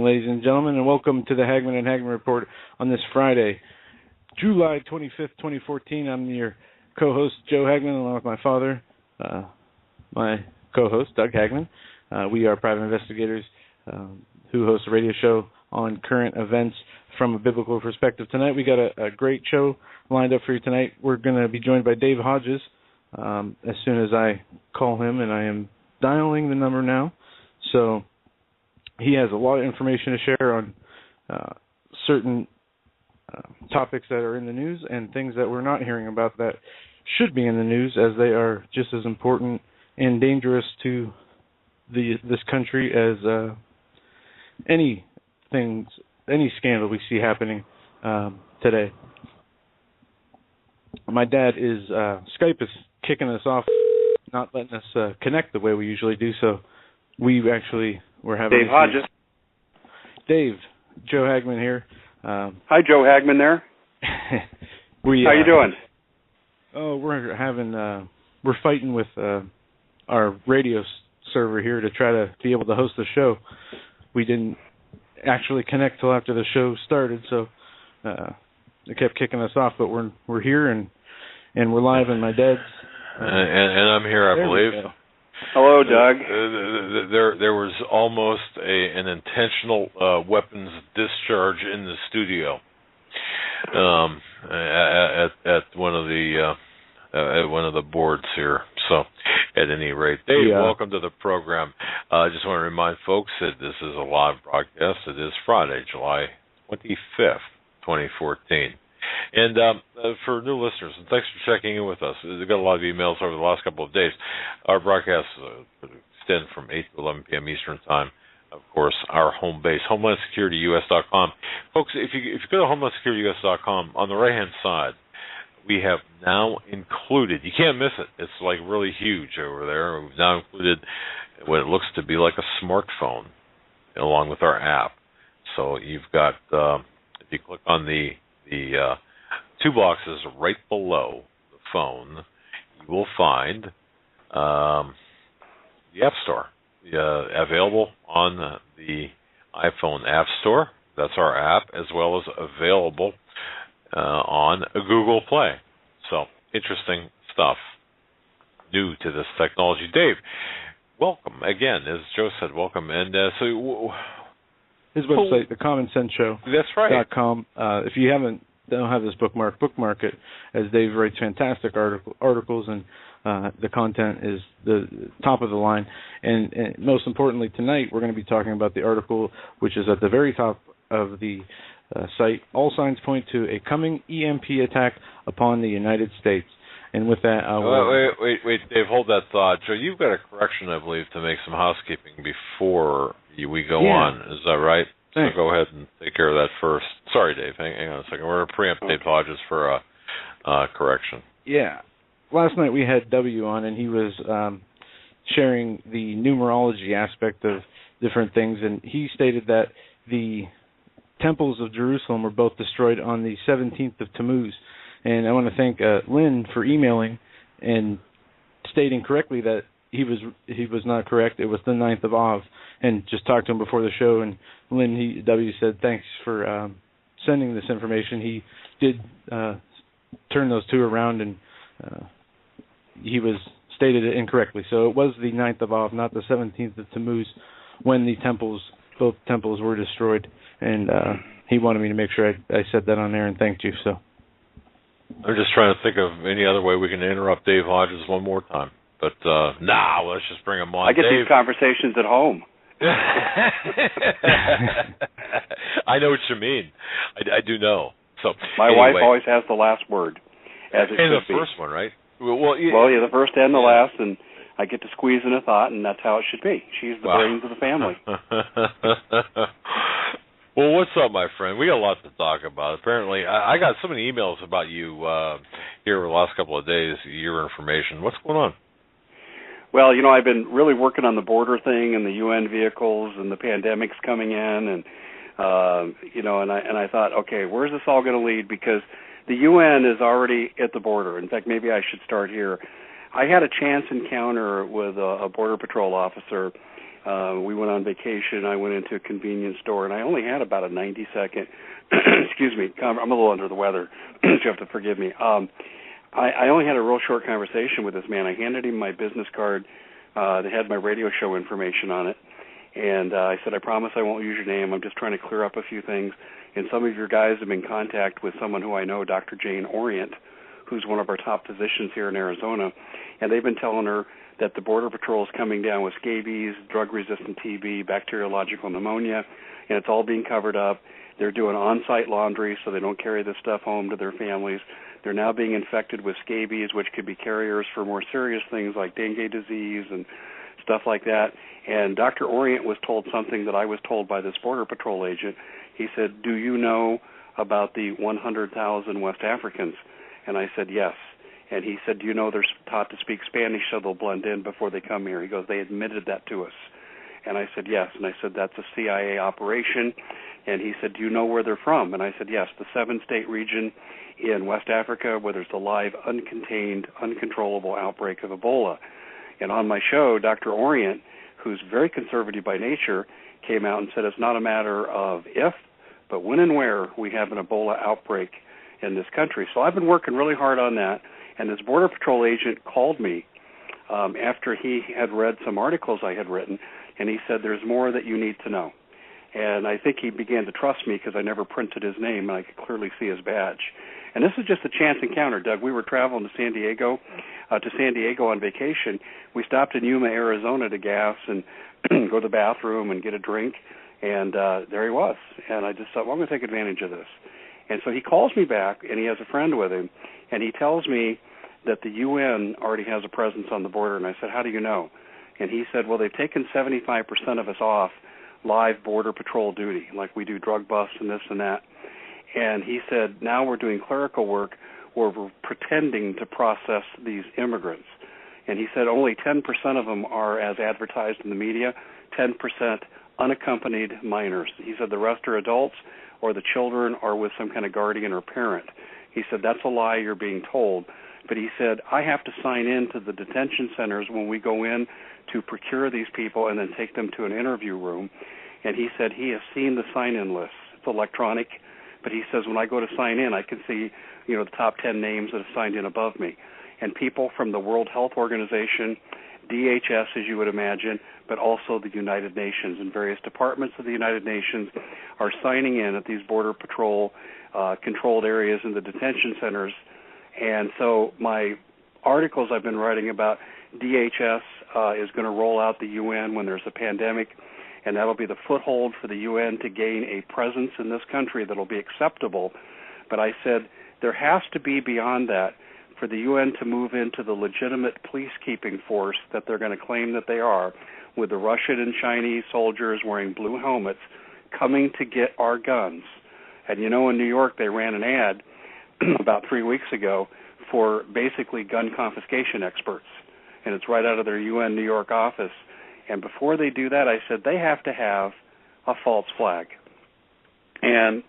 Ladies and gentlemen, and welcome to the Hagmann Hagmann Report on this Friday, July 25th, 2014. I'm your co-host, Joe Hagmann, along with my father, my co-host, Doug Hagmann. We are private investigators who host a radio show on current events from a biblical perspective. Tonight, we got a great show lined up for you tonight. We're going to be joined by Dave Hodges as soon as I call him, and I am dialing the number now. So he has a lot of information to share on certain topics that are in the news and things that we're not hearing about that should be in the news, as they are just as important and dangerous to this country as any scandal we see happening today. My dad is Skype is kicking us off, not letting us connect the way we usually do, so we're having Dave Hodges. Dave, Joe Hagmann here. Hi, Joe Hagmann there. How you doing? Oh, we're fighting with our radio server here to try to be able to host the show. We didn't actually connect till after the show started, so it kept kicking us off. But we're here and we're live, and my dad's and I'm here, I believe. Hello, Doug. There was almost an intentional weapons discharge in the studio at one of the boards here. So, at any rate, Dave, welcome to the program. I just want to remind folks that this is a live broadcast. It is Friday, July 25th, 2014. And for new listeners, and thanks for checking in with us. We've got a lot of emails over the last couple of days. Our broadcasts extend from 8 to 11 p.m. Eastern Time. Of course, our home base, HomelandSecurityUS.com. Folks, if you go to HomelandSecurityUS.com, on the right-hand side, we have now included, you can't miss it, it's like really huge over there. We've now included what it looks to be like a smartphone along with our app. So you've got, if you click on the two boxes right below the phone, you will find the App Store available on the iPhone App Store. That's our app, as well as available on Google Play. So, interesting stuff, new to this technology. Dave, welcome again. As Joe said, welcome. And his website, the Common Sense Show. That's right. .com. If you don't have this bookmark it, as Dave writes fantastic articles, and the content is the top of the line. And most importantly, tonight we're going to be talking about the article which is at the very top of the site. All signs point to a coming EMP attack upon the United States. And with that, wait, Dave, hold that thought. Joe, you've got a correction, I believe, to make some housekeeping before we go on. Is that right? Thanks. So go ahead and take care of that first. Sorry, Dave. Hang on a second. We're going to preempt Dave Hodges for a correction. Yeah. Last night we had W on, and he was sharing the numerology aspect of different things, and he stated that the temples of Jerusalem were both destroyed on the 17th of Tammuz. And I want to thank Lynn for emailing and stating correctly that he was not correct. It was the 9th of Av, and just talked to him before the show. And Lynn W said thanks for sending this information. He did turn those two around, and he was stated it incorrectly. So it was the 9th of Av, not the 17th of Tammuz, when both temples were destroyed. And he wanted me to make sure I said that on there and thanked you. So. I'm just trying to think of any other way we can interrupt Dave Hodges one more time. But, let's just bring him on. I get Dave. these conversations at home. I know what you mean. I do know. So my wife always has the last word, as it and should be. The first one, right? The first and the last, and I get to squeeze in a thought, and that's how it should be. She's the brains of the family. Well, what's up, my friend? We got a lot to talk about. Apparently, I got so many emails about you here over the last couple of days, your information. What's going on? Well, I've been really working on the border thing and the UN vehicles and the pandemics coming in, and I thought, okay, where's this all going to lead? Because the UN is already at the border. In fact, maybe I should start here. I had a chance encounter with a Border Patrol officer We went on vacation. I went into a convenience store, and I only had about a 90-second, excuse me, I'm a little under the weather, so you have to forgive me. I only had a real short conversation with this man. I handed him my business card that had my radio show information on it, and I said, I promise I won't use your name. I'm just trying to clear up a few things. And some of your guys have been in contact with someone who I know, Dr. Jane Orient, who's one of our top physicians here in Arizona, and they've been telling her that the Border Patrol is coming down with scabies, drug-resistant TB, bacteriological pneumonia, and it's all being covered up. They're doing on-site laundry so they don't carry this stuff home to their families. They're now being infected with scabies, which could be carriers for more serious things like dengue disease and stuff like that. And Dr. Orient was told something that I was told by this Border Patrol agent. He said, do you know about the 100,000 West Africans? And I said, yes. And he said, do you know they're taught to speak Spanish so they'll blend in before they come here? He goes, they admitted that to us. And I said, yes. And I said, that's a CIA operation. And he said, do you know where they're from? And I said, yes, the 7-state region in West Africa where there's a live, uncontained, uncontrollable outbreak of Ebola. And on my show, Dr. Orient, who's very conservative by nature, came out and said it's not a matter of if, but when and where we have an Ebola outbreak in this country. So I've been working really hard on that. And this Border Patrol agent called me after he had read some articles I had written, and he said, there's more that you need to know. And I think he began to trust me because I never printed his name, and I could clearly see his badge. And this is just a chance encounter, Doug. We were traveling to San Diego on vacation. We stopped in Yuma, Arizona to gas and go to the bathroom and get a drink, and there he was. And I just thought, well, I'm going to take advantage of this. And so he calls me back, and he has a friend with him, and he tells me that the UN already has a presence on the border. And I said, how do you know? And he said, well, they've taken 75% of us off live Border Patrol duty, like we do drug busts and this and that. And he said, now we're doing clerical work where we're pretending to process these immigrants. And he said only 10% of them are as advertised in the media, 10% unaccompanied minors. He said the rest are adults or the children are with some kind of guardian or parent. He said, that's a lie you're being told. But he said, I have to sign in to the detention centers when we go in to procure these people and then take them to an interview room. And he said he has seen the sign-in list. It's electronic. But he says when I go to sign in, I can see, the top 10 names that have signed in above me. And people from the World Health Organization, DHS, as you would imagine, but also the United Nations and various departments of the United Nations are signing in at these Border Patrol controlled areas in the detention centers. And so my articles I've been writing about DHS is going to roll out the UN when there's a pandemic, and that'll be the foothold for the UN to gain a presence in this country that'll be acceptable. But I said there has to be beyond that for the UN to move into the legitimate peacekeeping force that they're going to claim that they are, with the Russian and Chinese soldiers wearing blue helmets coming to get our guns. And in New York they ran an ad about 3 weeks ago for basically gun confiscation experts. And it's right out of their UN New York office. And before they do that, I said they have to have a false flag. And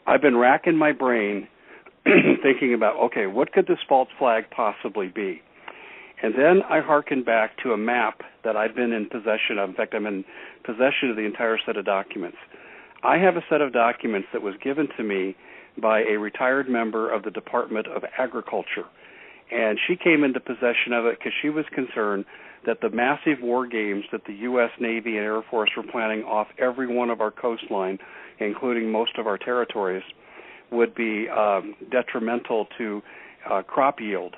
I've been racking my brain thinking about, okay, what could this false flag possibly be? And then I hearkened back to a map that I've been in possession of. In fact, I'm in possession of the entire set of documents. I have a set of documents that was given to me by a retired member of the Department of Agriculture. And she came into possession of it because she was concerned that the massive war games that the U.S. Navy and Air Force were planning off every one of our coastline, including most of our territories, would be detrimental to crop yield.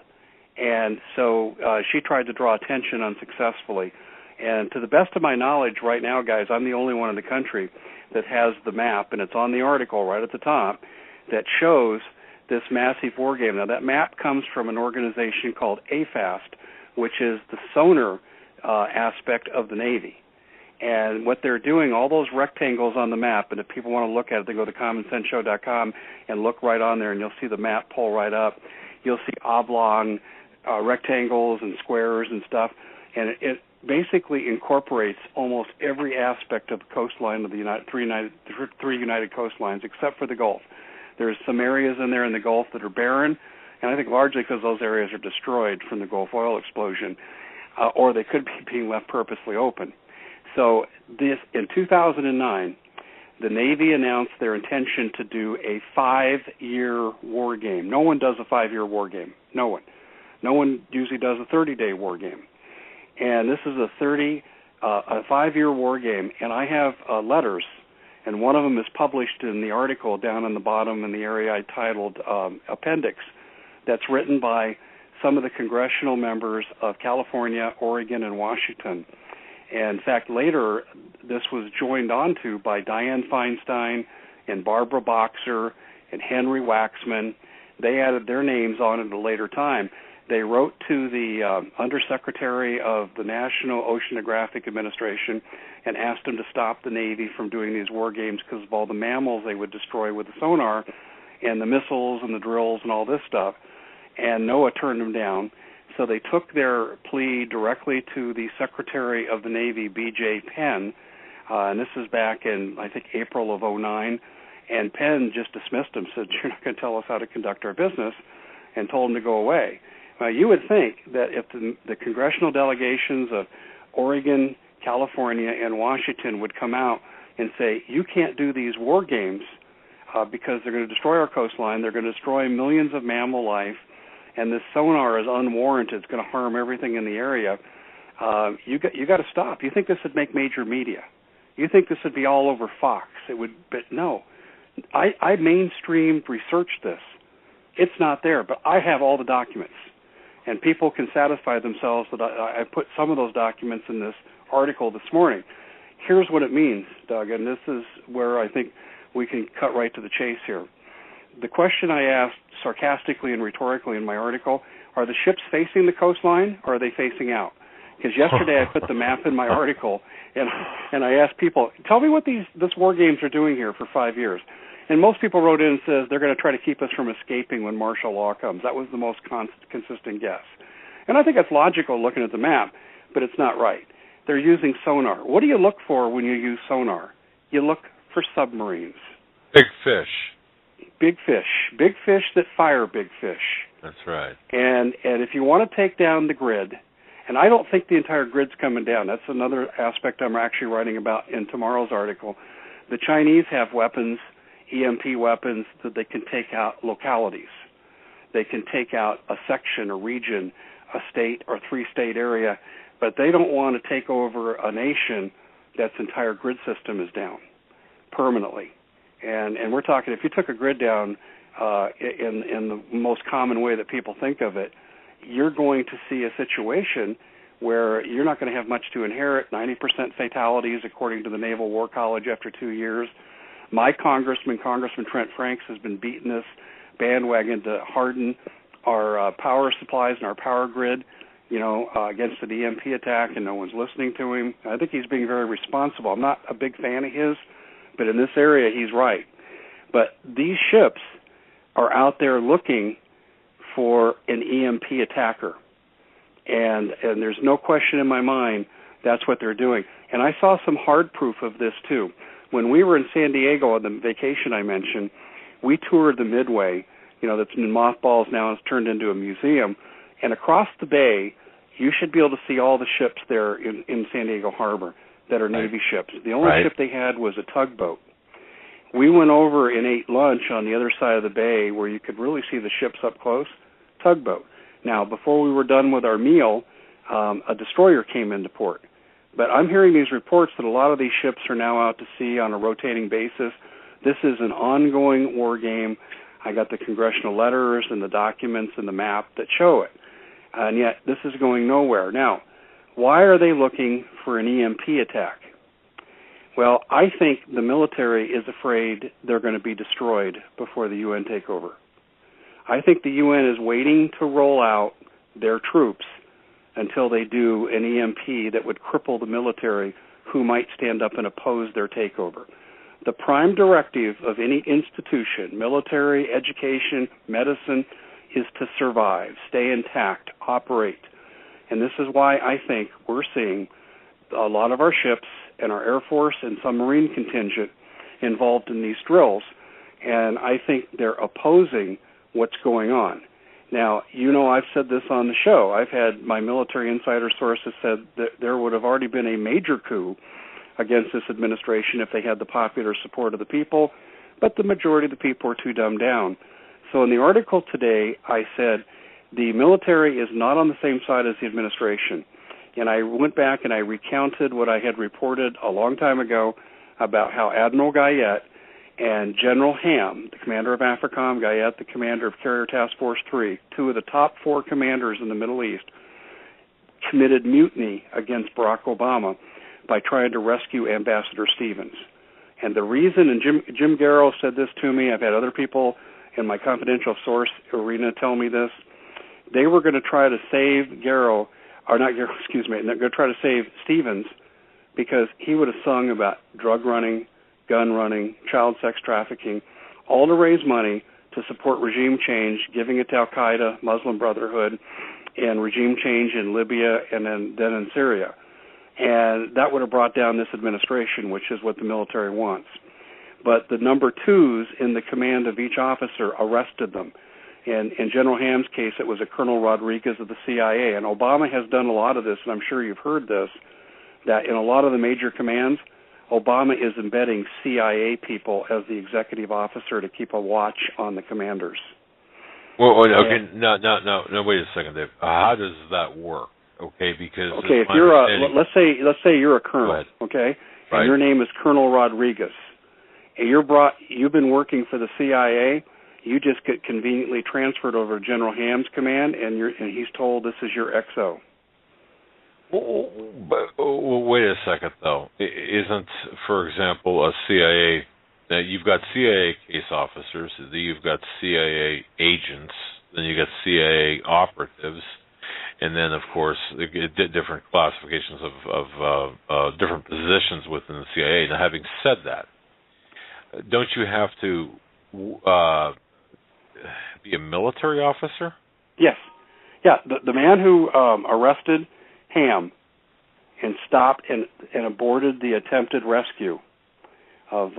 And so she tried to draw attention unsuccessfully. And to the best of my knowledge right now, guys, I'm the only one in the country that has the map, and it's on the article right at the top, that shows this massive war game. Now, that map comes from an organization called AFAST, which is the sonar aspect of the Navy. And what they're doing, all those rectangles on the map, and if people want to look at it, they go to commonsenseshow.com and look right on there, and you'll see the map pull right up. You'll see oblong rectangles and squares and stuff, and it basically incorporates almost every aspect of the coastline of the three United coastlines, except for the Gulf. There's some areas in there in the Gulf that are barren, and I think largely because those areas are destroyed from the Gulf oil explosion, or they could be being left purposely open. So in 2009, the Navy announced their intention to do a 5-year war game. No one does a 5-year war game. No one. No one usually does a 30-day war game. And this is a 5-year war game. And I have letters, and one of them is published in the article down in the bottom in the area I titled Appendix, that's written by some of the congressional members of California, Oregon, and Washington. And in fact, later, this was joined onto by Dianne Feinstein and Barbara Boxer and Henry Waxman. They added their names on at a later time. They wrote to the Undersecretary of the National Oceanographic Administration and asked him to stop the Navy from doing these war games because of all the mammals they would destroy with the sonar and the missiles and the drills and all this stuff. And NOAA turned them down. So they took their plea directly to the Secretary of the Navy, B.J. Penn, and this is back in, I think, April of 2009, and Penn just dismissed him, said, you're not going to tell us how to conduct our business, and told him to go away. You would think that if the congressional delegations of Oregon, California, and Washington would come out and say, you can't do these war games because they're going to destroy our coastline, they're going to destroy millions of mammal life, and this sonar is unwarranted, it's going to harm everything in the area, you got to stop. You think this would make major media. You think this would be all over Fox. It would, but no. I mainstreamed, researched this. It's not there, but I have all the documents. And people can satisfy themselves that I put some of those documents in this article this morning. Here's what it means, Doug, and this is where I think we can cut right to the chase here. The question I asked sarcastically and rhetorically in my article, are the ships facing the coastline or are they facing out? Because yesterday I put the map in my article and I asked people, tell me what this war games are doing here for 5 years. And most people wrote in and says they're going to try to keep us from escaping when martial law comes. That was the most consistent guess. And I think that's logical looking at the map, but it's not right. They're using sonar. What do you look for when you use sonar? You look for submarines. Big fish. Big fish. Big fish that fire big fish. That's right. And if you want to take down the grid, and I don't think the entire grid's coming down. That's another aspect I'm actually writing about in tomorrow's article. The Chinese have weapons, EMP weapons, that they can take out localities. They can take out a section, a region, a state or 3-state area, but they don't want to take over a nation that's entire grid system is down permanently. And we're talking, if you took a grid down in the most common way that people think of it, you're going to see a situation where you're not going to have much to inherit, 90% fatalities according to the Naval War College after 2 years. My Congressman Trent Franks, has been beating this bandwagon to harden our power supplies and our power grid, against an EMP attack, and no one's listening to him. I think he's being very responsible. I'm not a big fan of his, but in this area, he's right. But these ships are out there looking for an EMP attacker. And there's no question in my mind that's what they're doing. And I saw some hard proof of this, too. When we were in San Diego on the vacation I mentioned, we toured the Midway, that's in mothballs now and it's turned into a museum. And across the bay, you should be able to see all the ships there in San Diego Harbor that are Navy ships. The only ship they had was a tugboat. We went over and ate lunch on the other side of the bay where you could really see the ships up close, tugboat. Now, before we were done with our meal, a destroyer came into port. But I'm hearing these reports that a lot of these ships are now out to sea on a rotating basis. This is an ongoing war game. I got the congressional letters and the documents and the map that show it. And yet this is going nowhere. Now, why are they looking for an EMP attack? Well, I think the military is afraid they're going to be destroyed before the UN takeover. I think the UN is waiting to roll out their troops until they do an EMP that would cripple the military who might stand up and oppose their takeover. The prime directive of any institution, military, education, medicine, is to survive, stay intact, operate. And this is why I think we're seeing a lot of our ships and our Air Force and some Marine contingent involved in these drills. And I think they're opposing what's going on. Now, I've said this on the show. I've had my military insider sources said that there would have already been a major coup against this administration if they had the popular support of the people, but the majority of the people were too dumbed down. So in the article today, I said the military is not on the same side as the administration. And I went back and I recounted what I had reported a long time ago about how Admiral Guyette and General Ham, the commander of AFRICOM, Guyette, the commander of Carrier Task Force 3, two of the top 4 commanders in the Middle East, committed mutiny against Barack Obama by trying to rescue Ambassador Stevens. And the reason, and Jim Garrow said this to me, I've had other people in my confidential source arena tell me this, they were going to try to save they're going to try to save Stevens because he would have sung about drug running, gun running, child sex trafficking, all to raise money to support regime change, giving it to Al-Qaeda, Muslim Brotherhood, and regime change in Libya and then in Syria. And that would have brought down this administration, which is what the military wants. But the number 2s in the command of each officer arrested them. And in General Ham's case, it was a Colonel Rodriguez of the CIA. And Obama has done a lot of this, and I'm sure you've heard this, that in a lot of the major commands, Obama is embedding CIA people as the executive officer to keep a watch on the commanders. Well, okay, no, wait a second, Dave. How does that work? Okay, because if you're let's say you're a colonel, okay, right. And your name is Colonel Rodriguez, and you've been working for the CIA. You just get conveniently transferred over to General Ham's command, and he's told this is your XO. But wait a second, though. Isn't, for example, a CIA? Now you've got CIA case officers, then you've got CIA agents, then you got CIA operatives, and then, of course, different classifications of different positions within the CIA. Now, having said that, don't you have to be a military officer? Yes. Yeah, the man who arrested Ham and stopped and aborted the attempted rescue of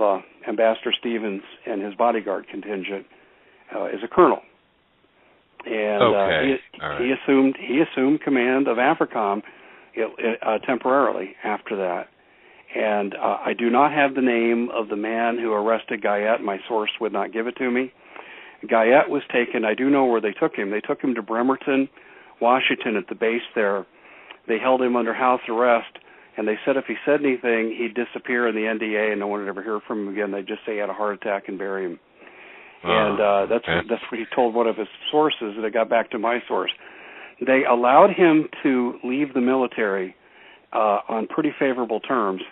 Ambassador Stevens and his bodyguard contingent is a colonel. And he assumed command of AFRICOM temporarily after that. And I do not have the name of the man who arrested Guyette. My source would not give it to me. Guyette was taken. I do know where they took him. They took him to Bremerton, Washington, at the base there. They held him under house arrest, and they said if he said anything, he'd disappear in the NDA, and no one would ever hear from him again. They'd just say he had a heart attack and bury him. That's what he told one of his sources, and it got back to my source. They allowed him to leave the military on pretty favorable terms,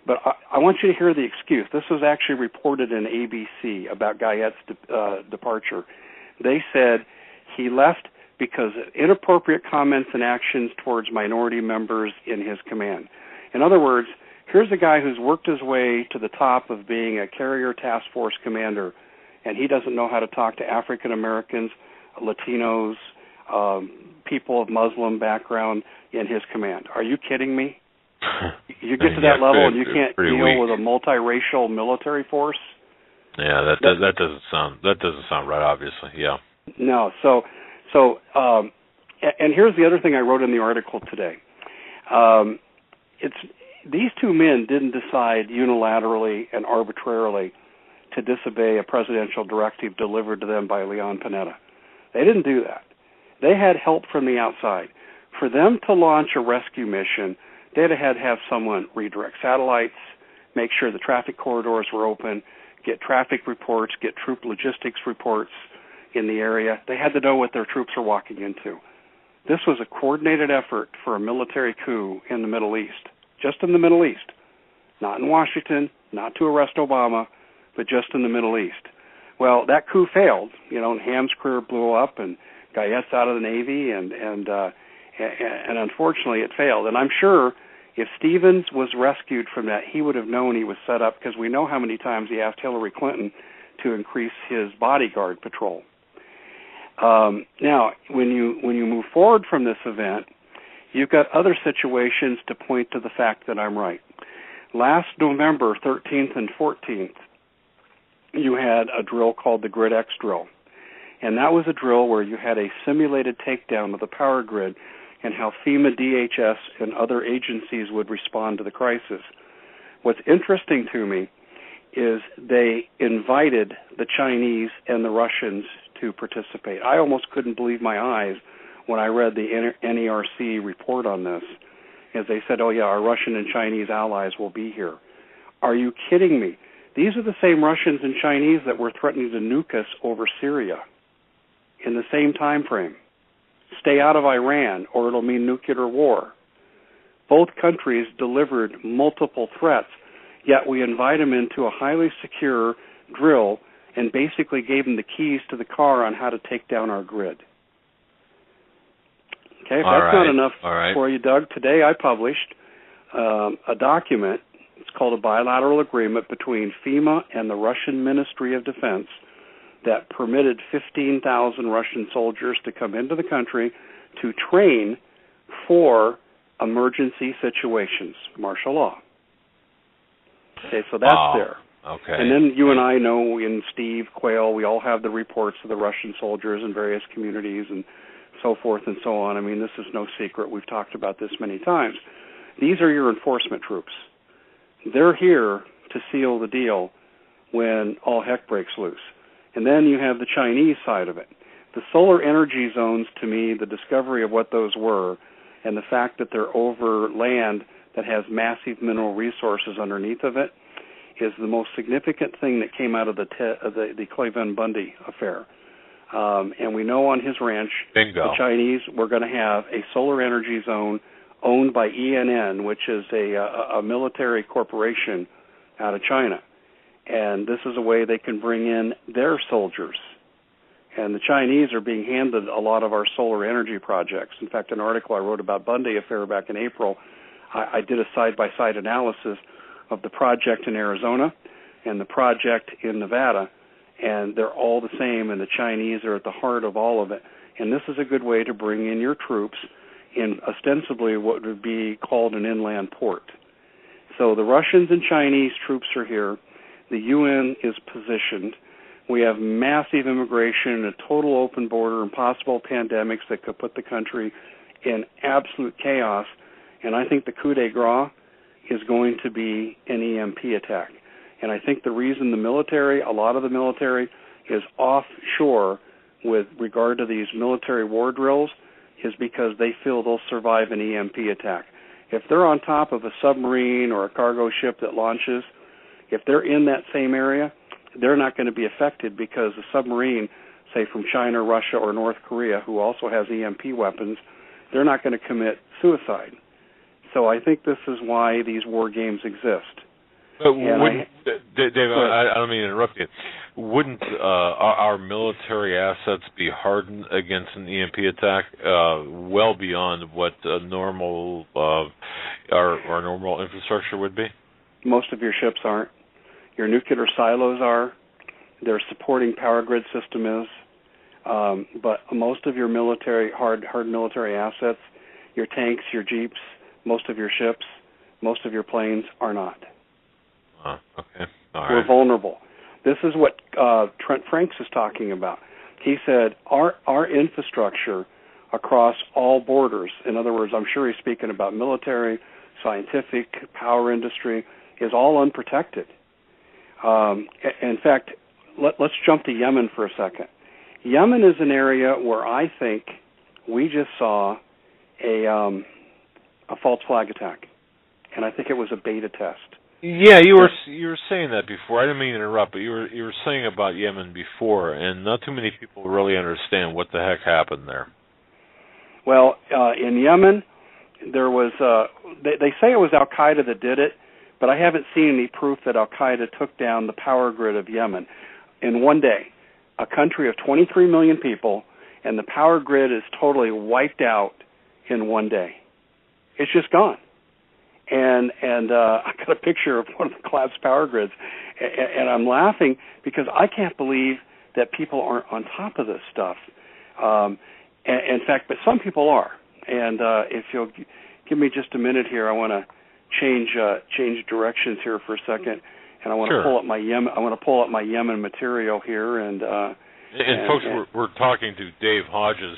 but I want you to hear the excuse. This was actually reported in ABC about Guyette's departure. They said he left because of inappropriate comments and actions towards minority members in his command. In other words, here's a guy who's worked his way to the top of being a carrier task force commander, and he doesn't know how to talk to African Americans, Latinos, people of Muslim background in his command. Are you kidding me? You get to that level and you can't deal with a multiracial military force? Yeah, that doesn't sound right, obviously. Yeah. No, and here's the other thing I wrote in the article today. These two men didn't decide unilaterally and arbitrarily to disobey a presidential directive delivered to them by Leon Panetta. They didn't do that. They had help from the outside. For them to launch a rescue mission, they'd had to have someone redirect satellites, make sure the traffic corridors were open, get traffic reports, get troop logistics reports in the area. They had to know what their troops were walking into. This was a coordinated effort for a military coup in the Middle East, just in the Middle East, not in Washington, not to arrest Obama, but just in the Middle East. Well, that coup failed, and Ham's career blew up, and Guyette's out of the Navy, and unfortunately it failed. And I'm sure if Stevens was rescued from that, he would have known he was set up, because we know how many times he asked Hillary Clinton to increase his bodyguard patrol. Now, when you move forward from this event, you've got other situations to point to the fact that I'm right. Last November 13th and 14th, you had a drill called the Grid X drill. And that was a drill where you had a simulated takedown of the power grid and how FEMA, DHS, and other agencies would respond to the crisis. What's interesting to me is they invited the Chinese and the Russians to participate. I almost couldn't believe my eyes when I read the NERC report on this, as they said, oh yeah, our Russian and Chinese allies will be here. Are you kidding me? These are the same Russians and Chinese that were threatening to nuke us over Syria in the same time frame. Stay out of Iran or it'll mean nuclear war. Both countries delivered multiple threats, yet we invite them into a highly secure drill and basically gave them the keys to the car on how to take down our grid. Okay, if that's not enough for you, Doug, today I published a document. It's called a bilateral agreement between FEMA and the Russian Ministry of Defense that permitted 15,000 Russian soldiers to come into the country to train for emergency situations, martial law. Okay, so that's there. Okay. And then you and I know, and Steve Quayle, we all have the reports of the Russian soldiers in various communities and so forth and so on. I mean, this is no secret. We've talked about this many times. These are your enforcement troops. They're here to seal the deal when all heck breaks loose. And then you have the Chinese side of it. The solar energy zones, to me, the discovery of what those were, and the fact that they're over land that has massive mineral resources underneath of it, is the most significant thing that came out of the Clay Van Bundy affair. And we know on his ranch, Bingo. The Chinese were going to have a solar energy zone owned by ENN, which is a military corporation out of China. And this is a way they can bring in their soldiers. And the Chinese are being handed a lot of our solar energy projects. In fact, an article I wrote about Bundy affair back in April, I did a side-by-side analysis of the project in Arizona and the project in Nevada, and they're all the same, and the Chinese are at the heart of all of it. And this is a good way to bring in your troops in ostensibly what would be called an inland port. So the Russians and Chinese troops are here. The UN is positioned. We have massive immigration, a total open border, and possible pandemics that could put the country in absolute chaos. And I think the coup de grace is going to be an EMP attack. And I think the reason the military, a lot of the military, is offshore with regard to these military war drills is because they feel they'll survive an EMP attack. If they're on top of a submarine or a cargo ship that launches, if they're in that same area, they're not going to be affected because the submarine, say from China, Russia, or North Korea, who also has EMP weapons, they're not going to commit suicide. So I think this is why these war games exist. But Dave, I don't mean to interrupt you. Wouldn't our military assets be hardened against an EMP attack well beyond what normal our normal infrastructure would be? Most of your ships aren't. Your nuclear silos are. Their supporting power grid system is. But most of your military, hard military assets, your tanks, your jeeps, most of your ships, most of your planes are not. Okay. All right. We're vulnerable. This is what Trent Franks is talking about. He said our infrastructure across all borders, in other words, I'm sure he's speaking about military, scientific, power industry, is all unprotected. In fact, let's jump to Yemen for a second. Yemen is an area where I think we just saw a false flag attack, and I think it was a beta test. Yeah, you were saying that before. I didn't mean to interrupt, but you were saying about Yemen before, and not too many people really understand what the heck happened there. Well, in Yemen, there was they say it was Al Qaeda that did it, but I haven't seen any proof that Al Qaeda took down the power grid of Yemen in one day. A country of 23 million people, and the power grid is totally wiped out in one day. It's just gone. And I got a picture of one of the collapsed power grids, and I'm laughing because I can't believe that people aren't on top of this stuff. In fact, but some people are. And if you'll give me just a minute here, I want to change directions here for a second, and I want to pull up my Yemen. I want to pull up my Yemen material here, and And folks, we're talking to Dave Hodges.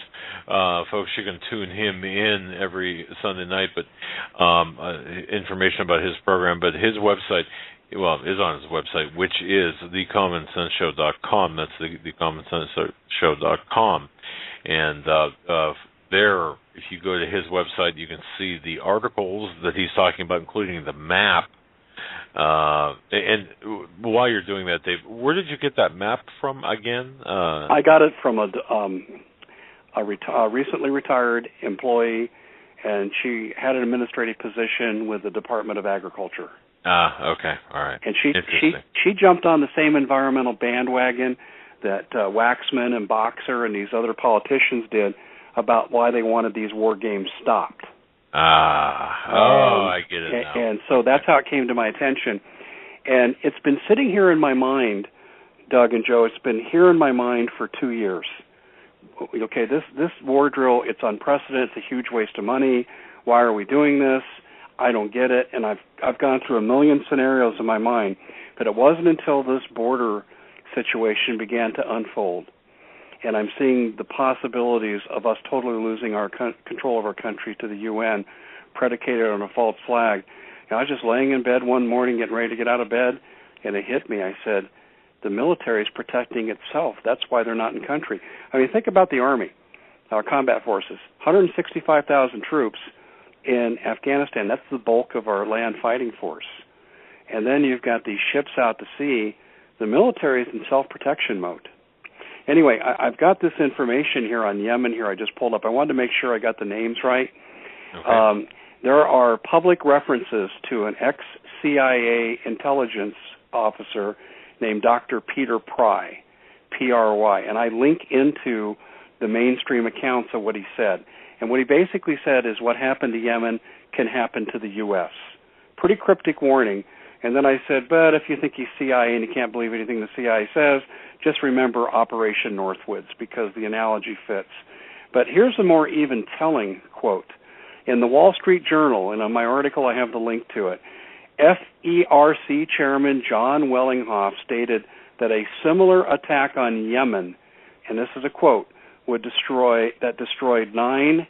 Folks, you can tune him in every Sunday night, but information about his program. But his website, is on his website, which is thecommonsenseshow.com. That's thecommonsenseshow.com. And there, if you go to his website, you can see the articles that he's talking about, including the map. And while you're doing that, Dave, where did you get that map from again? I got it from a recently retired employee, and she had an administrative position with the Department of Agriculture. Okay, all right. And she jumped on the same environmental bandwagon that Waxman and Boxer and these other politicians did about why they wanted these war games stopped. I get it now. And so that's how it came to my attention. And it's been sitting here in my mind, Doug and Joe, it's been here in my mind for 2 years. Okay, this war drill, it's unprecedented, it's a huge waste of money. Why are we doing this? I don't get it. And I've gone through a million scenarios in my mind, but it wasn't until this border situation began to unfold, and I'm seeing the possibilities of us totally losing our control of our country to the UN, predicated on a false flag. And I was just laying in bed one morning, getting ready to get out of bed, and it hit me. I said, the military is protecting itself. That's why they're not in country. I mean, think about the Army, our combat forces, 165,000 troops in Afghanistan. That's the bulk of our land fighting force. And then you've got these ships out to sea. The military is in self-protection mode. Anyway, I've got this information here on Yemen here I just pulled up. I wanted to make sure I got the names right. Okay. There are public references to an ex-CIA intelligence officer named Dr. Peter Pry, P-R-Y, and I link into the mainstream accounts of what he said. And what he basically said is what happened to Yemen can happen to the U.S. Pretty cryptic warning. And then I said, but if you think he's CIA and you can't believe anything the CIA says, just remember Operation Northwoods, because the analogy fits. But here's a more even telling quote. In the Wall Street Journal, and on my article I have the link to it, FERC Chairman John Wellinghoff stated that a similar attack on Yemen, and this is a quote, destroyed 9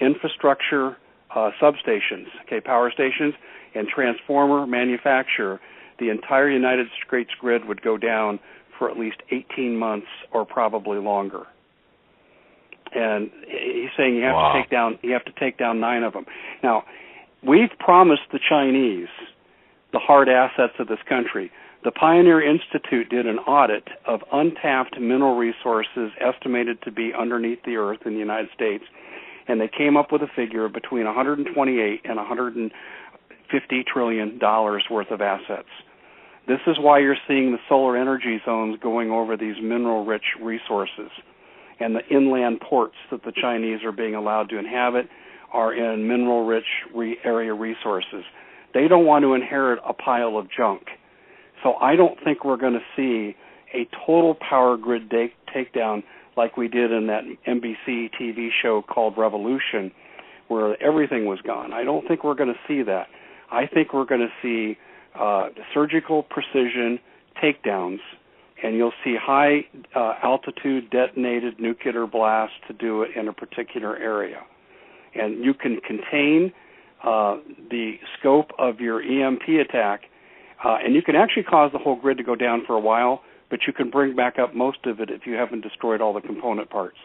infrastructure substations, power stations, and transformer manufacture. The entire United States grid would go down for at least 18 months or probably longer. And he's saying you have to take down 9 of them. Now, we've promised the Chinese the hard assets of this country. The Pioneer Institute did an audit of untapped mineral resources estimated to be underneath the earth in the United States, and they came up with a figure of between $128 and $150 trillion worth of assets. This is why you're seeing the solar energy zones going over these mineral-rich resources. And the inland ports that the Chinese are being allowed to inhabit are in mineral-rich area resources. They don't want to inherit a pile of junk. So I don't think we're going to see a total power grid takedown like we did in that NBC TV show called Revolution, where everything was gone. I don't think we're going to see that. I think we're going to see surgical precision takedowns, and you'll see high altitude detonated nuclear blasts to do it in a particular area. And you can contain the scope of your EMP attack, and you can actually cause the whole grid to go down for a while, but you can bring back up most of it if you haven't destroyed all the component parts.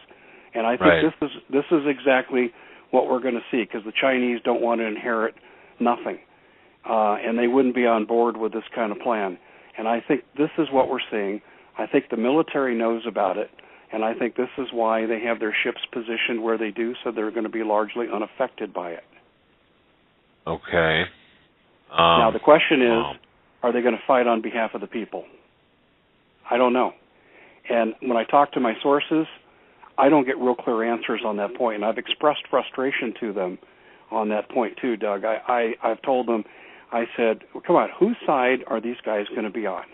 And I think this is exactly what we're going to see, because the Chinese don't want to inherit nothing, and they wouldn't be on board with this kind of plan. And I think this is what we're seeing. I think the military knows about it, and I think this is why they have their ships positioned where they do, so they're going to be largely unaffected by it. Okay. Now, the question is, are they going to fight on behalf of the people? I don't know. And when I talk to my sources, I don't get real clear answers on that point, and I've expressed frustration to them on that point too, Doug. I've told them, I said, well, come on, whose side are these guys going to be on?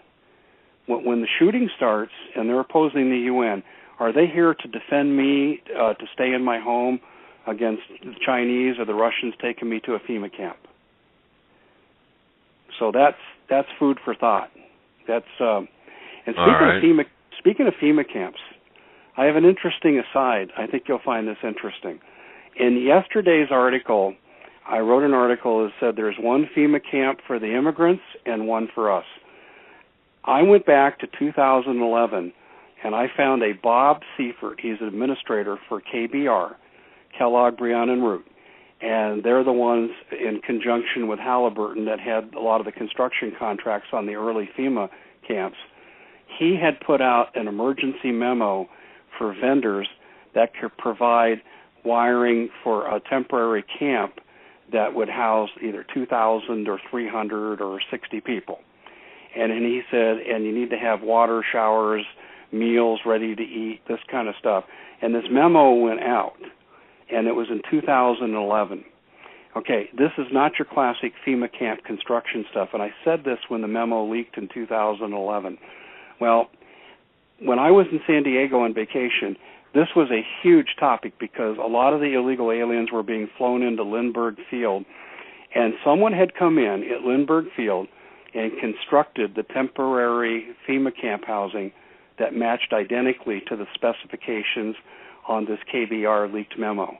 When the shooting starts and they're opposing the UN, are they here to defend me, to stay in my home against the Chinese or the Russians taking me to a FEMA camp? So that's food for thought. That's and speaking of FEMA camps, I have an interesting aside. I think you'll find this interesting. In yesterday's article, I wrote an article that said there's one FEMA camp for the immigrants and one for us. I went back to 2011, and I found a Bob Seifert. He's an administrator for KBR, Kellogg, Brion, and Root. And they're the ones, in conjunction with Halliburton, that had a lot of the construction contracts on the early FEMA camps. He had put out an emergency memo for vendors that could provide wiring for a temporary camp that would house either 2,000 or 300 or 60 people. And he said, and you need to have water, showers, meals ready to eat, this kind of stuff. And this memo went out, and it was in 2011. Okay, this is not your classic FEMA camp construction stuff, and I said this when the memo leaked in 2011. Well, when I was in San Diego on vacation, this was a huge topic because a lot of the illegal aliens were being flown into Lindbergh Field, and someone had come in at Lindbergh Field and constructed the temporary FEMA camp housing that matched identically to the specifications on this KBR leaked memo.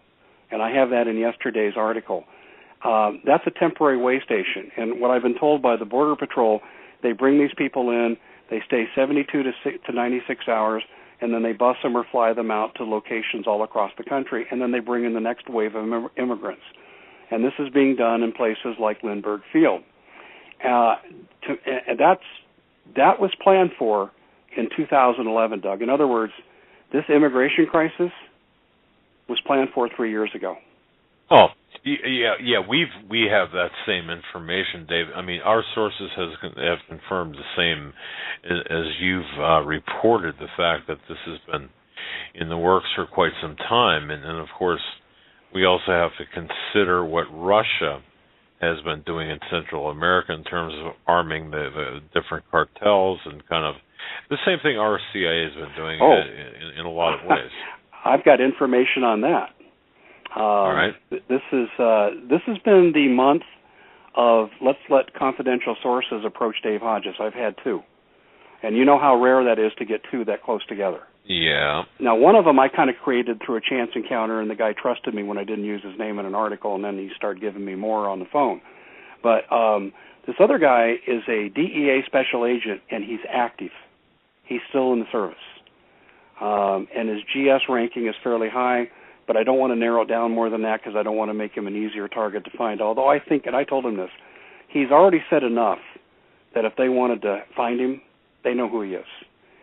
And I have that in yesterday's article. That's a temporary way station. And what I've been told by the Border Patrol, they bring these people in, they stay 72 to 96 hours, and then they bus them or fly them out to locations all across the country, and then they bring in the next wave of immigrants. And this is being done in places like Lindbergh Field. That was planned for in 2011, Doug. In other words, this immigration crisis was planned for 3 years ago. Oh, yeah. We have that same information, Dave. I mean, our sources have confirmed the same as you've reported, the fact that this has been in the works for quite some time, and of course, we also have to consider what Russia has been doing in Central America in terms of arming the different cartels, and kind of the same thing our CIA has been doing in a lot of ways. I've got information on that. All right. This has been the month of let's let confidential sources approach Dave Hodges. I've had two, and you know how rare that is to get two that close together. Yeah. Now, one of them I kind of created through a chance encounter, and the guy trusted me when I didn't use his name in an article, and then he started giving me more on the phone. But this other guy is a DEA special agent, and he's active. He's still in the service. And his GS ranking is fairly high, but I don't want to narrow it down more than that because I don't want to make him an easier target to find. Although I think, and I told him this, he's already said enough that if they wanted to find him, they know who he is.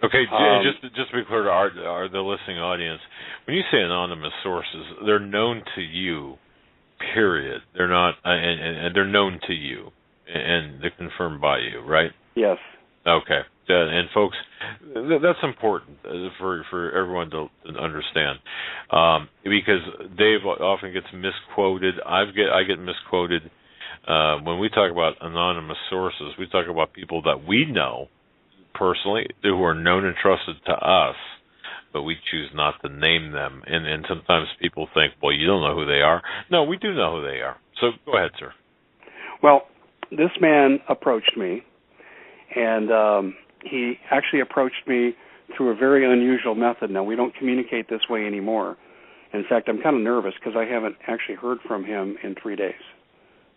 Okay, just to be clear to the listening audience, when you say anonymous sources, they're known to you, period. They're not, and they're known to you, and they're confirmed by you, right? Yes. Okay, and folks, that's important for everyone to understand, because Dave often gets misquoted. I get misquoted when we talk about anonymous sources. We talk about people that we know personally, who are known and trusted to us, but we choose not to name them. And sometimes people think, well, you don't know who they are. No, we do know who they are. So go ahead, sir. Well, this man approached me, and he actually approached me through a very unusual method. Now, we don't communicate this way anymore. In fact, I'm kind of nervous because I haven't actually heard from him in 3 days,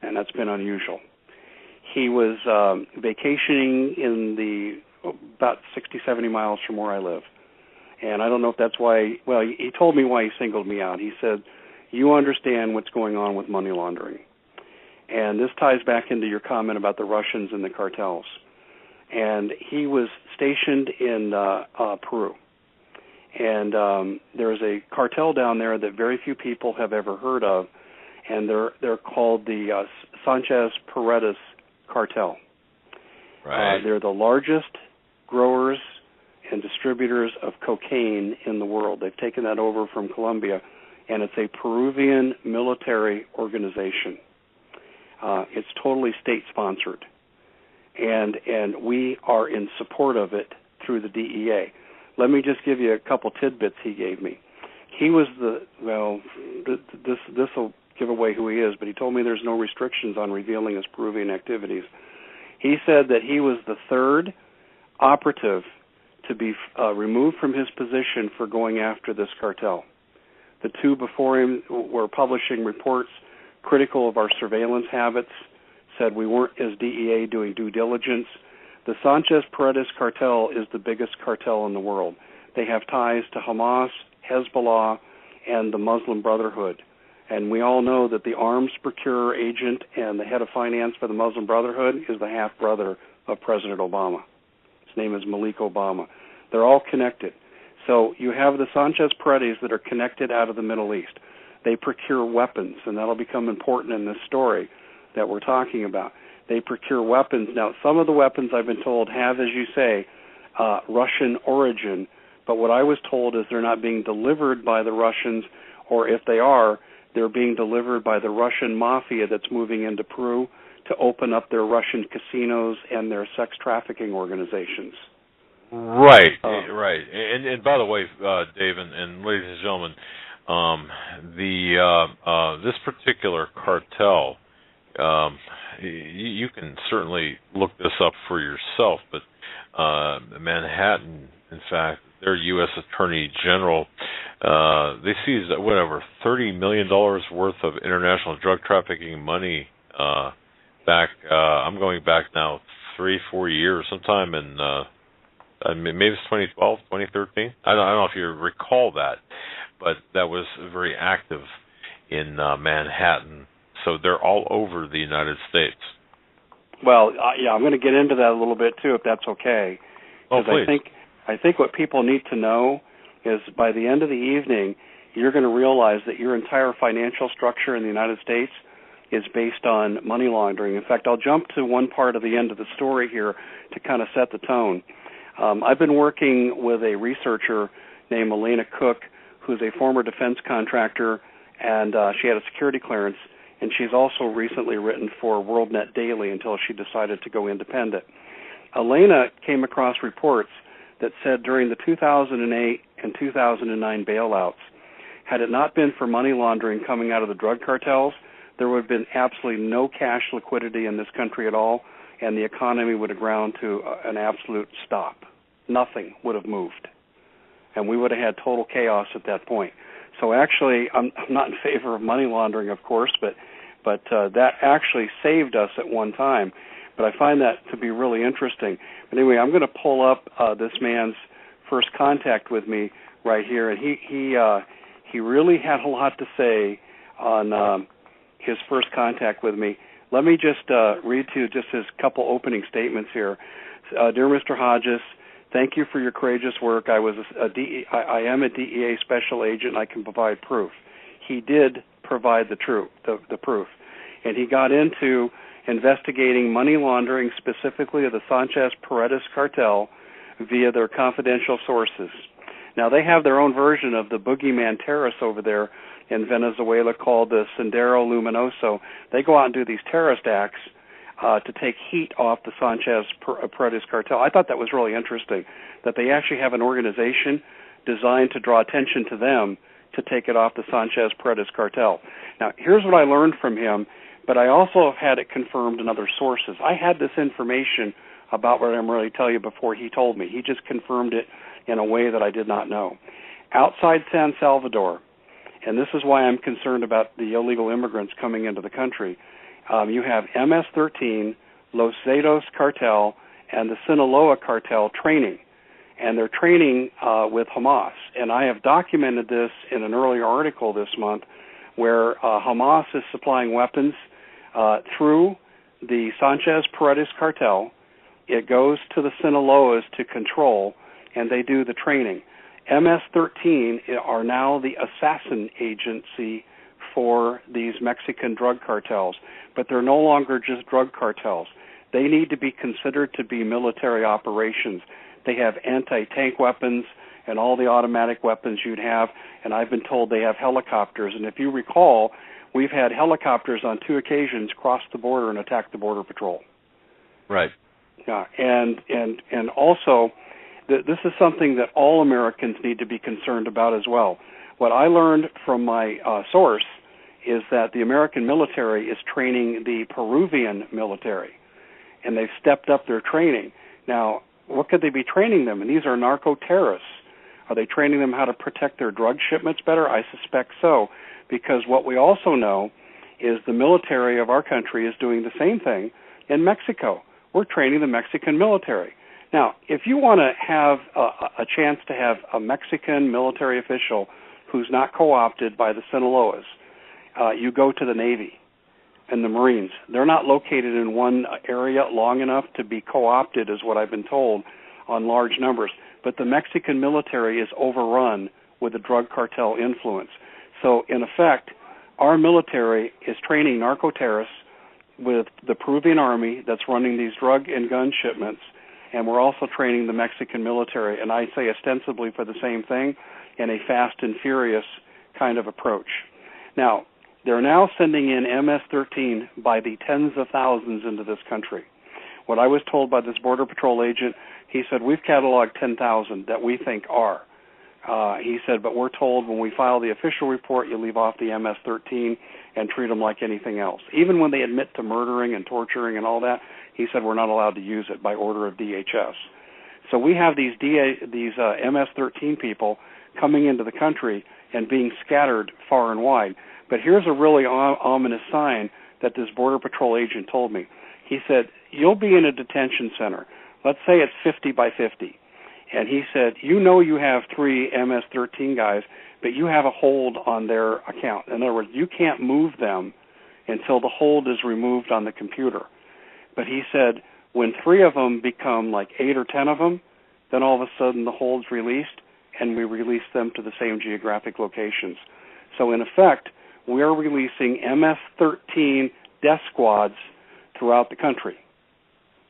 and that's been unusual. He was vacationing in about 60, 70 miles from where I live. And I don't know if that's why, well, he told me why he singled me out. He said, you understand what's going on with money laundering. And this ties back into your comment about the Russians and the cartels. And he was stationed in Peru. And there's a cartel down there that very few people have ever heard of, and they're called the Sanchez Paredes cartel. Right. They're the largest growers and distributors of cocaine in the world. They've taken that over from Colombia, and it's a Peruvian military organization. It's totally state-sponsored, and we are in support of it through the DEA. Let me just give you a couple tidbits he gave me. He was this will give away who he is, but he told me there's no restrictions on revealing his Peruvian activities. He said that he was the third operative to be removed from his position for going after this cartel. The two before him were publishing reports critical of our surveillance habits, said we weren't, as DEA, doing due diligence. The Sanchez-Paredes cartel is the biggest cartel in the world. They have ties to Hamas, Hezbollah, and the Muslim Brotherhood. And we all know that the arms procurer agent and the head of finance for the Muslim Brotherhood is the half-brother of President Obama. His name is Malik Obama. They're all connected. So you have the Sanchez-Paredes that are connected out of the Middle East. They procure weapons, and that'll become important in this story that we're talking about. They procure weapons. Now, some of the weapons, I've been told, have, as you say, Russian origin, but what I was told is they're not being delivered by the Russians, or if they are, they're being delivered by the Russian mafia that's moving into Peru to open up their Russian casinos and their sex trafficking organizations. Right, right. And by the way, Dave and ladies and gentlemen, this particular cartel, you can certainly look this up for yourself, but Manhattan, in fact, their U.S. Attorney General, they seized whatever $30 million worth of international drug trafficking money back. I'm going back now 3-4 years, sometime in maybe it's 2012, 2013. I don't know if you recall that, but that was very active in Manhattan. So they're all over the United States. Well, yeah, I'm going to get into that a little bit too, if that's okay. Oh, please. I think what people need to know is by the end of the evening, you're going to realize that your entire financial structure in the United States is based on money laundering. In fact, I'll jump to one part of the end of the story here to kind of set the tone. I've been working with a researcher named Elena Cook, who's a former defense contractor, and she had a security clearance, and she's also recently written for WorldNet Daily until she decided to go independent. Elena came across reports that said during the 2008 and 2009 bailouts, had it not been for money laundering coming out of the drug cartels, there would have been absolutely no cash liquidity in this country at all, and the economy would have ground to an absolute stop. Nothing would have moved, and we would have had total chaos at that point. So actually, I'm not in favor of money laundering, of course, but that actually saved us at one time. But I find that to be really interesting. But anyway, I'm going to pull up this man's first contact with me right here, and he really had a lot to say on his first contact with me. Let me just read to you just his couple opening statements here. Dear Mr. Hodges, thank you for your courageous work. I am a DEA special agent. I can provide proof. He did provide the proof, and he got into investigating money laundering, specifically of the Sanchez-Paredes cartel, via their confidential sources. Now, they have their own version of the boogeyman terrorists over there in Venezuela called the Sendero Luminoso. They go out and do these terrorist acts to take heat off the Sanchez-Paredes cartel. I thought that was really interesting, that they actually have an organization designed to draw attention to them to take it off the Sanchez-Paredes cartel. Now, here's what I learned from him, but I also have had it confirmed in other sources. I had this information about what I'm ready to tell you before he told me. He just confirmed it in a way that I did not know. Outside San Salvador, and this is why I'm concerned about the illegal immigrants coming into the country, you have MS-13, Los Zetas cartel, and the Sinaloa cartel training. And they're training with Hamas. And I have documented this in an earlier article this month where Hamas is supplying weapons through the Sanchez-Paredes cartel. It goes to the Sinaloas to control, and they do the training. MS-13 are now the assassin agency for these Mexican drug cartels, but they're no longer just drug cartels. They need to be considered to be military operations. They have anti-tank weapons and all the automatic weapons you'd have, and I've been told they have helicopters. And if you recall, we've had helicopters on 2 occasions cross the border and attack the Border Patrol. Right. Yeah, and also, this is something that all Americans need to be concerned about as well. What I learned from my source is that the American military is training the Peruvian military, and they've stepped up their training. Now, what could they be training them? And these are narco-terrorists. Are they training them how to protect their drug shipments better? I suspect so, because what we also know is the military of our country is doing the same thing in Mexico. We're training the Mexican military. Now, if you want to have a chance to have a Mexican military official who's not co-opted by the Sinaloas, you go to the Navy and the Marines. They're not located in one area long enough to be co-opted, is what I've been told, on large numbers. But the Mexican military is overrun with a drug cartel influence. So, in effect, our military is training narco-terrorists with the Peruvian army that's running these drug and gun shipments, and we're also training the Mexican military, and I say ostensibly for the same thing, in a fast and furious kind of approach. Now, they're now sending in MS-13 by the tens of thousands into this country. What I was told by this Border Patrol agent, he said, we've cataloged 10,000 that we think are. He said, but we're told when we file the official report, you leave off the MS-13 and treat them like anything else. Even when they admit to murdering and torturing and all that, he said we're not allowed to use it by order of DHS. So we have these MS-13 people coming into the country and being scattered far and wide. But here's a really ominous sign that this Border Patrol agent told me. He said, you'll be in a detention center. Let's say it's 50 by 50. And he said, you know you have 3 MS-13 guys, but you have a hold on their account. In other words, you can't move them until the hold is removed on the computer. But he said, when 3 of them become like 8 or 10 of them, then all of a sudden the hold's released, and we release them to the same geographic locations. So in effect, we are releasing MS-13 death squads throughout the country.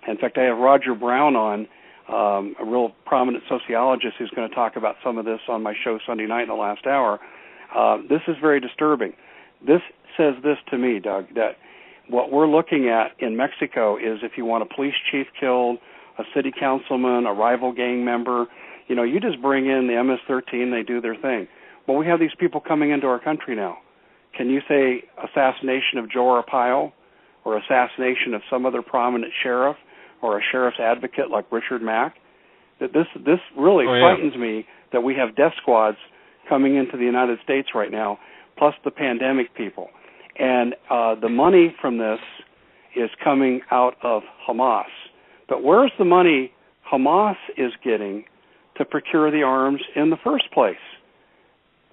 In fact, I have Roger Brown on, a real prominent sociologist who's going to talk about some of this on my show Sunday night in the last hour. This is very disturbing. This says this to me, Doug, that what we're looking at in Mexico is if you want a police chief killed, a city councilman, a rival gang member, you just bring in the MS-13, they do their thing. Well, we have these people coming into our country now. Can you say assassination of Joe Arpaio or assassination of some other prominent sheriff or a sheriff's advocate like Richard Mack? That this really frightens me that we have death squads coming into the United States right now, plus the pandemic people. And the money from this is coming out of Hamas. But where's the money Hamas is getting to procure the arms in the first place?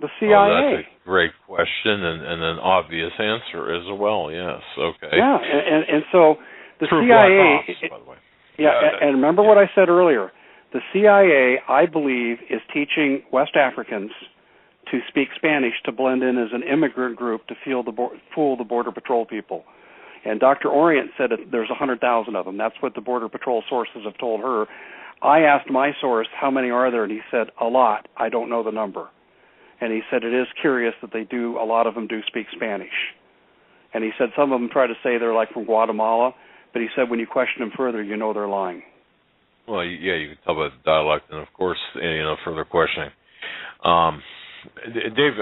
The CIA. Oh, that's a great question and an obvious answer as well, yes. Okay. Yeah, and so the True CIA... Black Ops, by the way. Yeah, and remember what I said earlier. The CIA, I believe, is teaching West Africans to speak Spanish to blend in as an immigrant group to fool the Border Patrol people. And Dr. Orient said there's 100,000 of them. That's what the Border Patrol sources have told her. I asked my source, how many are there? And he said, a lot. I don't know the number. And he said it is curious that a lot of them do speak Spanish. And he said some of them try to say they're like from Guatemala, but he said when you question them further, they're lying. Well, yeah, you can tell by the dialect and, of course, further questioning. Dave,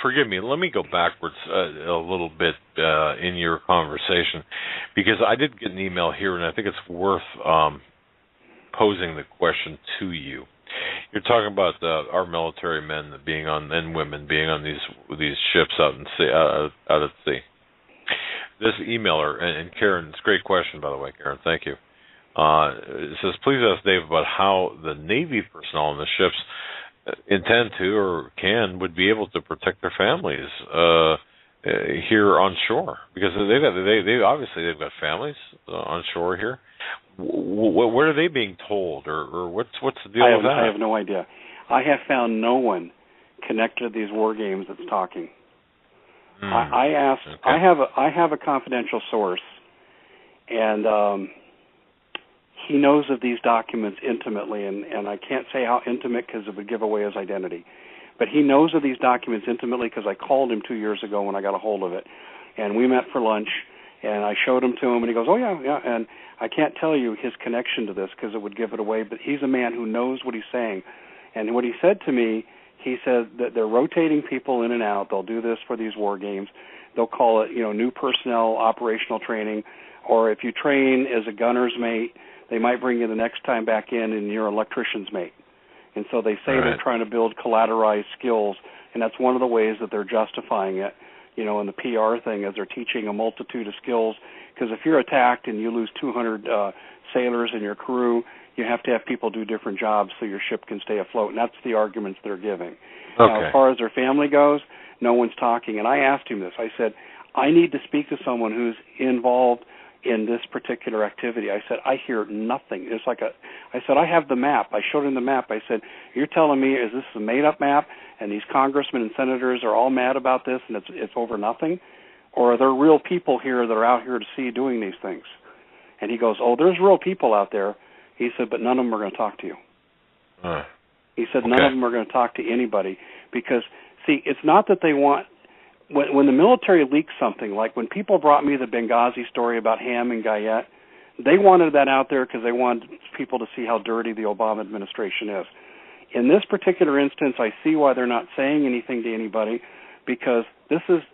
forgive me. Let me go backwards a little bit in your conversation, because I did get an email here, and I think it's worth posing the question to you. You're talking about our military men being on and women being on these ships out at sea. This emailer, and Karen, it's a great question, by the way, Karen. Thank you. It says, please ask Dave about how the Navy personnel on the ships intend to or would be able to protect their families here on shore, because they've got families on shore here. What are they being told, or what's the deal with that? I have no idea. I have found no one connected to these war games that's talking. I asked. Okay. I have a confidential source, and he knows of these documents intimately, and I can't say how intimate because it would give away his identity. But he knows of these documents intimately because I called him 2 years ago when I got a hold of it, and we met for lunch, and I showed him to him, and he goes, "Oh yeah," and I can't tell you his connection to this because it would give it away. But he's a man who knows what he's saying, and what he said to me. He says that they're rotating people in and out. They'll do this for these war games. They'll call it, new personnel operational training, or if you train as a gunner's mate, they might bring you the next time back in and you're an electrician's mate. And so they say they're trying to build collateralized skills, and that's one of the ways that they're justifying it, in the PR thing, as they're teaching a multitude of skills. Because if you're attacked and you lose 200 sailors in your crew, you have to have people do different jobs so your ship can stay afloat, and that's the arguments they're giving. Okay. Now, as far as their family goes, no one's talking. And I asked him this. I said, I need to speak to someone who's involved in this particular activity. I said, I hear nothing. It's like I said, I have the map. I showed him the map. I said, you're telling me, is this a made-up map, and these congressmen and senators are all mad about this, and it's over nothing? Or are there real people here that are out here to see doing these things? And he goes, oh, there's real people out there. He said, but none of them are going to talk to you. He said, none of them are going to talk to anybody because, see, it's not that they want, when the military leaks something, like when people brought me the Benghazi story about Ham and Guyette, they wanted that out there because they wanted people to see how dirty the Obama administration is. In this particular instance, I see why they're not saying anything to anybody, because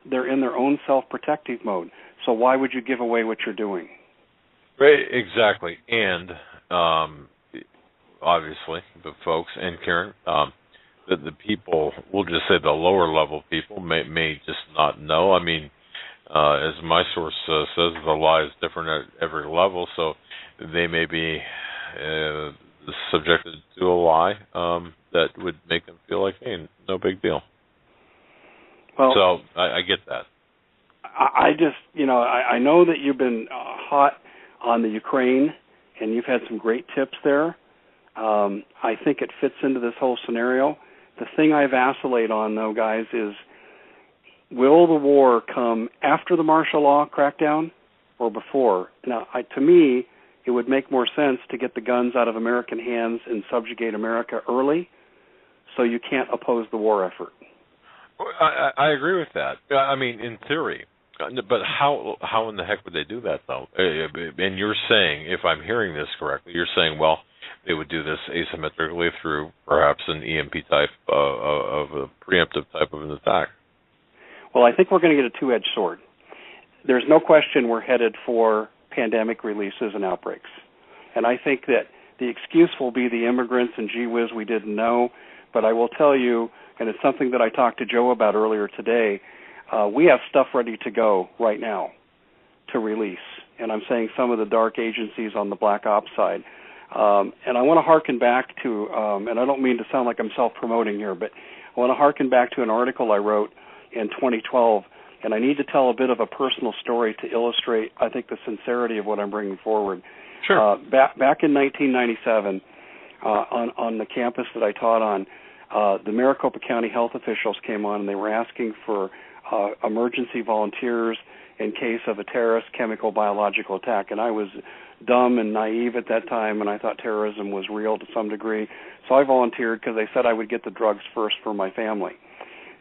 they're in their own self-protective mode. So why would you give away what you're doing? Right, exactly. And obviously, the folks, and Karen, the people, we'll just say the lower level people, may just not know. I mean, as my source says, the lie is different at every level, so they may be subjected to a lie that would make them feel like, hey, no big deal. Well, so I get that. I just, I know that you've been hot on the Ukraine, and you've had some great tips there. I think it fits into this whole scenario. The thing I vacillate on, though, guys, is will the war come after the martial law crackdown or before? Now, to me, it would make more sense to get the guns out of American hands and subjugate America early so you can't oppose the war effort. I agree with that. I mean, in theory. But how in the heck would they do that, though? And you're saying, if I'm hearing this correctly, you're saying, well, they would do this asymmetrically through perhaps an EMP type of a preemptive type of an attack. Well, I think we're going to get a two-edged sword. There's no question we're headed for pandemic releases and outbreaks. And I think that the excuse will be the immigrants and gee whiz, we didn't know. But I will tell you, and it's something that I talked to Joe about earlier today, we have stuff ready to go right now to release. And I'm saying some of the dark agencies on the black ops side. And I want to hearken back to, and I don't mean to sound like I'm self-promoting here, but I want to hearken back to an article I wrote in 2012, and I need to tell a bit of a personal story to illustrate, I think, the sincerity of what I'm bringing forward. Sure. Back in 1997, on the campus that I taught on, the Maricopa County health officials came on, and they were asking for emergency volunteers in case of a terrorist chemical biological attack. And I was dumb and naive at that time, and I thought terrorism was real to some degree. So I volunteered because they said I would get the drugs first for my family.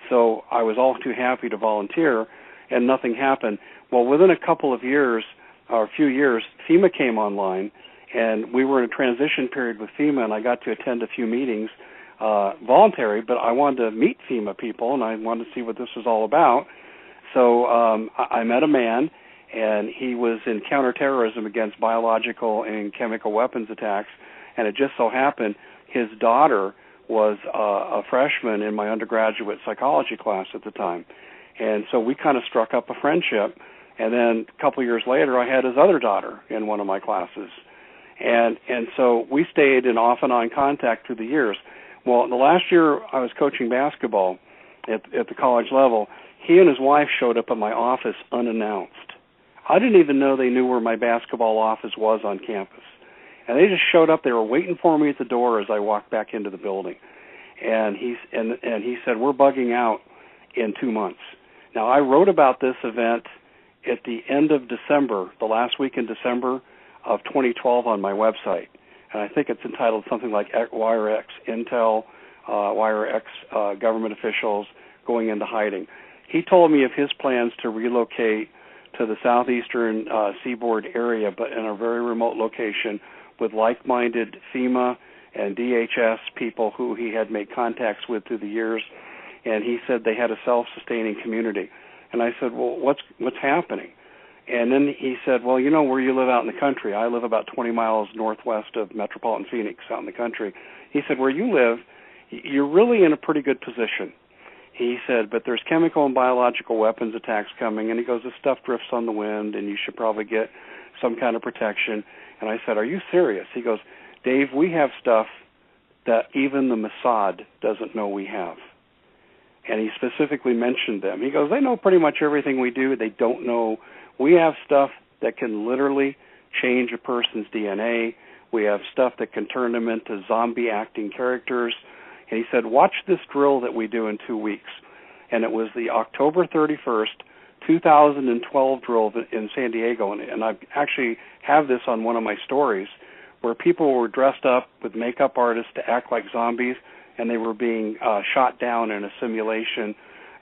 So I was all too happy to volunteer, and nothing happened. Well, within a couple of years, or a few years, FEMA came online, and we were in a transition period with FEMA, and I got to attend a few meetings, voluntary, but I wanted to meet FEMA people, and I wanted to see what this was all about. So I met a man, and he was in counterterrorism against biological and chemical weapons attacks, and it just so happened his daughter was a freshman in my undergraduate psychology class at the time. And so we kind of struck up a friendship, and then a couple of years later I had his other daughter in one of my classes. And so we stayed in off and on contact through the years. Well, the last year I was coaching basketball at the college level, he and his wife showed up at my office unannounced. I didn't even know they knew where my basketball office was on campus. And they just showed up. They were waiting for me at the door as I walked back into the building. And he said, we're bugging out in 2 months. Now, I wrote about this event at the end of December, the last week in December of 2012 on my website. And I think it's entitled something like Wire X Intel, Wire X government officials going into hiding. He told me of his plans to relocate to the southeastern seaboard area, but in a very remote location with like-minded FEMA and DHS people who he had made contacts with through the years. And he said they had a self-sustaining community. And I said, well, what's happening? And then he said, well, you know where you live out in the country. I live about 20 miles northwest of metropolitan Phoenix out in the country. He said, where you live, you're really in a pretty good position. He said, but there's chemical and biological weapons attacks coming. And he goes, this stuff drifts on the wind, and you should probably get some kind of protection. And I said, are you serious? He goes, Dave, we have stuff that even the Mossad doesn't know we have. And he specifically mentioned them. He goes, they know pretty much everything we do. They don't know. We have stuff that can literally change a person's DNA. We have stuff that can turn them into zombie-acting characters. And he said, watch this drill that we do in 2 weeks. And it was the October 31st, 2012 drill in San Diego. And I actually have this on one of my stories where people were dressed up with makeup artists to act like zombies, and they were being shot down in a simulation.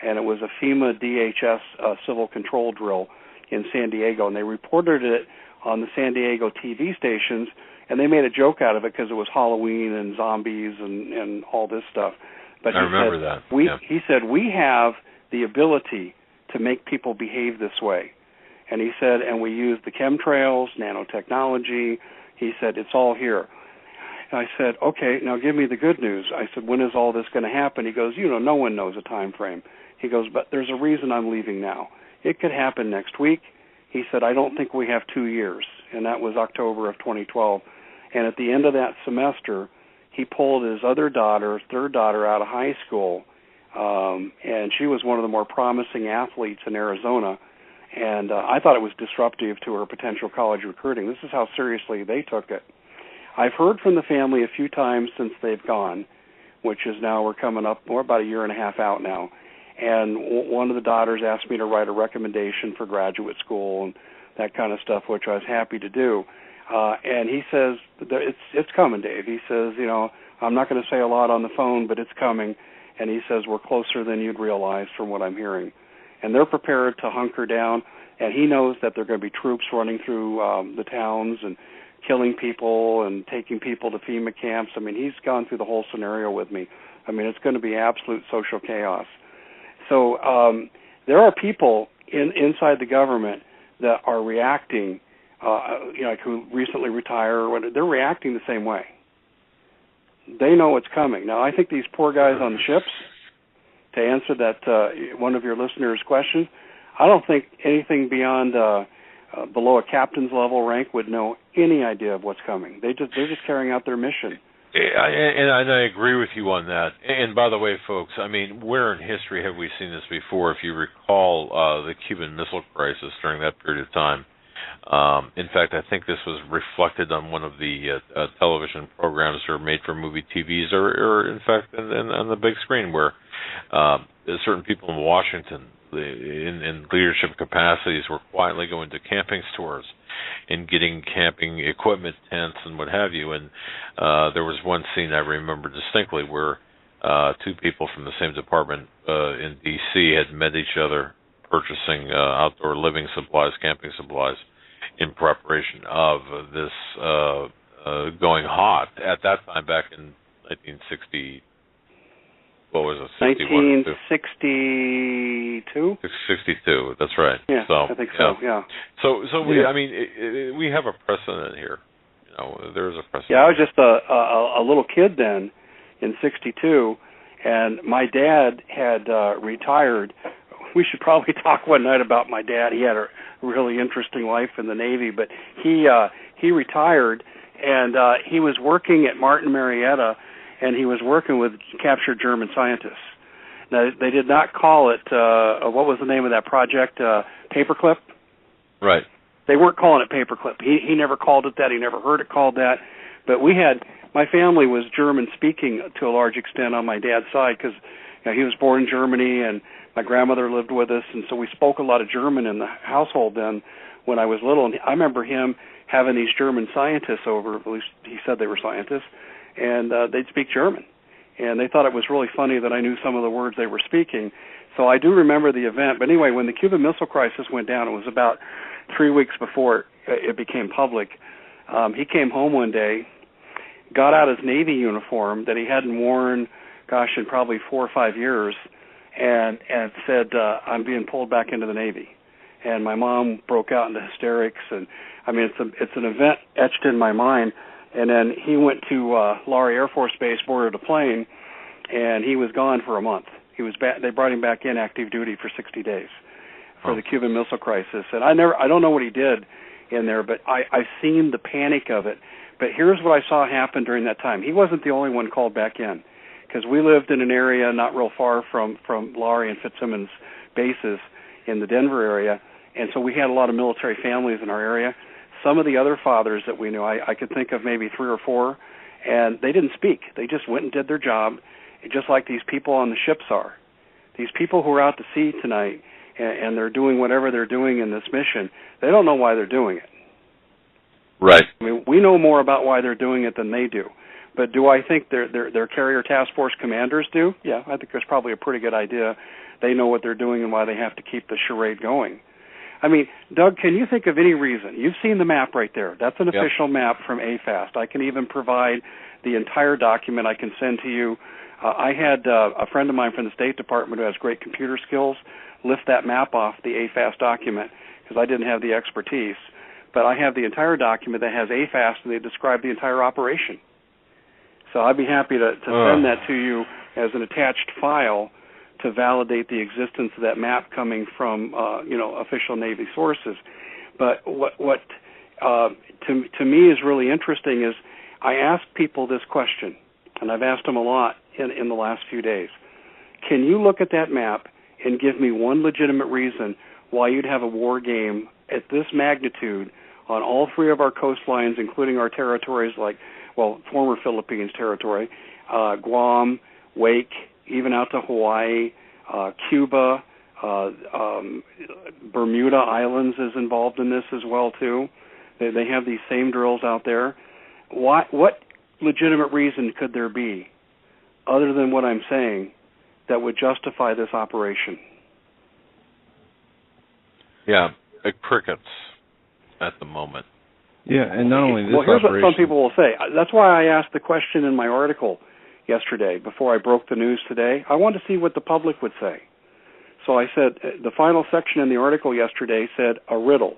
And it was a FEMA DHS civil control drill in San Diego, and they reported it on the San Diego TV stations, and they made a joke out of it because it was Halloween and zombies and all this stuff. But I remember that. He said, we have the ability to make people behave this way. And he said, and we use the chemtrails, nanotechnology. He said, it's all here. And I said, okay, now give me the good news. I said, when is all this going to happen? He goes, no one knows a time frame. He goes, but there's a reason I'm leaving now. It could happen next week. He said, I don't think we have 2 years. And that was October of 2012. And at the end of that semester, he pulled his third daughter, out of high school. And she was one of the more promising athletes in Arizona. And I thought it was disruptive to her potential college recruiting. This is how seriously they took it. I've heard from the family a few times since they've gone, which is now we're coming up, we're about a year and a half out now. And one of the daughters asked me to write a recommendation for graduate school and that kind of stuff, which I was happy to do. And he says, it's coming, Dave. He says, I'm not going to say a lot on the phone, but it's coming. And he says, we're closer than you'd realize from what I'm hearing. And they're prepared to hunker down, and he knows that there are going to be troops running through the towns and killing people and taking people to FEMA camps. I mean, he's gone through the whole scenario with me. I mean, it's going to be absolute social chaos. So there are people inside the government that are reacting, like who recently retired or whatever. They're reacting the same way. They know what's coming. Now, I think these poor guys on the ships, to answer that one of your listeners' questions, I don't think anything beyond below a captain's level rank would know any idea of what's coming. They're just carrying out their mission. And I agree with you on that. And by the way, folks, I mean, where in history have we seen this before? If you recall the Cuban Missile Crisis during that period of time. In fact, I think this was reflected on one of the television programs that are made for movie TVs, or in fact, on the big screen, where certain people in Washington, in leadership capacities, were quietly going to camping stores and getting camping equipment, tents, and what have you. And there was one scene I remember distinctly where two people from the same department in D.C. had met each other purchasing outdoor living supplies, camping supplies, in preparation of this going hot. At that time, back in 1960, what was it? 1962. 62. That's right. Yeah, so, I think so. Yeah. So we, I mean, we have a precedent here. There is a precedent. Yeah, I was just a little kid then, in '62, and my dad had retired. We should probably talk one night about my dad. He had a really interesting life in the Navy, but he retired, and he was working at Martin Marietta, and he was working with captured German scientists. Now, they did not call it, what was the name of that project, Paperclip? Right. They weren't calling it Paperclip. He never called it that. He never heard it called that. But my family was German-speaking to a large extent on my dad's side because he was born in Germany, and my grandmother lived with us, and so we spoke a lot of German in the household then when I was little. And I remember him having these German scientists over, at least he said they were scientists, and they'd speak German. And they thought it was really funny that I knew some of the words they were speaking. So I do remember the event. But anyway, when the Cuban Missile Crisis went down, it was about 3 weeks before it became public. He came home one day, got out his Navy uniform that he hadn't worn, in probably 4 or 5 years, and said, I'm being pulled back into the Navy. and my mom broke out into hysterics. And I mean, it's an event etched in my mind. And then he went to Laurie Air Force Base, boarded a plane, and he was gone for a month. They brought him back in active duty for 60 days for the Cuban Missile Crisis. And I don't know what he did in there, but I've seen the panic of it. But here's what I saw happen during that time. He wasn't the only one called back in, because we lived in an area not real far from Laurie and Fitzsimmons bases in the Denver area, and so we had a lot of military families in our area. Some of the other fathers that we knew, I could think of maybe 3 or 4, and they didn't speak. They just went and did their job, just like these people on the ships are. These people who are out to sea tonight, and they're doing whatever they're doing in this mission, they don't know why they're doing it. Right. I mean, we know more about why they're doing it than they do. But do I think their carrier task force commanders do? Yeah, I think there's probably a pretty good idea. They know what they're doing and why they have to keep the charade going. I mean, Doug, can you think of any reason? You've seen the map right there. That's an official map from AFAST. I can even provide the entire document I can send to you. I had a friend of mine from the State Department who has great computer skills lift that map off the AFAST document because I didn't have the expertise. But I have the entire document that has AFAST, and they describe the entire operation. So I'd be happy to send that to you as an attached file to validate the existence of that map coming from official Navy sources. But what to me is really interesting is I ask people this question, and I've asked them a lot in the last few days. Can you look at that map and give me one legitimate reason why you'd have a war game at this magnitude on all 3 of our coastlines, including our territories like, former Philippines territory, Guam, Wake, even out to Hawaii, Cuba, Bermuda Islands is involved in this as well, too. They have these same drills out there. What legitimate reason could there be, other than what I'm saying, that would justify this operation? Yeah, crickets at the moment. Yeah, and not only this here's operation. What some people will say. That's why I asked the question in my article yesterday before I broke the news today. I wanted to see what the public would say. So I said, the final section in the article yesterday said a riddle.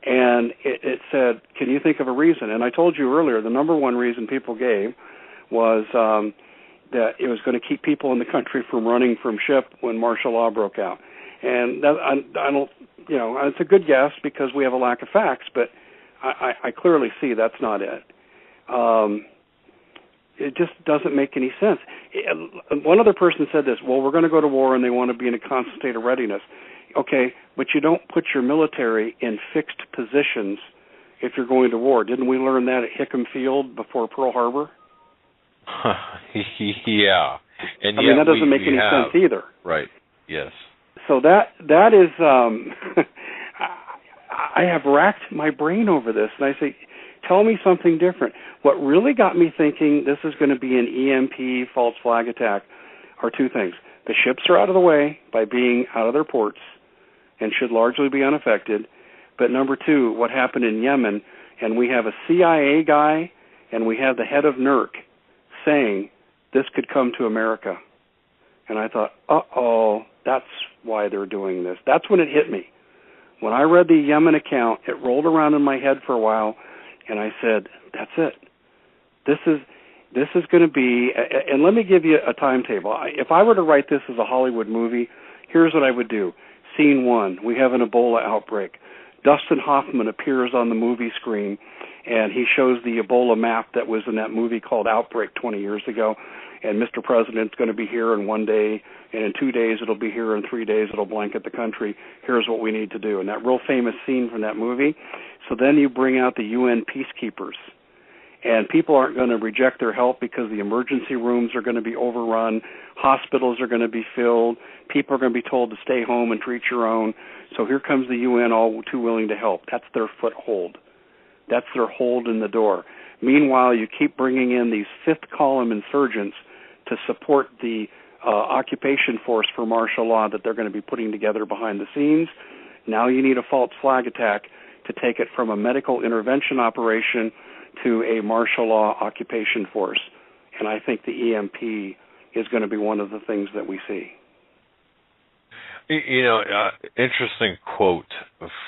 And it said, can you think of a reason? And I told you earlier, the number one reason people gave was that it was going to keep people in the country from running from ship when martial law broke out. And that, I don't, it's a good guess because we have a lack of facts, but I clearly see that's not it. It just doesn't make any sense. One other person said this, we're going to go to war and they want to be in a constant state of readiness. Okay, but you don't put your military in fixed positions if you're going to war. Didn't we learn that at Hickam Field before Pearl Harbor? Yeah. And I mean, that doesn't make any sense either. Right, yes. So that is, I have racked my brain over this, and I say, tell me something different. What really got me thinking this is going to be an EMP false flag attack are 2 things. The ships are out of the way by being out of their ports and should largely be unaffected. But number 2, what happened in Yemen, and we have a CIA guy and we have the head of NERC saying this could come to America. And I thought, uh-oh, that's why they're doing this. That's when it hit me. When I read the Yemen account, it rolled around in my head for a while, and I said, that's it. This is going to be, and let me give you a timetable. If I were to write this as a Hollywood movie, here's what I would do. Scene 1, we have an Ebola outbreak. Dustin Hoffman appears on the movie screen, and he shows the Ebola map that was in that movie called Outbreak 20 years ago. And Mr. President's going to be here in 1 day, and in 2 days it'll be here, in 3 days it'll blanket the country. Here's what we need to do. And that real famous scene from that movie. So then you bring out the UN peacekeepers. And people aren't going to reject their help because the emergency rooms are going to be overrun. Hospitals are going to be filled. People are going to be told to stay home and treat your own. So here comes the UN all too willing to help. That's their foothold. That's their hold in the door. Meanwhile, you keep bringing in these fifth-column insurgents to support the occupation force for martial law that they're going to be putting together behind the scenes. Now you need a false flag attack to take it from a medical intervention operation to a martial law occupation force. And I think the EMP is going to be one of the things that we see. Interesting quote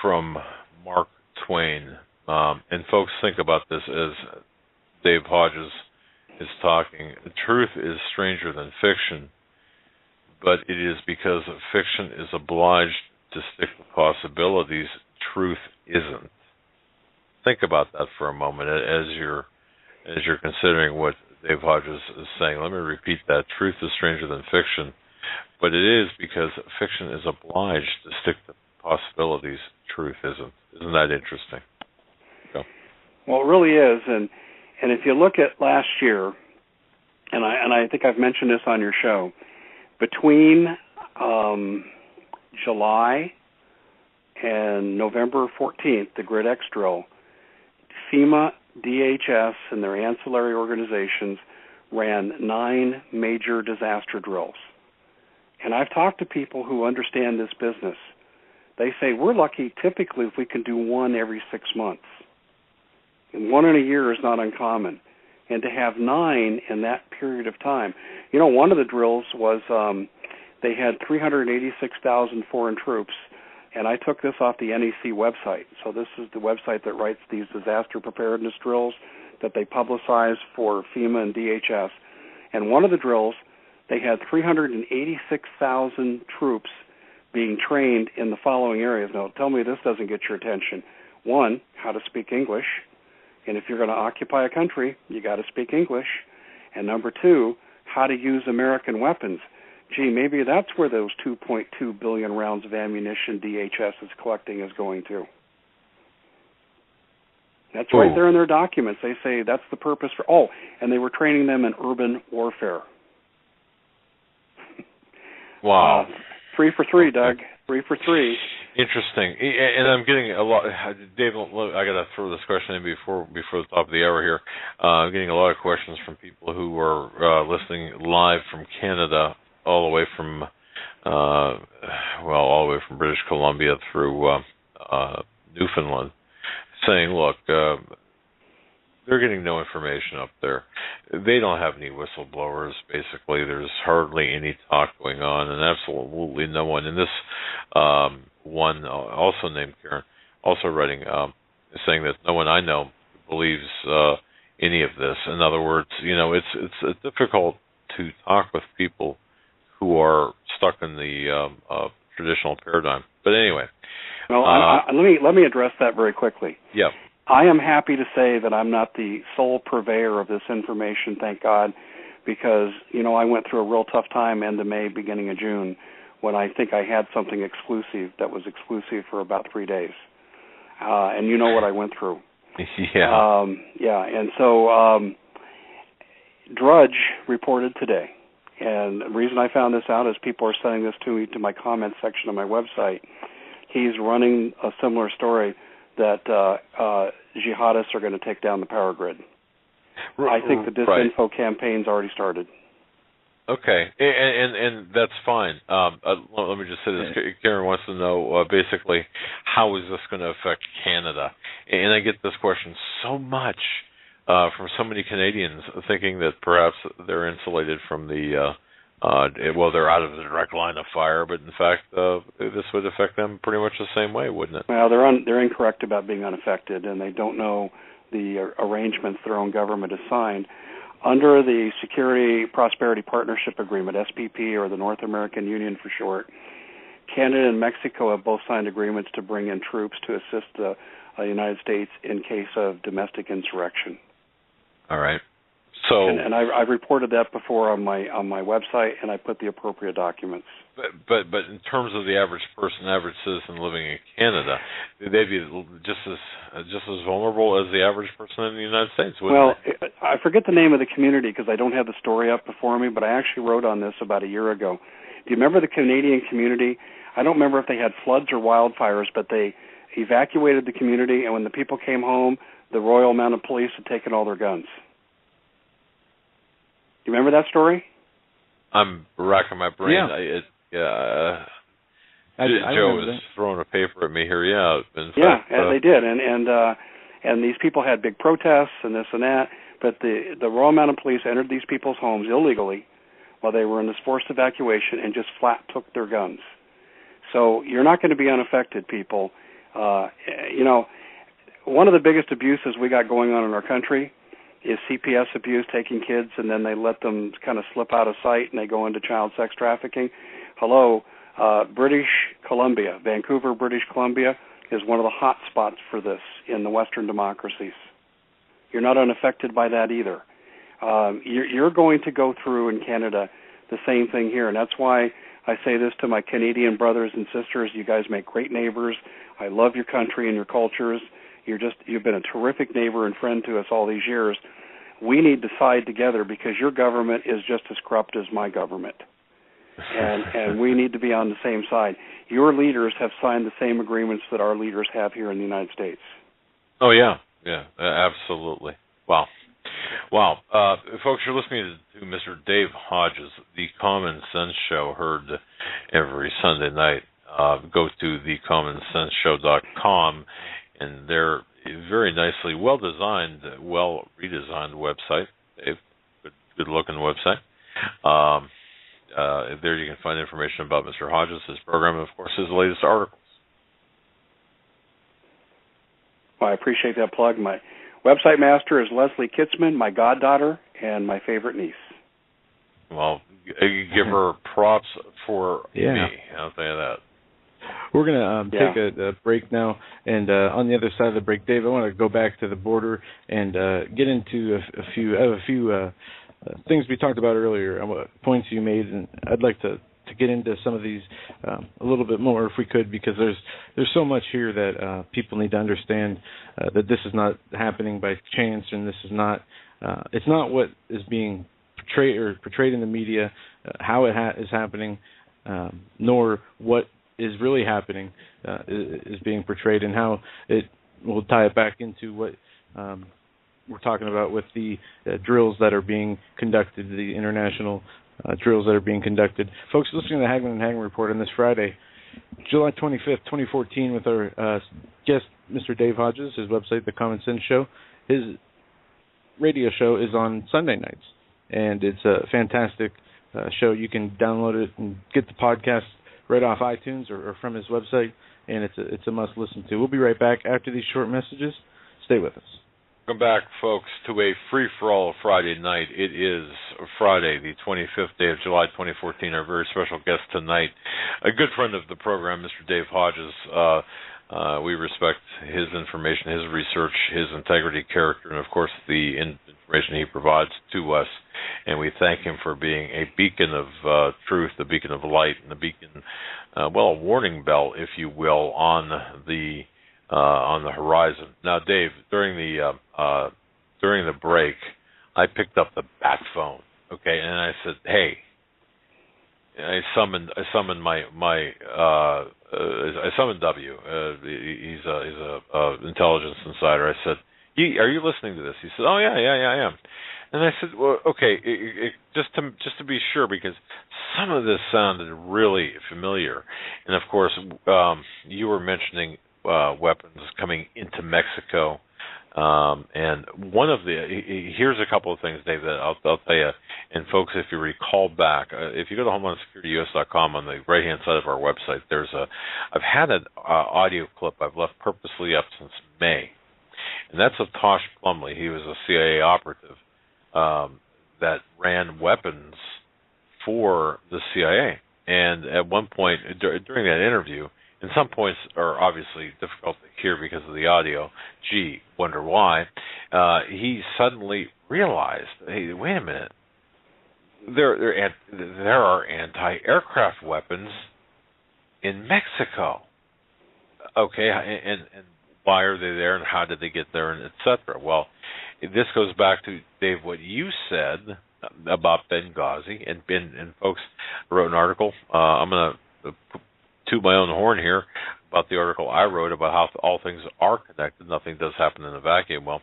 from Mark Twain. And folks, think about this as Dave Hodges is talking. Truth is stranger than fiction, but it is because fiction is obliged to stick to possibilities. Truth isn't. Think about that for a moment as you're considering what Dave Hodges is saying. Let me repeat that. Truth is stranger than fiction, but it is because fiction is obliged to stick to possibilities. Truth isn't. Isn't that interesting? Go. Well, it really is, and if you look at last year, and I think I've mentioned this on your show, between July and November 14th, the Grid X drill, FEMA, DHS, and their ancillary organizations ran 9 major disaster drills. And I've talked to people who understand this business. They say we're lucky typically if we can do one every 6 months. And one in a year is not uncommon. And to have 9 in that period of time. One of the drills was they had 386,000 foreign troops, and I took this off the NEC website. So this is the website that writes these disaster preparedness drills that they publicize for FEMA and DHS. And one of the drills, they had 386,000 troops being trained in the following areas. Now, tell me this doesn't get your attention. 1, how to speak English. And if you're going to occupy a country, you got to speak English. And number 2, how to use American weapons. Gee, maybe that's where those 2.2 billion rounds of ammunition DHS is collecting is going to. That's right there in their documents. They say that's the purpose for. Oh, and they were training them in urban warfare. Wow. 3 for 3, Doug. 3 for 3. Interesting. And I'm getting a lot. Dave, I got to throw this question in before the top of the hour here. I'm getting a lot of questions from people who are listening live from Canada, all the way from all the way from British Columbia through Newfoundland, saying, look, they're getting no information up there. They don't have any whistleblowers, basically. There's hardly any talk going on, and absolutely no one. And this one, also named Karen, also writing, saying that no one I know believes any of this. In other words, it's difficult to talk with people who are stuck in the traditional paradigm. But anyway. Well, let me address that very quickly. Yeah. I am happy to say that I'm not the sole purveyor of this information, thank God, because, I went through a real tough time end of May, beginning of June, when I think I had something exclusive that was exclusive for about 3 days. And you know what I went through. Yeah. And so Drudge reported today. And the reason I found this out is people are sending this to me to my comments section of my website. He's running a similar story that jihadists are going to take down the power grid. I think the disinfo campaign's already started. Okay, and that's fine. Let me just say this. Karen wants to know, basically, how is this going to affect Canada? And I get this question so much from so many Canadians, thinking that perhaps they're insulated from the, they're out of the direct line of fire, but in fact, this would affect them pretty much the same way, wouldn't it? Well, they're incorrect about being unaffected, and they don't know the arrangements their own government has signed. Under the Security Prosperity Partnership Agreement, SPP, or the North American Union for short, Canada and Mexico have both signed agreements to bring in troops to assist the United States in case of domestic insurrection. All right. So, and I've reported that before on my website, and I put the appropriate documents. But in terms of the average person, average citizen living in Canada, they'd be just as vulnerable as the average person in the United States, wouldn't they? I forget the name of the community because I don't have the story up before me, but I actually wrote on this about a year ago. Do you remember the Canadian community? I don't remember if they had floods or wildfires, but they evacuated the community, and when the people came home, the Royal Mounted Police had taken all their guns. Do you remember that story? I'm racking my brain. Yeah. Joe is throwing a paper at me here. Yeah, they did, and these people had big protests and this and that. But the Royal Mounted Police entered these people's homes illegally while they were in this forced evacuation and just flat took their guns. So you're not going to be unaffected, people. You know, one of the biggest abuses we got going on in our country is CPS abuse, taking kids and then they let them kind of slip out of sight and they go into child sex trafficking. Hello, British Columbia, Vancouver, British Columbia is one of the hot spots for this in the Western democracies. You're not unaffected by that either. You're going to go through in Canada the same thing here, and that's why I say this to my Canadian brothers and sisters. You guys make great neighbors. I love your country and your cultures. You've been a terrific neighbor and friend to us all these years. We need to side together because your government is just as corrupt as my government. And we need to be on the same side. Your leaders have signed the same agreements that our leaders have here in the United States. Oh, yeah. Yeah, absolutely. Wow. Folks, you're listening to Mr. Dave Hodges, the Common Sense Show, heard every Sunday night. Go to thecommonsenseshow.com, and they're very nicely, well-designed, well-redesigned website. Dave, good-looking website. There you can find information about Mr. Hodges, his program, and, of course, his latest articles. Well, I appreciate that plug. My website master is Leslie Kitzman, my goddaughter, and my favorite niece. Well, give her props for me. I'll tell you that. We're going to take a break now, and on the other side of the break, Dave, I want to go back to the border and get into a few things we talked about earlier, points you made, and I'd like to get into some of these a little bit more if we could, because there's so much here that people need to understand, that this is not happening by chance, and this is not it's not what is being portrayed in the media, how it is happening, nor what is really happening is being portrayed, and how it will tie it back into what we're talking about with the drills that are being conducted, the international drills that are being conducted. Folks, listening to the Hagmann Hagmann Report on this Friday, July 25th, 2014, with our guest, Mr. Dave Hodges, his website, The Common Sense Show. His radio show is on Sunday nights, and it's a fantastic show. You can download it and get the podcast right off iTunes or from his website, and it's a must listen to. We'll be right back after these short messages. Stay with us. Welcome back, folks, to a free-for-all Friday night. It is Friday, the 25th day of July, 2014. Our very special guest tonight, a good friend of the program, Mr. Dave Hodges. We respect his information, his research, his integrity, character, and, of course, the information he provides to us. And we thank him for being a beacon of truth, a beacon of light, and a beacon, a warning bell, if you will, on the horizon. Now, Dave, during the break, I picked up the bat phone, okay, and I said, "Hey," I summoned W. He's a intelligence insider. I said, "Are you listening to this?" He said, "Oh yeah, I am." And I said, "Well, okay, just to be sure, because some of this sounded really familiar." And of course, you were mentioning weapons coming into Mexico, and one of here's a couple of things, Dave, that I'll tell you. And folks, if you recall back, if you go to HomelandSecurityUS.com, on the right-hand side of our website, I've had an audio clip I've left purposely up since May, and that's of Tosh Plumley. He was a CIA operative that ran weapons for the CIA, and at one point during that interview, and some points are obviously difficult to hear because of the audio. Gee, wonder why. He suddenly realized, hey, wait a minute. There are anti-aircraft weapons in Mexico. Okay, and why are they there, and how did they get there, and et cetera? Well, this goes back to, Dave, what you said about Benghazi, and folks wrote an article. I'm going to toot my own horn here about the article I wrote about how all things are connected. Nothing does happen in a vacuum. Well,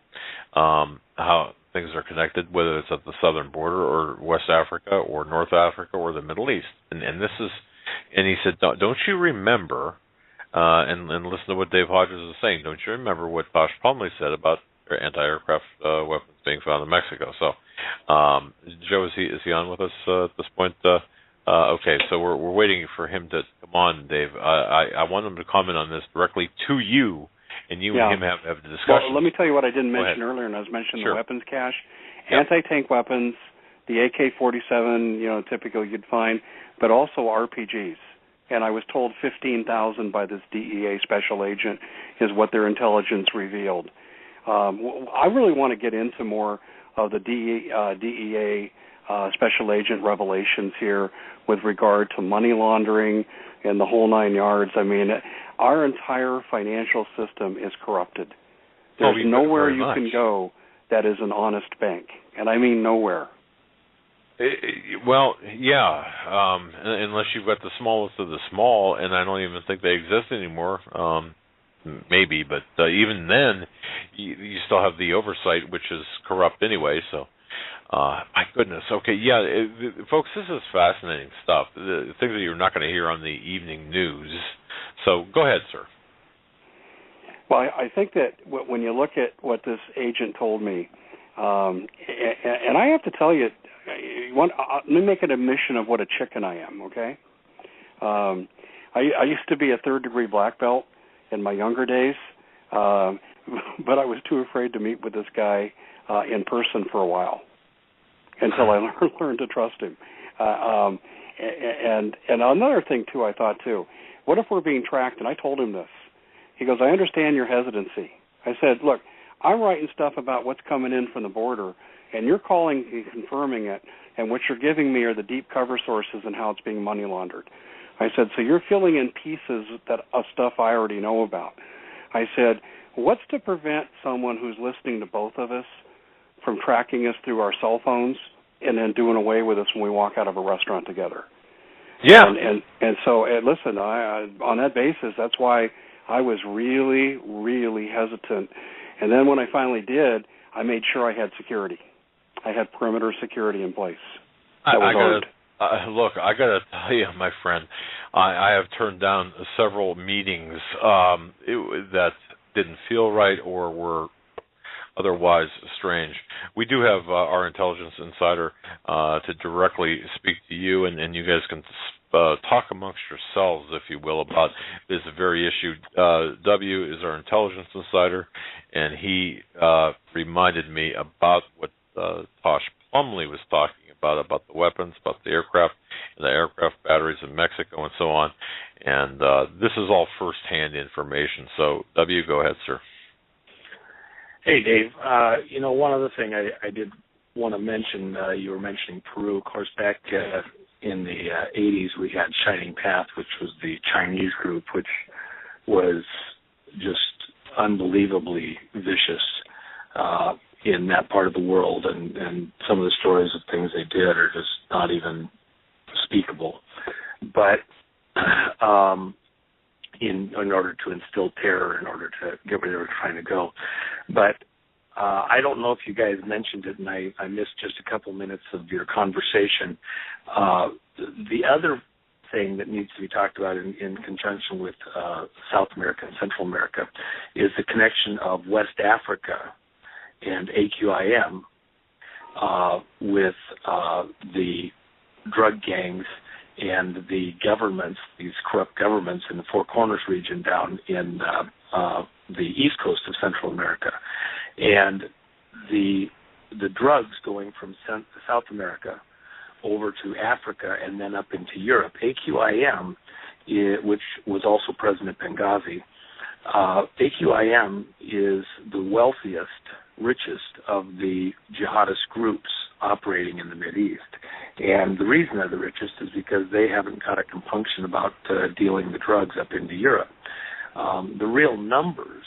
how things are connected, whether it's at the southern border or West Africa or North Africa or the Middle East. And he said, don't you remember, and listen to what Dave Hodges is saying, don't you remember what Tosh Plumley said about anti-aircraft weapons being found in Mexico? So, Joe, is he on with us at this point? Okay, so we're waiting for him to come on, Dave. I want him to comment on this directly to you, and you and him have the discussion. Well, let me tell you what I didn't mention earlier, and I was mentioning the weapons cache. Anti-tank weapons, the AK-47, typical you'd find, but also RPGs. And I was told 15,000 by this DEA special agent is what their intelligence revealed. I really want to get into more of the DEA special agent revelations here with regard to money laundering and the whole 9 yards. I mean, our entire financial system is corrupted. There's nowhere you can go that is an honest bank, and I mean nowhere. Well, yeah, unless you've got the smallest of the small, and I don't even think they exist anymore. Maybe, but even then, you still have the oversight, which is corrupt anyway. So, my goodness. Okay, yeah, folks, this is fascinating stuff. The things that you're not going to hear on the evening news. So, go ahead, sir. Well, I think that when you look at what this agent told me, and I have to tell you, let me make an admission of what a chicken I am, okay? I used to be a third-degree black belt in my younger days, but I was too afraid to meet with this guy in person for a while until I learned to trust him. And another thing, too, I thought, too, what if we're being tracked? And I told him this. He goes, I understand your hesitancy. I said, look, I'm writing stuff about what's coming in from the border, and you're calling and confirming it, and what you're giving me are the deep cover sources and how it's being money laundered. I said, so you're filling in pieces of stuff I already know about. I said, what's to prevent someone who's listening to both of us from tracking us through our cell phones and then doing away with us when we walk out of a restaurant together? Yeah. And so, listen, I on that basis, that's why I was really, really hesitant. And then when I finally did, I made sure I had security. I had perimeter security in place. Look, I got to tell you, my friend, I have turned down several meetings that didn't feel right or were otherwise strange. We do have our intelligence insider to directly speak to you, and you guys can talk amongst yourselves, if you will, about this very issue. W is our intelligence insider, and he reminded me about what Tosh Plumley was talking about the weapons, about the aircraft, and the aircraft batteries in Mexico, and so on. And this is all first-hand information. So, W, go ahead, sir. Hey, Dave. One other thing I did want to mention, you were mentioning Peru. Of course, back in the 80s, we had Shining Path, which was the Chinese group, which was just unbelievably vicious in that part of the world, and some of the stories of things they did are just not even speakable. But in order to instill terror, in order to get where they were trying to go. But I don't know if you guys mentioned it, and I missed just a couple minutes of your conversation. The other thing that needs to be talked about in conjunction with South America and Central America is the connection of West Africa and AQIM with the drug gangs and the governments, these corrupt governments in the Four Corners region down in the east coast of Central America. And the drugs going from South America over to Africa and then up into Europe. AQIM, which was also present at Benghazi, AQIM is the wealthiest, richest of the jihadist groups operating in the Mideast. And the reason they're the richest is because they haven't got a compunction about dealing the drugs up into Europe. The real numbers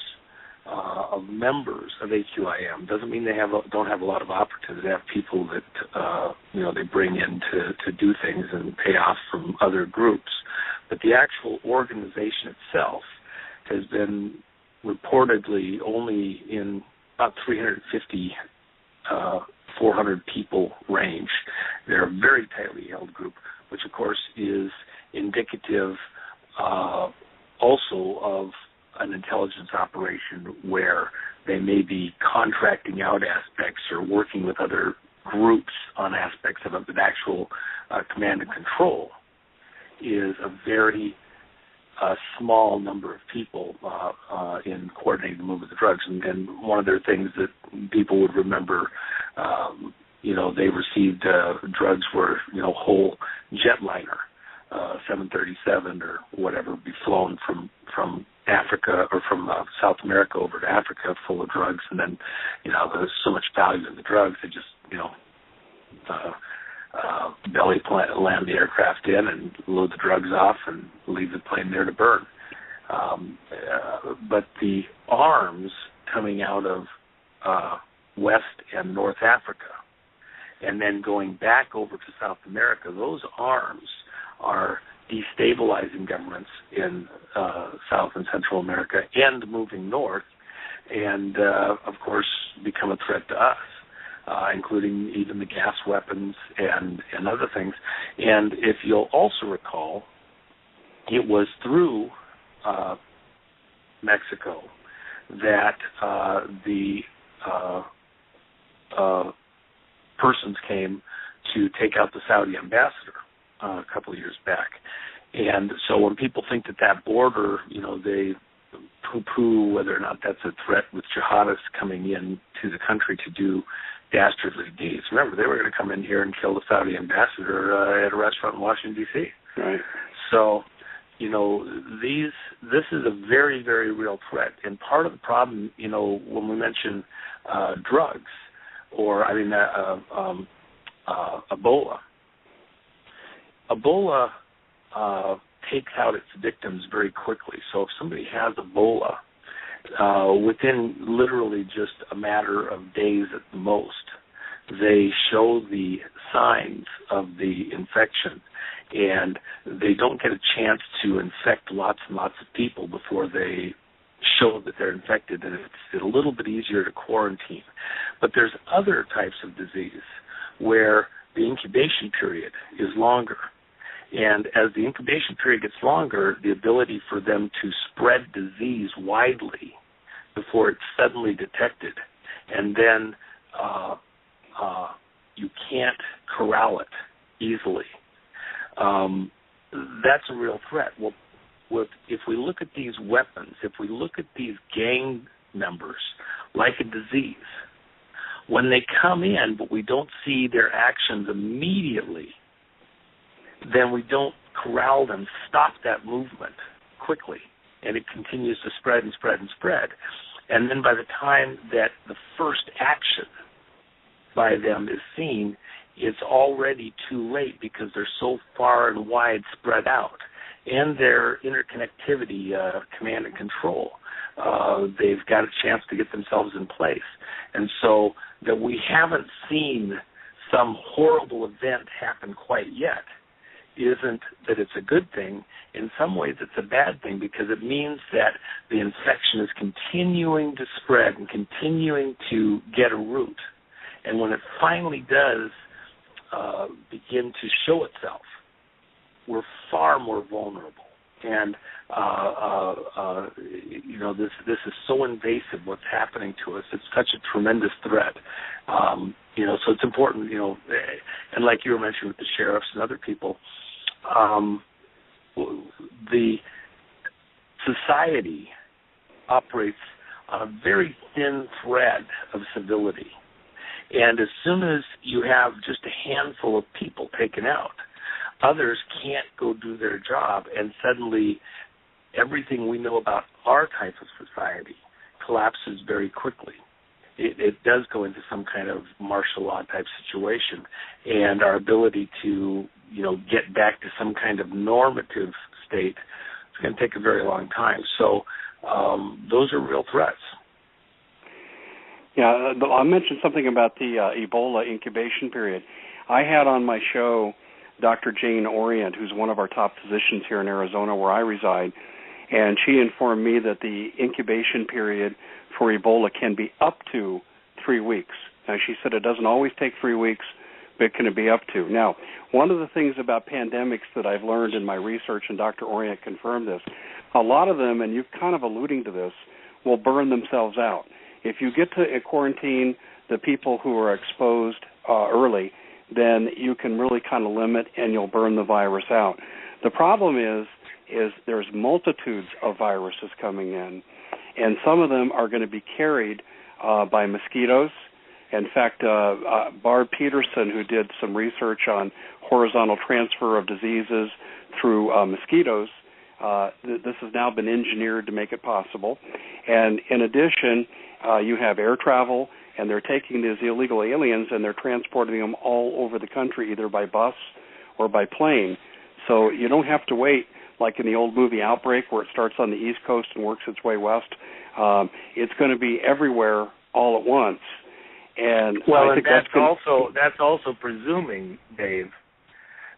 of members of AQIM doesn't mean they don't have a lot of operatives. They have people that they bring in to do things and pay off from other groups. But the actual organization itself has been reportedly only in about 350, 400 people range. They're a very tightly held group, which of course is indicative also of an intelligence operation where they may be contracting out aspects or working with other groups on aspects of it, but actual command and control is a very small number of people in coordinating the movement of the drugs. And one of their things that people would remember, they received drugs were, whole jetliner, 737 or whatever, be flown from Africa or from South America over to Africa full of drugs, and then, there's so much value in the drugs, they just, land the aircraft in and load the drugs off and leave the plane there to burn. But the arms coming out of West and North Africa and then going back over to South America, those arms are destabilizing governments in South and Central America and moving north, and of course become a threat to us, including even the gas weapons and other things. And if you'll also recall, it was through Mexico that the persons came to take out the Saudi ambassador a couple of years back. And so when people think that border, they poo-poo whether or not that's a threat with jihadists coming in to the country to do dastardly deeds. Remember, they were going to come in here and kill the Saudi ambassador at a restaurant in Washington, D.C. Right. So, this is a very, very real threat. And part of the problem, when we mention drugs, or, Ebola takes out its victims very quickly. So if somebody has Ebola, within literally just a matter of days at the most, they show the signs of the infection, and they don't get a chance to infect lots and lots of people before they show that they're infected, and it's a little bit easier to quarantine. But there's other types of disease where the incubation period is longer. And as the incubation period gets longer, the ability for them to spread disease widely before it's suddenly detected, and then you can't corral it easily. That's a real threat. Well, if we look at these weapons, if we look at these gang members like a disease, when they come in but we don't see their actions immediately, then we don't corral them, stop that movement quickly, and it continues to spread and spread and spread. And then by the time that the first action by them is seen, it's already too late because they're so far and wide spread out. And their interconnectivity, command and control, they've got a chance to get themselves in place. And so that we haven't seen some horrible event happen quite yet isn't that it's a good thing. In some ways it's a bad thing, because it means that the infection is continuing to spread and continuing to get a root. And when it finally does begin to show itself, we're far more vulnerable. And this is so invasive what's happening to us. It's such a tremendous threat. So it's important, and like you were mentioning with the sheriffs and other people, the society operates on a very thin thread of civility. And as soon as you have just a handful of people taken out, others can't go do their job, and suddenly everything we know about our type of society collapses very quickly. It does go into some kind of martial law type situation, and our ability to, get back to some kind of normative state, it's going to take a very long time. So those are real threats. Yeah, I mentioned something about the Ebola incubation period. I had on my show Dr. Jane Orient, who's one of our top physicians here in Arizona where I reside, and she informed me that the incubation period for Ebola can be up to 3 weeks. Now, she said it doesn't always take 3 weeks, but it can be up to. Now, one of the things about pandemics that I've learned in my research, and Dr. Orient confirmed this, a lot of them, and you're kind of alluding to this, will burn themselves out. If you get to quarantine the people who are exposed early, then you can really kind of limit and you'll burn the virus out. The problem is there's multitudes of viruses coming in, and some of them are going to be carried by mosquitoes. In fact, Barb Peterson, who did some research on horizontal transfer of diseases through mosquitoes, this has now been engineered to make it possible. And in addition, you have air travel, and they're taking these illegal aliens and they're transporting them all over the country, either by bus or by plane. So you don't have to wait like in the old movie Outbreak, where it starts on the East Coast and works its way west. It's going to be everywhere all at once. And well, I think that's also presuming, Dave,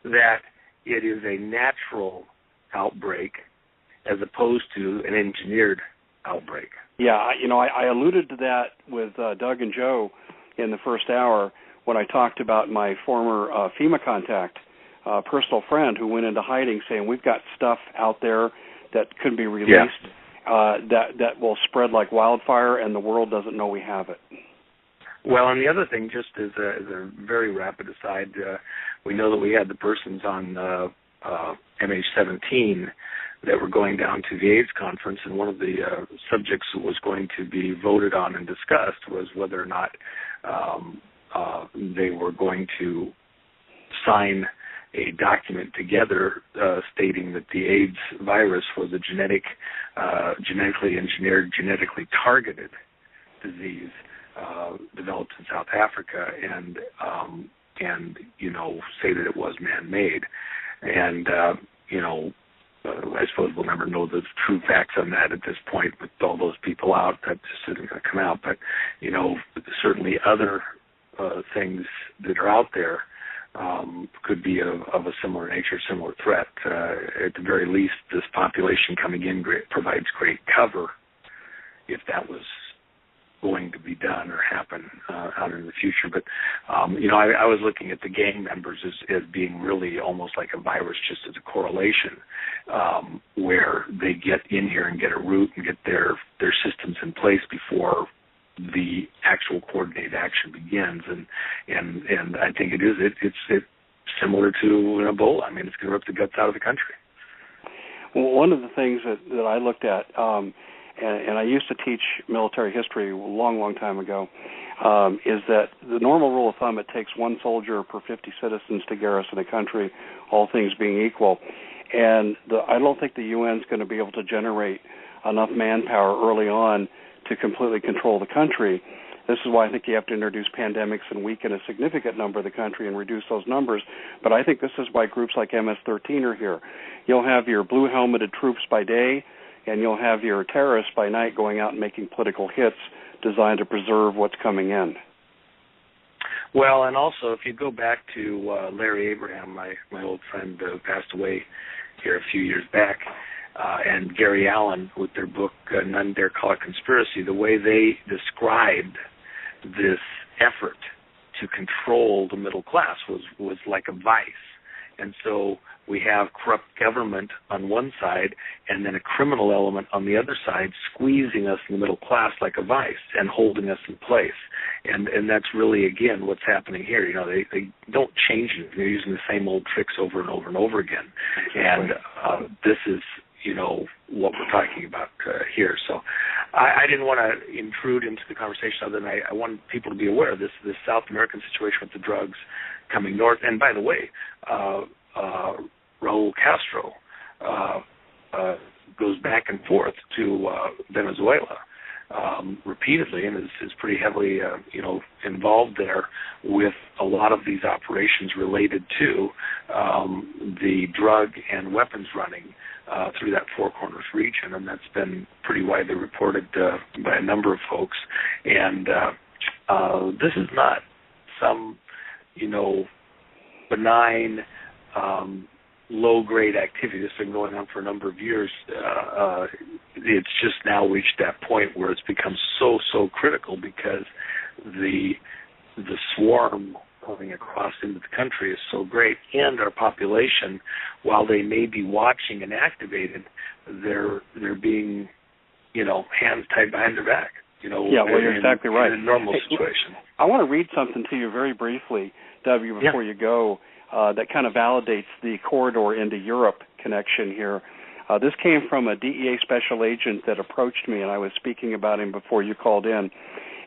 that it is a natural outbreak as opposed to an engineered outbreak. Yeah, I alluded to that with Doug and Joe in the first hour when I talked about my former FEMA contact, personal friend who went into hiding saying, we've got stuff out there that could be released that will spread like wildfire, and the world doesn't know we have it. Well, and the other thing, just as a very rapid aside, we know that we had the persons on MH17 that were going down to the AIDS conference, and one of the subjects that was going to be voted on and discussed was whether or not they were going to sign a document together stating that the AIDS virus was a genetically engineered, genetically targeted disease developed in South Africa, and say that it was man-made, and I suppose we'll never know the true facts on that at this point with all those people out. That just isn't going to come out. But certainly other things that are out there could be of a similar nature, similar threat. At the very least, this population coming in provides great cover if that was going to be done or happen out in the future. But, I was looking at the gang members as being really almost like a virus, just as a correlation, where they get in here and get a root and get their systems in place before the actual coordinated action begins. And I think it's similar to Ebola. I mean, it's going to rip the guts out of the country. Well, one of the things that I looked at, and I used to teach military history a long, long time ago, is that the normal rule of thumb, it takes one soldier per 50 citizens to garrison a country, all things being equal. And I don't think the UN is going to be able to generate enough manpower early on to completely control the country. This is why I think you have to introduce pandemics and weaken a significant number of the country and reduce those numbers. But I think this is why groups like MS-13 are here. You'll have your blue-helmeted troops by day, and you'll have your terrorists by night going out and making political hits designed to preserve what's coming in. Well, and also, if you go back to Larry Abraham, my old friend passed away here a few years back, and Gary Allen with their book, None Dare Call It Conspiracy, the way they described this effort to control the middle class was like a vice. And so we have corrupt government on one side and then a criminal element on the other side squeezing us in the middle class like a vice and holding us in place. And that's really, again, what's happening here. They don't change it. They're using the same old tricks over and over and over again. And this is, what we're talking about here. So I didn't want to intrude into the conversation other than I wanted people to be aware of this South American situation with the drugs coming north. And by the way, Raul Castro goes back and forth to Venezuela repeatedly and is pretty heavily involved there with a lot of these operations related to the drug and weapons running through that Four Corners region, and that's been pretty widely reported by a number of folks. And this is not some benign low-grade activity that's been going on for a number of years. It's just now reached that point where it's become so critical because the swarm coming across into the country is so great, and our population, while they may be watching and activated, they're being, hands tied behind their back. Yeah, well, you're exactly right. In a normal situation. I want to read something to you very briefly, W, before you go, that kind of validates the corridor into Europe connection here. This came from a DEA special agent that approached me, and I was speaking about him before you called in.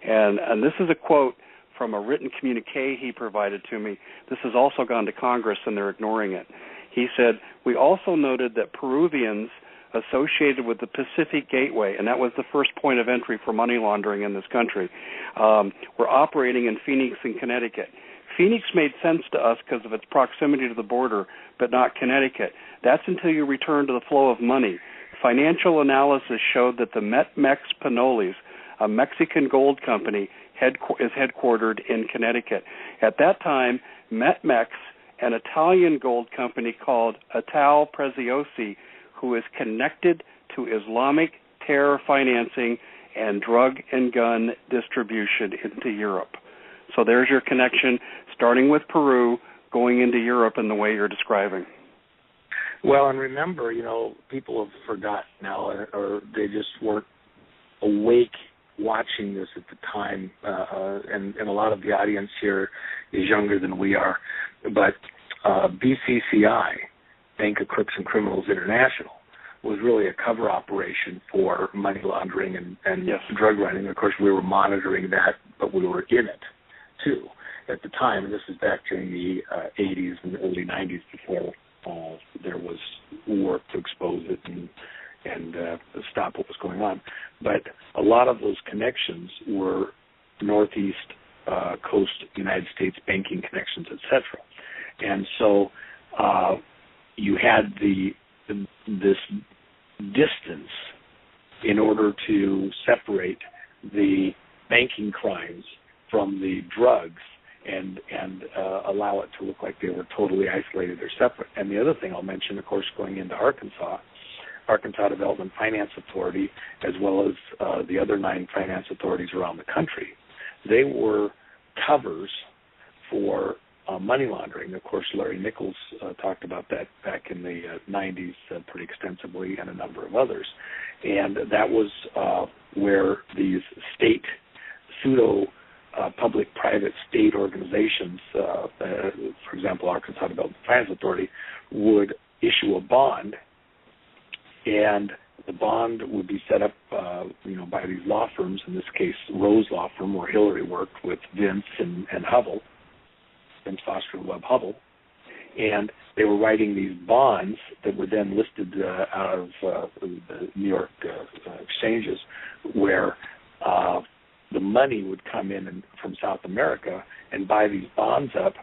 And this is a quote from a written communique he provided to me. This has also gone to Congress, and they're ignoring it. He said, "We also noted that Peruvians associated with the Pacific Gateway," and that was the first point of entry for money laundering in this country, were operating in Phoenix and Connecticut. Phoenix made sense to us because of its proximity to the border, but not Connecticut. That's until you return to the flow of money. Financial analysis showed that the Metmex Panolis, a Mexican gold company, is headquartered in Connecticut. At that time, Metmex, an Italian gold company called Ital Preziosi, who is connected to Islamic terror financing and drug and gun distribution into Europe. So there's your connection, starting with Peru, going into Europe in the way you're describing. Well, and remember, people have forgotten now, or they just weren't awake watching this at the time, and a lot of the audience here is younger than we are. But BCCI, Bank of Crooks and Criminals International, was really a cover operation for money laundering and drug running. Of course, we were monitoring that, but we were in it, too, at the time. And this is back during the 80s and early 90s before there was work to expose it and stop what was going on. But a lot of those connections were Northeast coast United States banking connections, etc. And so you had this distance in order to separate the banking crimes from the drugs and allow it to look like they were totally isolated or separate. And the other thing I'll mention, of course, going into Arkansas Development Finance Authority, as well as the other 9 finance authorities around the country, they were covers for money laundering. Of course, Larry Nichols talked about that back in the 90s pretty extensively, and a number of others. And that was where these state public-private state organizations, for example, Arkansas Development Finance Authority, would issue a bond, and the bond would be set up, by these law firms. In this case, Rose Law Firm, where Hillary worked with Vince and Hubble, Vince Foster and Webb Hubble, and they were writing these bonds that were then listed out of the New York exchanges, where the money would come in from South America and buy these bonds up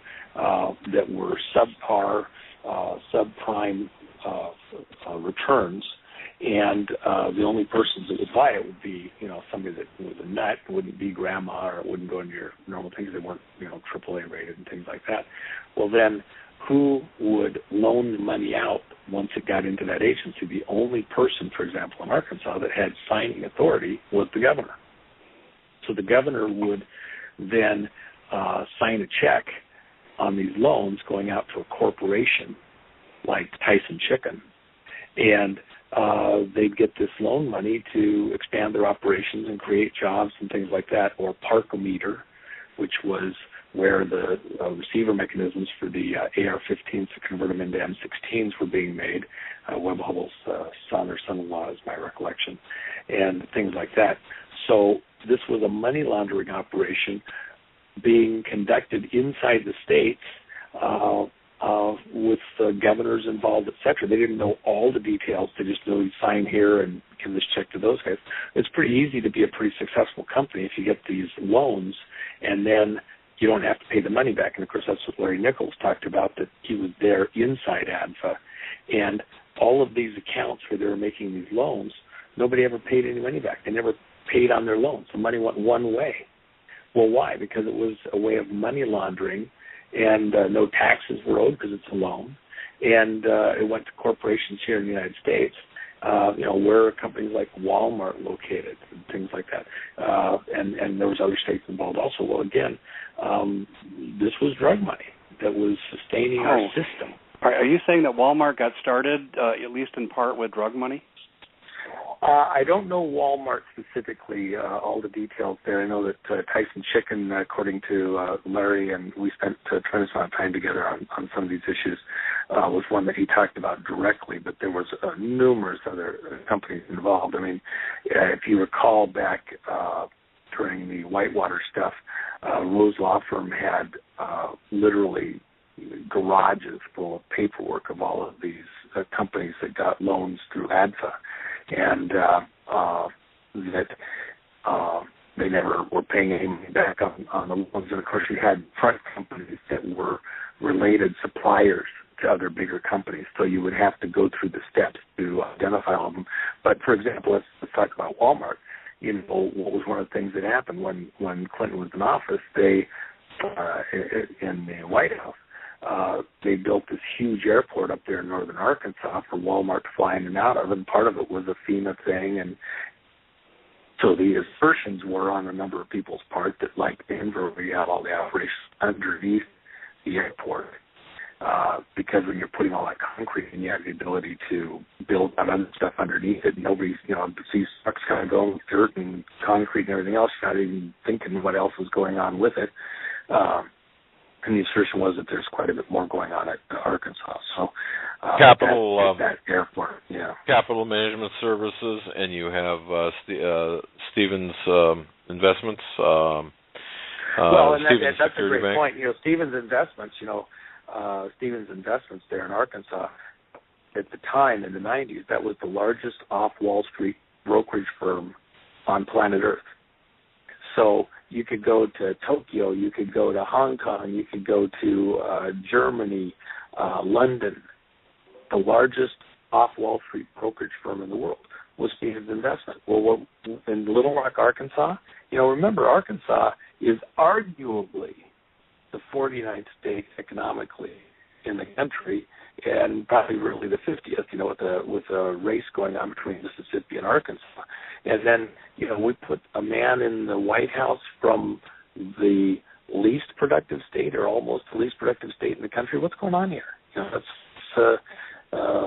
that were subprime returns, and the only persons that would buy it would be, somebody that was a nut. It wouldn't be grandma, or it wouldn't go into your normal things. They weren't, AAA rated and things like that. Well, then who would loan the money out once it got into that agency? The only person, for example, in Arkansas that had signing authority was the governor. So the governor would then sign a check on these loans going out to a corporation like Tyson Chicken, and they'd get this loan money to expand their operations and create jobs and things like that, or Parkometer, which was where the receiver mechanisms for the AR-15s to convert them into M16s were being made. Webb Hubble's son or son-in-law is my recollection, and things like that. So this was a money laundering operation being conducted inside the states with governors involved, et cetera. They didn't know all the details. They just knew you sign here and give this check to those guys. It's pretty easy to be a pretty successful company if you get these loans and then you don't have to pay the money back. And, of course, that's what Larry Nichols talked about, that he was there inside ADFA. And all of these accounts where they were making these loans, nobody ever paid any money back. They never paid on their loans. The money went one way. Well, why? Because it was a way of money laundering, and no taxes were owed because it's a loan. And it went to corporations here in the United States, where are companies like Walmart located and things like that. And there was other states involved also. Well, again, this was drug money that was sustaining our system. Are you saying that Walmart got started, at least in part, with drug money? I don't know Walmart specifically, all the details there. I know that Tyson Chicken, according to Larry, and we spent a tremendous amount of time together on some of these issues, was one that he talked about directly, but there was numerous other companies involved. I mean, if you recall back during the Whitewater stuff, Rose Law Firm had literally garages full of paperwork of all of these companies that got loans through ADFA, and that they never were paying any money back on the loans. And of course, you had front companies that were related suppliers to other bigger companies, so you would have to go through the steps to identify all of them. But for example, let's talk about Walmart. You know, what was one of the things that happened when Clinton was in office? They in the White House, they built this huge airport up there in northern Arkansas for Walmart to fly in and out of, and part of it was a FEMA thing. And so the assertions were on a number of people's part that, like Denver, we have all the operations underneath the airport, because when you're putting all that concrete in, you have the ability to build that other stuff underneath it. Nobody's, sees trucks kind of going with dirt and concrete and everything else, not even thinking what else was going on with it. And the assertion was that there's quite a bit more going on at Arkansas. So that airport, yeah. Capital Management Services, and you have Stevens Investments. Well, and that's a great point. Stevens Investments, Stevens Investments there in Arkansas, at the time in the 90s, that was the largest off-Wall Street brokerage firm on planet Earth. So you could go to Tokyo, you could go to Hong Kong, you could go to Germany, London. The largest off-Wall Street brokerage firm in the world was Stevens Investment. Well, in Little Rock, Arkansas, remember, Arkansas is arguably the 49th state economically in the country, and probably really the 50th, with a race going on between Mississippi and Arkansas. And then, we put a man in the White House from the least productive state, or almost the least productive state in the country. What's going on here? The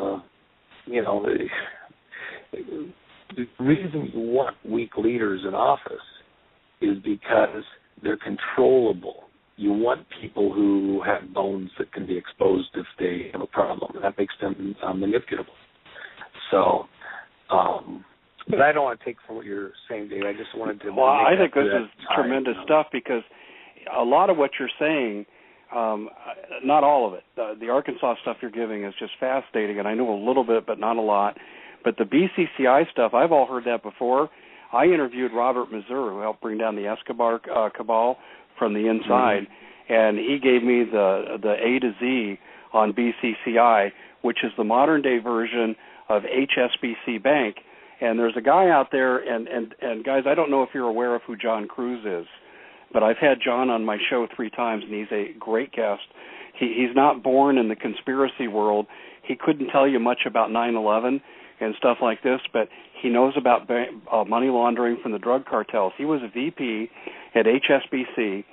reason you want weak leaders in office is because they're controllable. You want people who have bones that can be exposed if they have a problem. That makes them manipulable. So, but I don't want to take from what you're saying, Dave. I just wanted to. Well, I think this is tremendous stuff, because a lot of what you're saying, not all of it. The Arkansas stuff you're giving is just fascinating, and I know a little bit, but not a lot. But the BCCI stuff, I've all heard that before. I interviewed Robert Mazur, who helped bring down the Escobar cabal from the inside, and he gave me the A to Z on BCCI, which is the modern-day version of HSBC Bank. And there's a guy out there, and guys, I don't know if you're aware of who John Cruz is, but I've had John on my show 3 times, and he's a great guest. He's not born in the conspiracy world. He couldn't tell you much about 9/11 and stuff like this, but he knows about money laundering from the drug cartels. He was a VP at HSBC,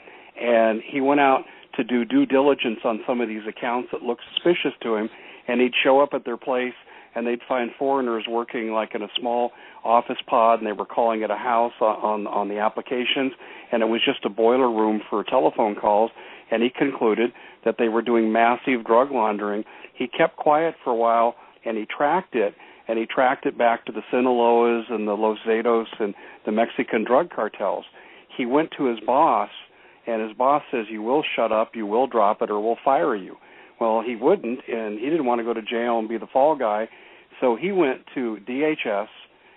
and he went out to do due diligence on some of these accounts that looked suspicious to him, and he'd show up at their place, and they'd find foreigners working like in a small office pod, and they were calling it a house on the applications, and it was just a boiler room for telephone calls, and he concluded that they were doing massive drug laundering. He kept quiet for a while, and he tracked it, back to the Sinaloas and the Los Zetos and the Mexican drug cartels. He went to his boss, and his boss says, "You will shut up, you will drop it, or we'll fire you." Well, he wouldn't, and he didn't want to go to jail and be the fall guy, so he went to DHS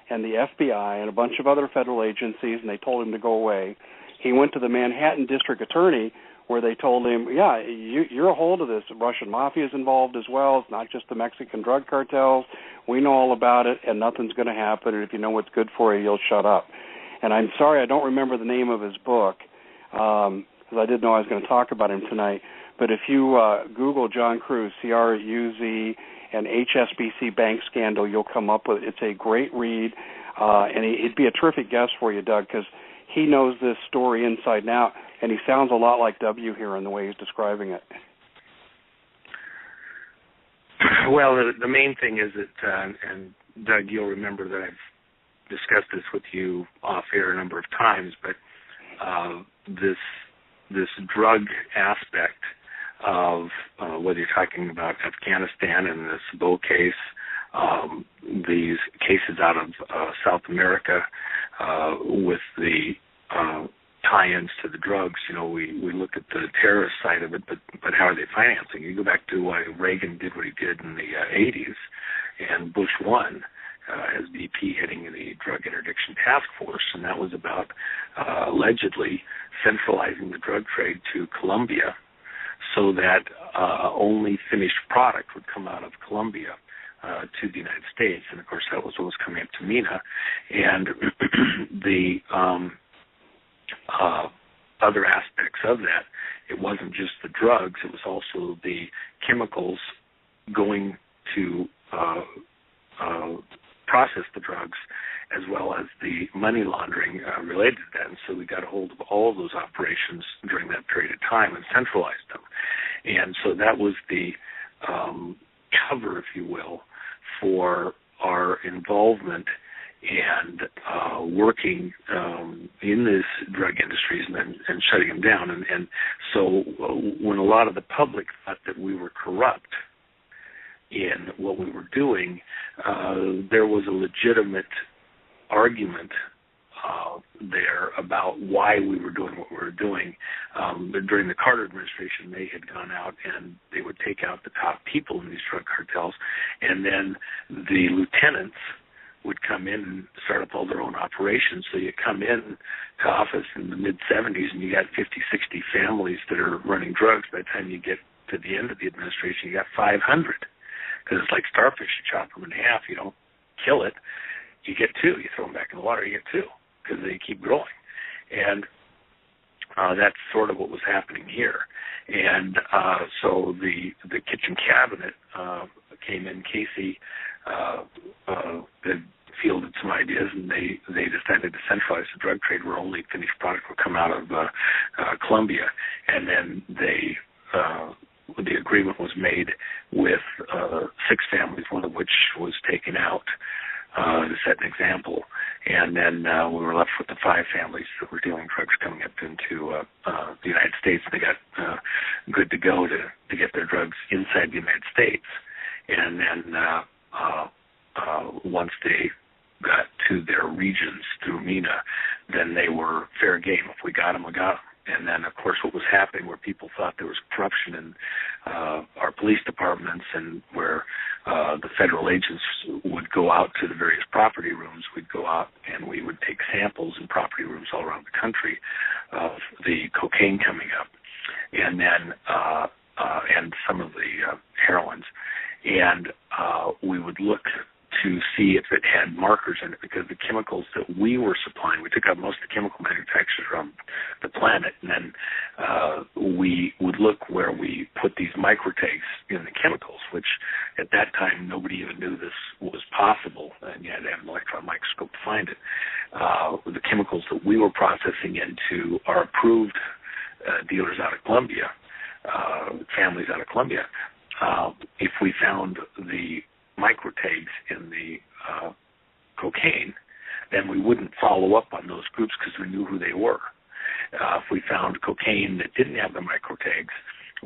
and the FBI and a bunch of other federal agencies, and they told him to go away. He went to the Manhattan District Attorney, where they told him, yeah, you're a hold of this. The Russian mafia is involved as well. It's not just the Mexican drug cartels. We know all about it, and nothing's going to happen, and if you know what's good for you, you'll shut up. And I'm sorry, I don't remember the name of his book, because I didn't know I was going to talk about him tonight. But if you Google John Cruz, C-R-U-Z, and HSBC Bank Scandal, you'll come up with it. It's a great read, and he'd be a terrific guest for you, Doug, because he knows this story inside and out, and he sounds a lot like W here in the way he's describing it. Well, the main thing is that, and Doug, you'll remember that discussed this with you off air a number of times, but this drug aspect of whether you're talking about Afghanistan and the Sabo case, these cases out of South America with the tie-ins to the drugs, we look at the terrorist side of it, but how are they financing? You go back to why Reagan did what he did in the 80s, and Bush won as VP heading the Drug Interdiction Task Force, and that was about allegedly centralizing the drug trade to Colombia so that only finished product would come out of Colombia to the United States. And, of course, that was what was coming up to MENA. And the other aspects of that, it wasn't just the drugs, it was also the chemicals going to process the drugs, as well as the money laundering related to that. And so we got a hold of all of those operations during that period of time and centralized them. And so that was the cover, if you will, for our involvement and working in this drug industries and shutting them down. And so when a lot of the public thought that we were corrupt in what we were doing, there was a legitimate argument there about why we were doing what we were doing. But during the Carter administration, they had gone out and they would take out the top people in these drug cartels, and then the lieutenants would come in and start up all their own operations. So you come in to office in the mid-'70s and you got 50, 60 families that are running drugs. By the time you get to the end of the administration, you got 500. Because it's like starfish, you chop them in half, you don't kill it, you get two. You throw them back in the water, you get two, because they keep growing. And that's sort of what was happening here. And so the kitchen cabinet came in. Casey had fielded some ideas, and they decided to centralize the drug trade where only finished product would come out of Colombia. And then the agreement was made with 6 families, one of which was taken out to set an example. And then we were left with the 5 families that were dealing drugs coming up into the United States. They got good to go to get their drugs inside the United States. And then once they got to their regions through MENA, then they were fair game. If we got them, we got them. And then, of course, what was happening where people thought there was corruption in our police departments and where the federal agents would go out to the various property rooms, we'd go out and we would take samples in property rooms all around the country of the cocaine coming up, and then and some of the heroines. And we would look to see if it had markers in it, because the chemicals that we were supplying, we took out most of the chemical manufacturers around the planet, and then we would look where we put these microtags in the chemicals, which at that time nobody even knew this was possible, and you had to have an electron microscope to find it. The chemicals that we were processing into our approved dealers out of Colombia, families out of Colombia, if we found the microtags in the cocaine, then we wouldn't follow up on those groups because we knew who they were. If we found cocaine that didn't have the microtags,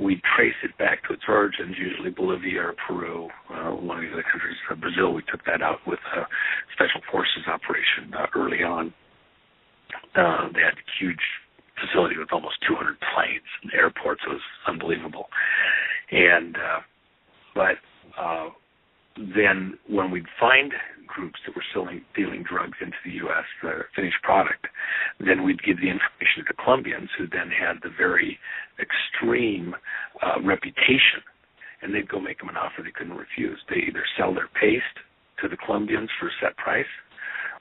we'd trace it back to its origins, usually Bolivia or Peru, one of the other countries. Brazil, we took that out with a special forces operation early on. They had a huge facility with almost 200 planes in the airport, so it was unbelievable. And then when we'd find groups that were dealing drugs into the U.S., the finished product, then we'd give the information to Colombians, who then had the very extreme reputation, and they'd go make them an offer they couldn't refuse. They either sell their paste to the Colombians for a set price,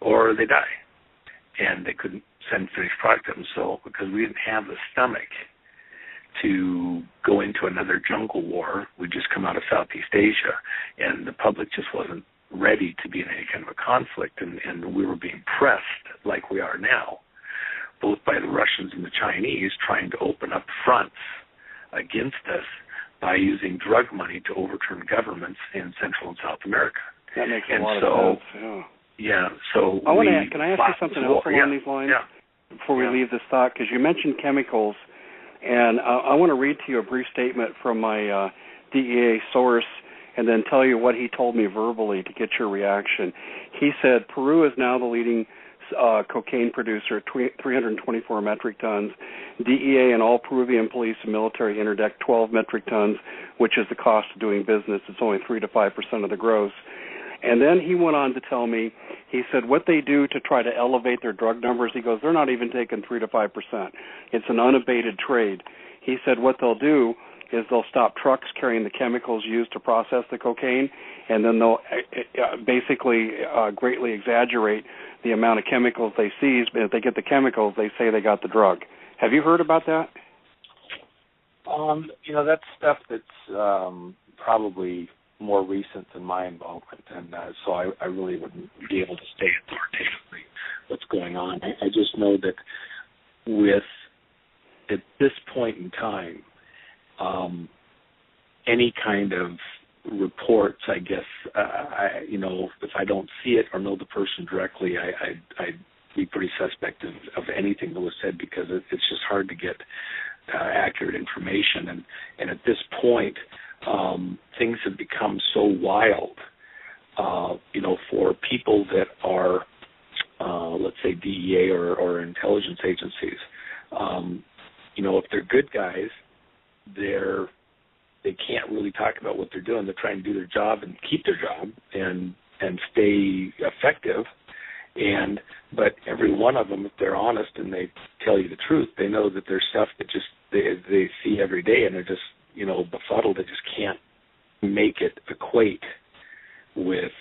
or they die. And they couldn't send finished product to them. So because we didn't have the stomach to go into another jungle war, we just come out of Southeast Asia, and the public just wasn't ready to be in any kind of a conflict, and we were being pressed like we are now, both by the Russians and the Chinese, trying to open up fronts against us by using drug money to overturn governments in Central and South America. That makes a lot of sense, yeah. Yeah. So can I ask you something else along these lines before we leave this thought? Because you mentioned chemicals, and I want to read to you a brief statement from my DEA source, and then tell you what he told me verbally to get your reaction. He said Peru is now the leading cocaine producer at 324 metric tons. DEA and all Peruvian police and military interdict 12 metric tons, which is the cost of doing business. It's only 3 to 5% of the gross. And then he went on to tell me, he said what they do to try to elevate their drug numbers, he goes, they're not even taking 3 to 5%. It's an unabated trade. He said what they'll do is they'll stop trucks carrying the chemicals used to process the cocaine, and then they'll basically greatly exaggerate the amount of chemicals they seize. But if they get the chemicals, they say they got the drug. Have you heard about that? That's stuff that's probably more recent than my involvement, and so I really wouldn't be able to say authoritatively what's going on. I just know that at this point in time, any kind of reports, I guess, if I don't see it or know the person directly, I'd be pretty suspect of anything that was said, because it's just hard to get accurate information. And at this point, things have become so wild, for people that are, let's say, DEA or intelligence agencies. If they're good guys, they can't really talk about what they're doing. They're trying to do their job and keep their job and stay effective. But every one of them, if they're honest and they tell you the truth, they know that there's stuff that just they see every day, and they're just befuddled. They just can't make it equate with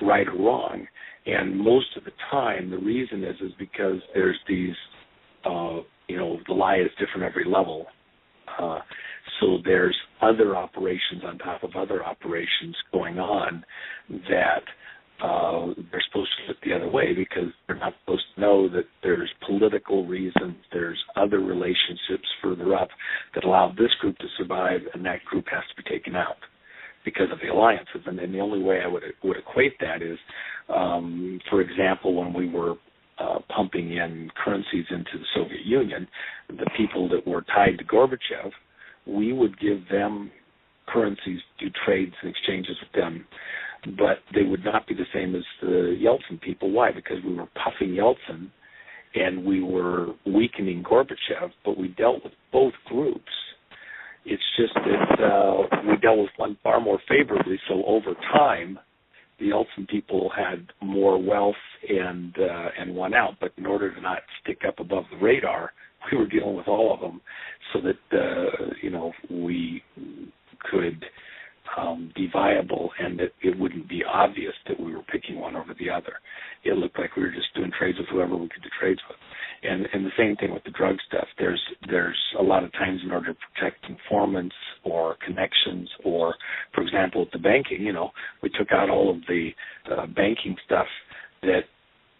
right or wrong. And most of the time, the reason is because there's these, the lie is different every level. So there's other operations on top of other operations going on that they're supposed to look the other way, because they're not supposed to know that there's political reasons, there's other relationships further up that allow this group to survive, and that group has to be taken out because of the alliances. And the only way I would equate that is, for example, when we were pumping in currencies into the Soviet Union, the people that were tied to Gorbachev, we would give them currencies, do trades and exchanges with them, but they would not be the same as the Yeltsin people. Why? Because we were puffing Yeltsin and we were weakening Gorbachev, but we dealt with both groups. It's just that we dealt with one far more favorably, so over time, the Yeltsin people had more wealth and won out. But in order to not stick up above the radar, we were dealing with all of them, so that we could be viable, and that it wouldn't be obvious that we were picking one over the other. It looked like we were just doing trades with whoever we could do trades with. And the same thing with the drug stuff. There's a lot of times, in order to protect informants or connections, or, for example, with the banking, we took out all of the banking stuff that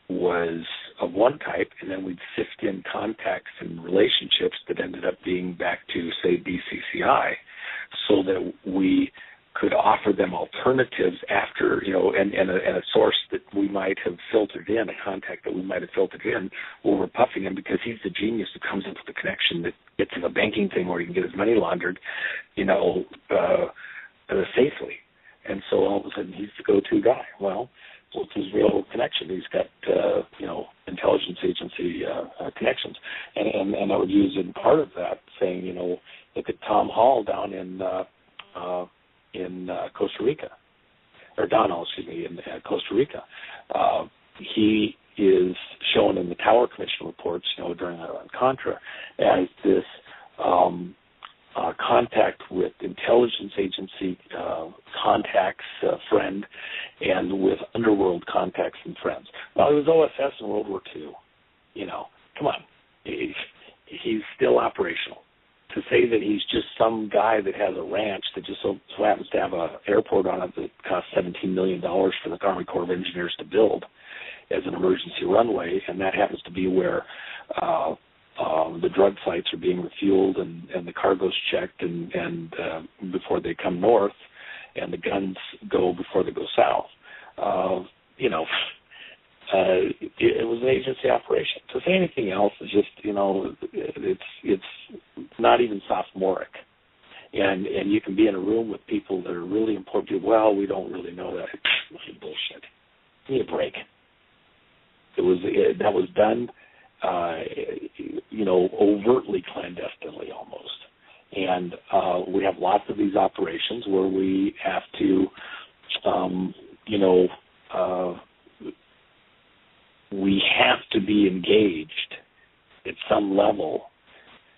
was of one type, and then we'd sift in contacts and relationships that ended up being back to, say, BCCI, so that we could offer them alternatives after, and a source that we might have filtered in, a contact that we might have filtered in, where we're puffing him because he's the genius who comes up with the connection that gets him a banking thing where he can get his money laundered, safely. And so all of a sudden he's the go-to guy. Well, what's his real connection? He's got, intelligence agency connections. And I would use in part of that saying, look at Tom Hall down in Costa Rica, or Don Hall, in Costa Rica. He is shown in the Tower Commission reports, during Contra, as this contact with intelligence agency contacts, friend, and with underworld contacts and friends. Well, he was OSS in World War II. Come on. He's still operational. To say that he's just some guy that has a ranch that just so happens to have an airport on it that costs $17 million for the Army Corps of Engineers to build as an emergency runway, and that happens to be where the drug flights are being refueled and the cargo's checked and before they come north, and the guns go before they go south. it was an agency operation. To say anything else is just, it's not even sophomoric. And you can be in a room with people that are really important. Well, we don't really know that. Bullshit. Give me a break. That was done, overtly clandestinely almost. And we have lots of these operations where we have to, we have to be engaged at some level,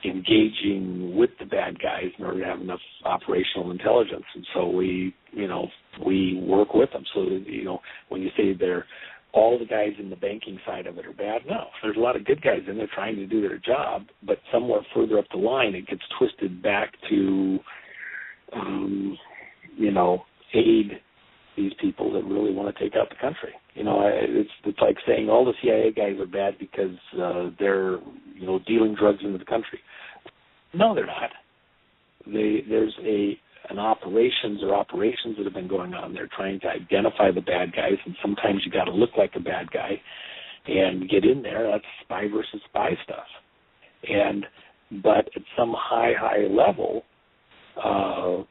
engaging with the bad guys in order to have enough operational intelligence. And so we work with them. So that, when you say all the guys in the banking side of it are bad, no. There's a lot of good guys in there trying to do their job, but somewhere further up the line it gets twisted back to, aid these people that really want to take out the country. It's like saying all the CIA guys are bad because they're, dealing drugs into the country. No, they're not. There's operations that have been going on. They're trying to identify the bad guys, and sometimes you got to look like a bad guy and get in there. That's spy versus spy stuff. But at some high level,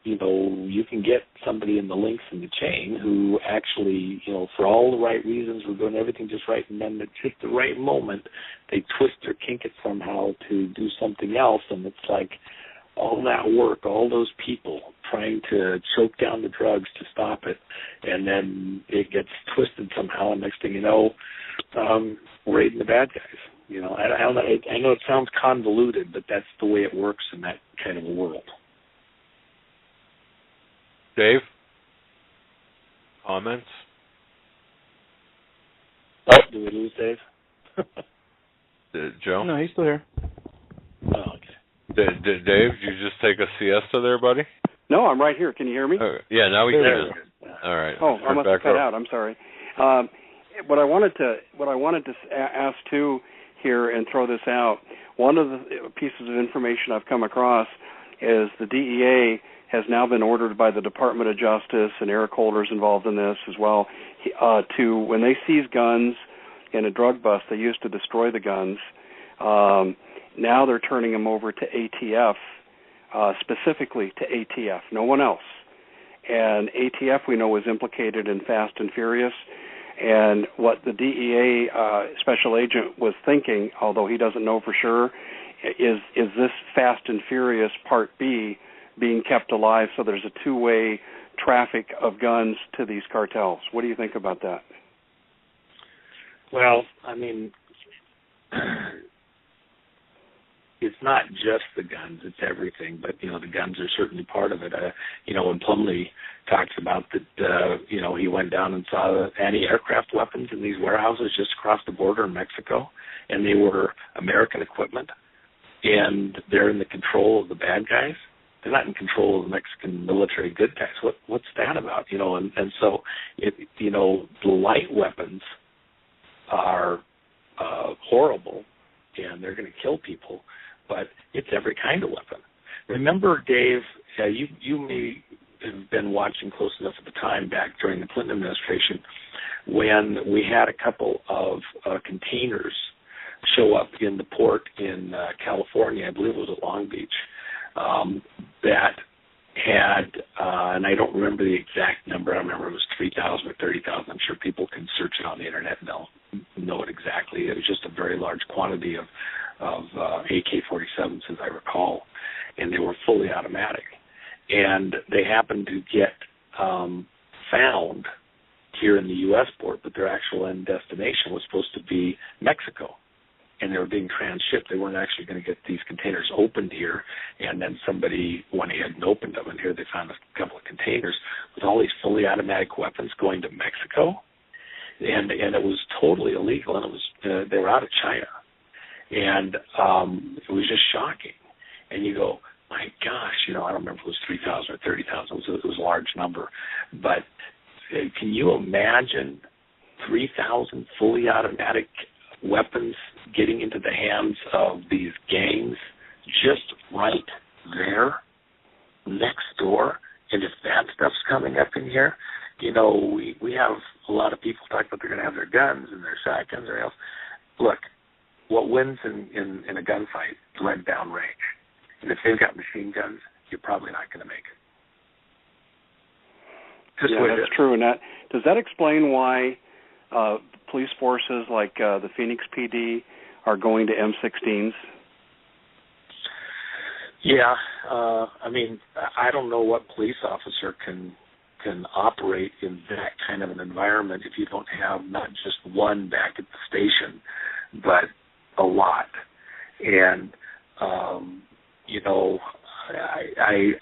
you can get somebody in the links in the chain who actually, for all the right reasons, we're doing everything just right, and then at just the right moment, they twist or kink it somehow to do something else, and it's like all that work, all those people trying to choke down the drugs to stop it, and then it gets twisted somehow, and next thing you know, we're aiding the bad guys. I know it sounds convoluted, but that's the way it works in that kind of a world. Dave? Comments? Oh, do we lose Dave? Joe? No, he's still here. Oh, okay. Dave, did you just take a siesta there, buddy? No, I'm right here. Can you hear me? Yeah, now we can. All right. Oh, I must have cut out. I'm sorry. What I wanted to ask too here and throw this out. One of the pieces of information I've come across is the DEA has now been ordered by the Department of Justice, and Eric Holder's involved in this as well, to, when they seize guns in a drug bust, they used to destroy the guns. Now they're turning them over to ATF, specifically to ATF, no one else. And ATF, we know, was implicated in Fast and Furious. And what the DEA special agent was thinking, although he doesn't know for sure, is this Fast and Furious Part B being kept alive so there's a two-way traffic of guns to these cartels? What do you think about that? Well, I mean, it's not just the guns, it's everything, but, the guns are certainly part of it. When Plumlee talks about that, he went down and saw the anti-aircraft weapons in these warehouses just across the border in Mexico, and they were American equipment, and they're in the control of the bad guys. They're not in control of the Mexican military good guys. What's that about? And so, the light weapons are horrible, and they're going to kill people, but it's every kind of weapon. Remember, Dave, you may have been watching close enough at the time back during the Clinton administration when we had a couple of containers show up in the port in California, I believe it was at Long Beach, that had, and I don't remember the exact number, I remember it was 3,000 or 30,000. I'm sure people can search it on the internet and they'll know it exactly. It was just a very large quantity of AK-47s, as I recall, and they were fully automatic. And they happened to get found here in the U.S. port, but their actual end destination was supposed to be Mexico. And they were being transshipped. They weren't actually going to get these containers opened here. And then somebody went ahead and opened them, and here they found a couple of containers with all these fully automatic weapons going to Mexico. And it was totally illegal, and it was they were out of China. And it was just shocking. And you go, my gosh, I don't remember if it was 3,000 or 30,000. It was a large number. But can you imagine 3,000 fully automatic weapons getting into the hands of these gangs just right there next door? And if that stuff's coming up in here, we have a lot of people talk about they're going to have their guns and their shotguns or else. Look, what wins in a gunfight is leg down range. And if they've got machine guns, you're probably not going to make it. That's true. And does that explain why police forces like the Phoenix PD are going to M16s? Yeah. I don't know what police officer can operate in that kind of an environment if you don't have not just one back at the station, but a lot. And,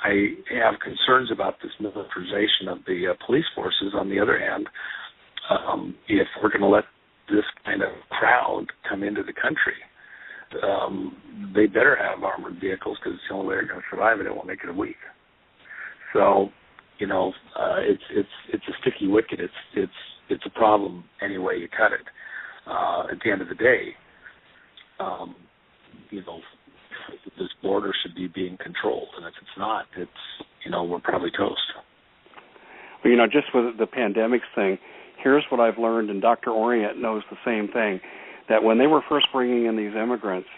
I have concerns about this militarization of the police forces. On the other hand, if we're going to let this kind of crowd come into the country, they better have armored vehicles because it's the only way they're going to survive it. It won't make it a week. So, it's a sticky wicket. It's a problem any way you cut it. At the end of the day, this border should be being controlled, and if it's not, we're probably toast. Well, just with the pandemics thing, here's what I've learned, and Dr. Orient knows the same thing, that when they were first bringing in these immigrants,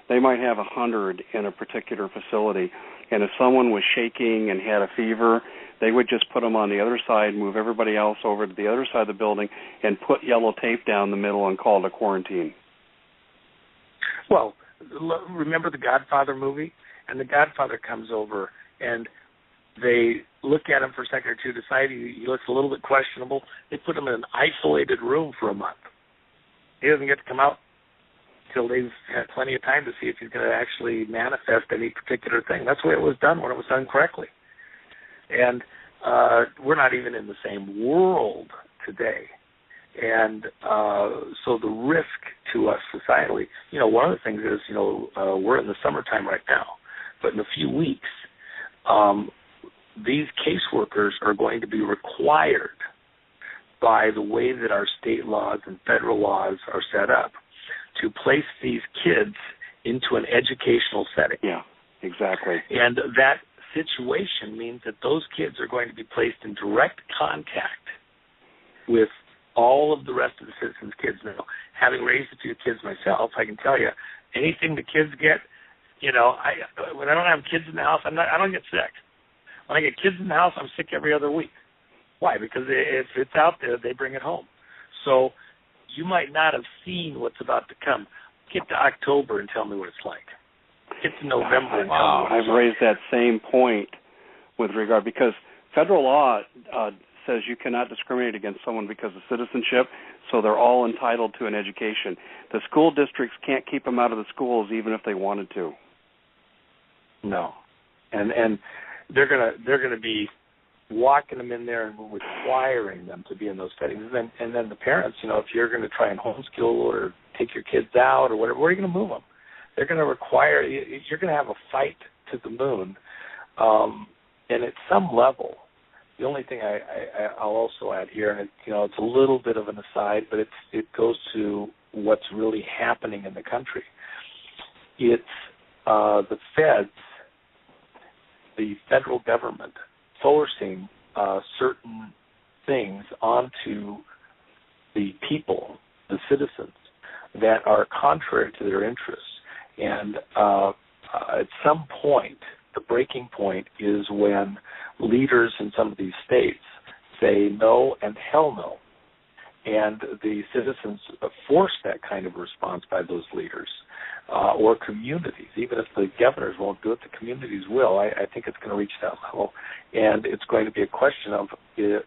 they might have 100 in a particular facility, and if someone was shaking and had a fever, they would just put them on the other side, move everybody else over to the other side of the building, and put yellow tape down the middle and call it a quarantine. Well, remember the Godfather movie? And the Godfather comes over, and they look at him for a second or two, decide he looks a little bit questionable. They put him in an isolated room for a month. He doesn't get to come out until they've had plenty of time to see if he's going to actually manifest any particular thing. That's the way it was done when it was done correctly. And we're not even in the same world today. And so the risk to us societally, one of the things is, we're in the summertime right now, but in a few weeks, these caseworkers are going to be required by the way that our state laws and federal laws are set up to place these kids into an educational setting. Yeah, exactly. And that situation means that those kids are going to be placed in direct contact with all of the rest of the citizens' kids. Now, having raised a few kids myself, I can tell you, anything the kids get, when I don't have kids in the house, I don't get sick. When I get kids in the house, I'm sick every other week. Why? Because if it's out there, they bring it home. So you might not have seen what's about to come. Get to October and tell me what it's like. Get to November and tell me what it's like. I've raised that same point with regard, because federal law says you cannot discriminate against someone because of citizenship, so they're all entitled to an education. The school districts can't keep them out of the schools even if they wanted to. No. And they're gonna be walking them in there and requiring them to be in those settings. And then the parents, if you're going to try and homeschool or take your kids out or whatever, where are you going to move them? They're going to require, you're going to have a fight to the moon. And at some level, the only thing I'll also add here, and it's a little bit of an aside, but it goes to what's really happening in the country. It's the feds, the federal government, forcing certain things onto the people, the citizens, that are contrary to their interests. And at some point, the breaking point is when leaders in some of these states say no and hell no. And the citizens force that kind of response by those leaders or communities. Even if the governors won't do it, the communities will. I think it's going to reach that level. And it's going to be a question of if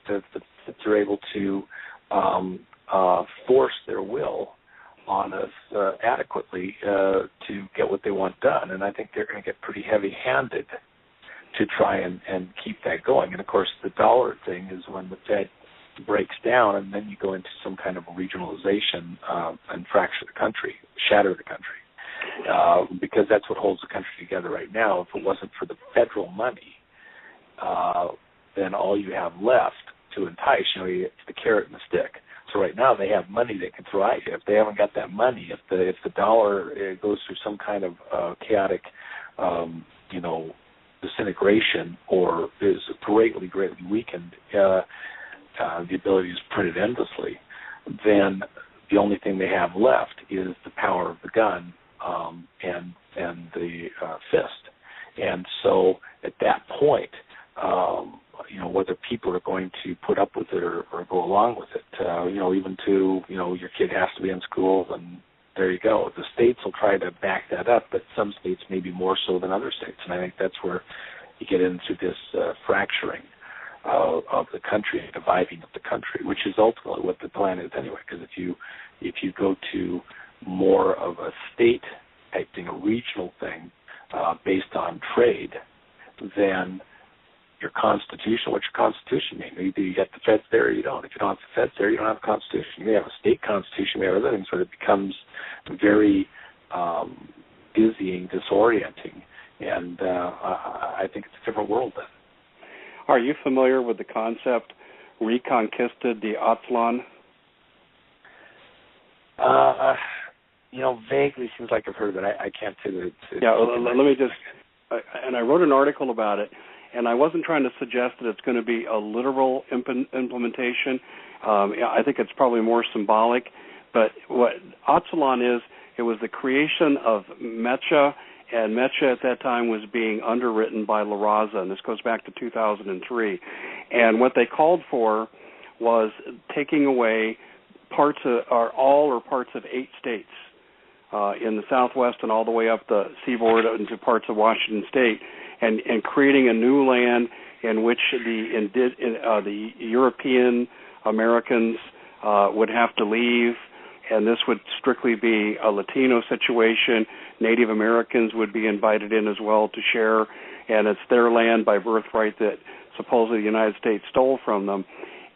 they're able to force their will on us adequately to get what they want done. And I think they're going to get pretty heavy-handed to try and keep that going. And, of course, the dollar thing is when the Fed breaks down, and then you go into some kind of regionalization and fracture the country, shatter the country, because that's what holds the country together right now. If it wasn't for the federal money, then all you have left to entice, it's the carrot and the stick. So right now they have money they can throw at you. If they haven't got that money, if the dollar goes through some kind of chaotic, disintegration or is greatly weakened, the ability to print it endlessly, then the only thing they have left is the power of the gun and the fist. And so at that point, whether people are going to put up with it or go along with it, even to, your kid has to be in school, and there you go. The states will try to back that up, but some states maybe more so than other states. And I think that's where you get into this fracturing of the country, dividing of the country, which is ultimately what the plan is anyway. Because if you go to more of a state type thing, a regional thing based on trade, then your Constitution, what's your Constitution mean? Either you get the feds there or you don't. If you don't have the feds there, you don't have a Constitution. You may have a state Constitution, you may have other things, but it becomes very dizzying, disorienting, and I think it's a different world then. Are you familiar with the concept reconquisted the Aztlan? Vaguely seems like I've heard of it. I can't say that it's let me just, and I wrote an article about it, and I wasn't trying to suggest that it's going to be a literal implementation. I think it's probably more symbolic. But what Aztlan is, it was the creation of Mecha, and Mecha at that time was being underwritten by La Raza, and this goes back to 2003. And what they called for was taking away parts of parts of 8 states in the Southwest and all the way up the seaboard into parts of Washington State, and creating a new land in which the European Americans would have to leave, and this would strictly be a Latino situation. Native Americans would be invited in as well to share, and it's their land by birthright that supposedly the United States stole from them.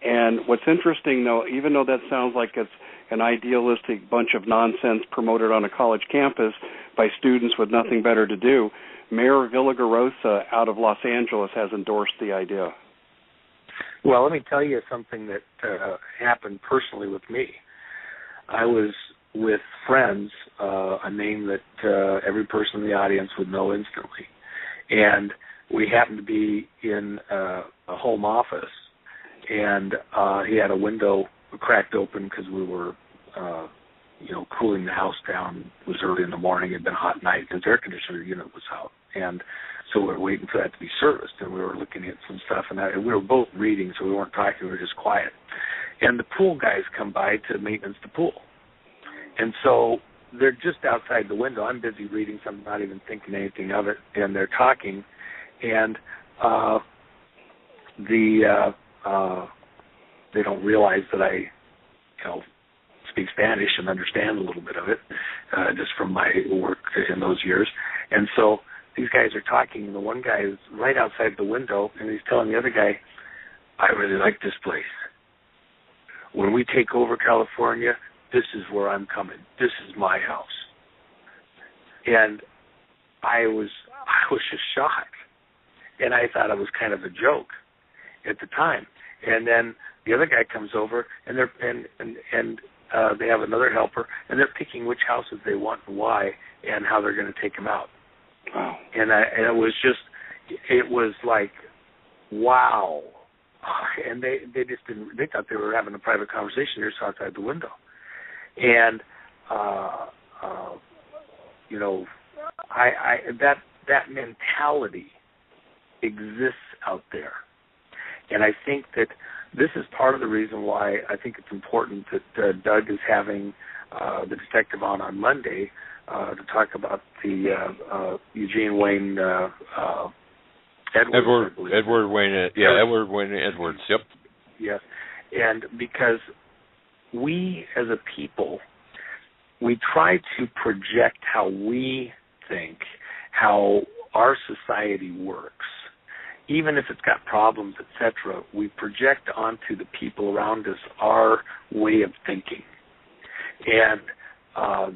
And what's interesting, though, even though that sounds like it's an idealistic bunch of nonsense promoted on a college campus by students with nothing better to do, Mayor Villagrosa out of Los Angeles has endorsed the idea. Well, let me tell you something that happened personally with me. I was with friends, a name that every person in the audience would know instantly, and we happened to be in a home office, and he had a window cracked open because we were cooling the house down. It was early in the morning. It had been a hot night. His air conditioner unit was out. And so we were waiting for that to be serviced, and we were looking at some stuff. And we were both reading, so we weren't talking. We were just quiet. And the pool guys come by to maintenance the pool. And so they're just outside the window. I'm busy reading something, not even thinking anything of it. And they're talking. And they don't realize that I, speak Spanish and understand a little bit of it, just from my work in those years. And so these guys are talking, and the one guy is right outside the window, and he's telling the other guy, I really like this place. When we take over California, this is where I'm coming. This is my house. And I was just shocked. And I thought it was kind of a joke at the time. And then the other guy comes over, and they have another helper, and they're picking which houses they want and why, and how they're going to take them out. Wow! And it was like, wow. And they just didn't. They thought they were having a private conversation just outside the window. And that mentality exists out there. And I think that this is part of the reason why I think it's important that Doug is having the detective on Monday to talk about the Eugene Wayne Edwards. Edward Wayne Edwards, yep. Yes, and because we as a people, we try to project how we think, how our society works. Even if it's got problems, etc., we project onto the people around us our way of thinking. And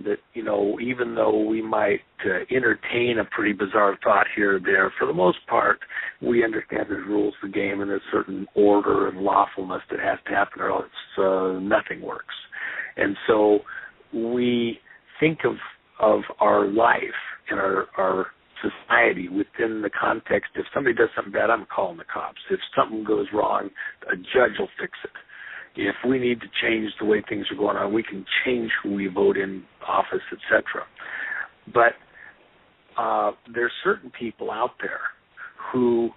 that, even though we might entertain a pretty bizarre thought here or there, for the most part, we understand there's rules to the game and there's certain order and lawfulness that has to happen or else nothing works. And so we think of our life and our society within the context. If somebody does something bad, I'm calling the cops. If something goes wrong, a judge will fix it. If we need to change the way things are going on, we can change who we vote in office, etc. But there's certain people out there who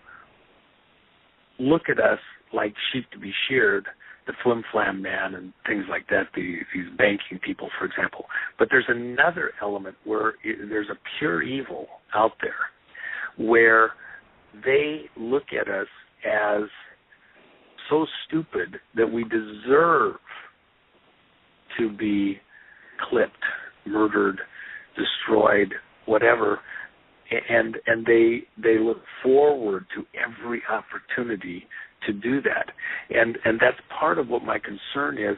look at us like sheep to be sheared, the flim-flam man and things like that, these banking people, for example. But there's another element where there's a pure evil out there where they look at us as so stupid that we deserve to be clipped, murdered, destroyed, whatever, and they look forward to every opportunity to do that. And that's part of what my concern is.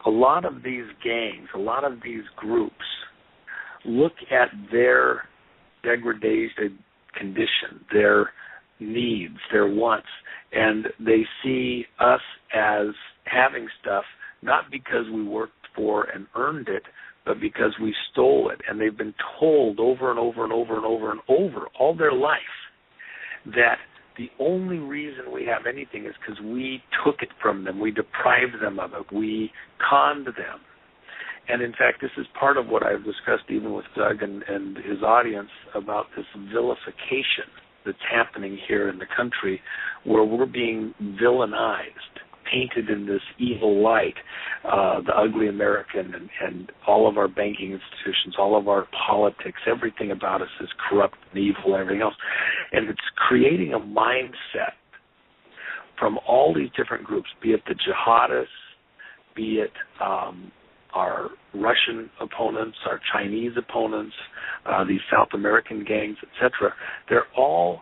A lot of these gangs, a lot of these groups look at their degraded condition, their needs, their wants, and they see us as having stuff not because we worked for and earned it, but because we stole it. And they've been told over and over and over and over and over all their life that the only reason we have anything is because we took it from them, we deprived them of it, we conned them. And in fact, this is part of what I've discussed even with Doug and his audience about this vilification that's happening here in the country, where we're being villainized, painted in this evil light, the ugly American and all of our banking institutions, all of our politics, everything about us is corrupt and evil and everything else. And it's creating a mindset from all these different groups, be it the jihadists, be it our Russian opponents, our Chinese opponents, these South American gangs, etc. They're all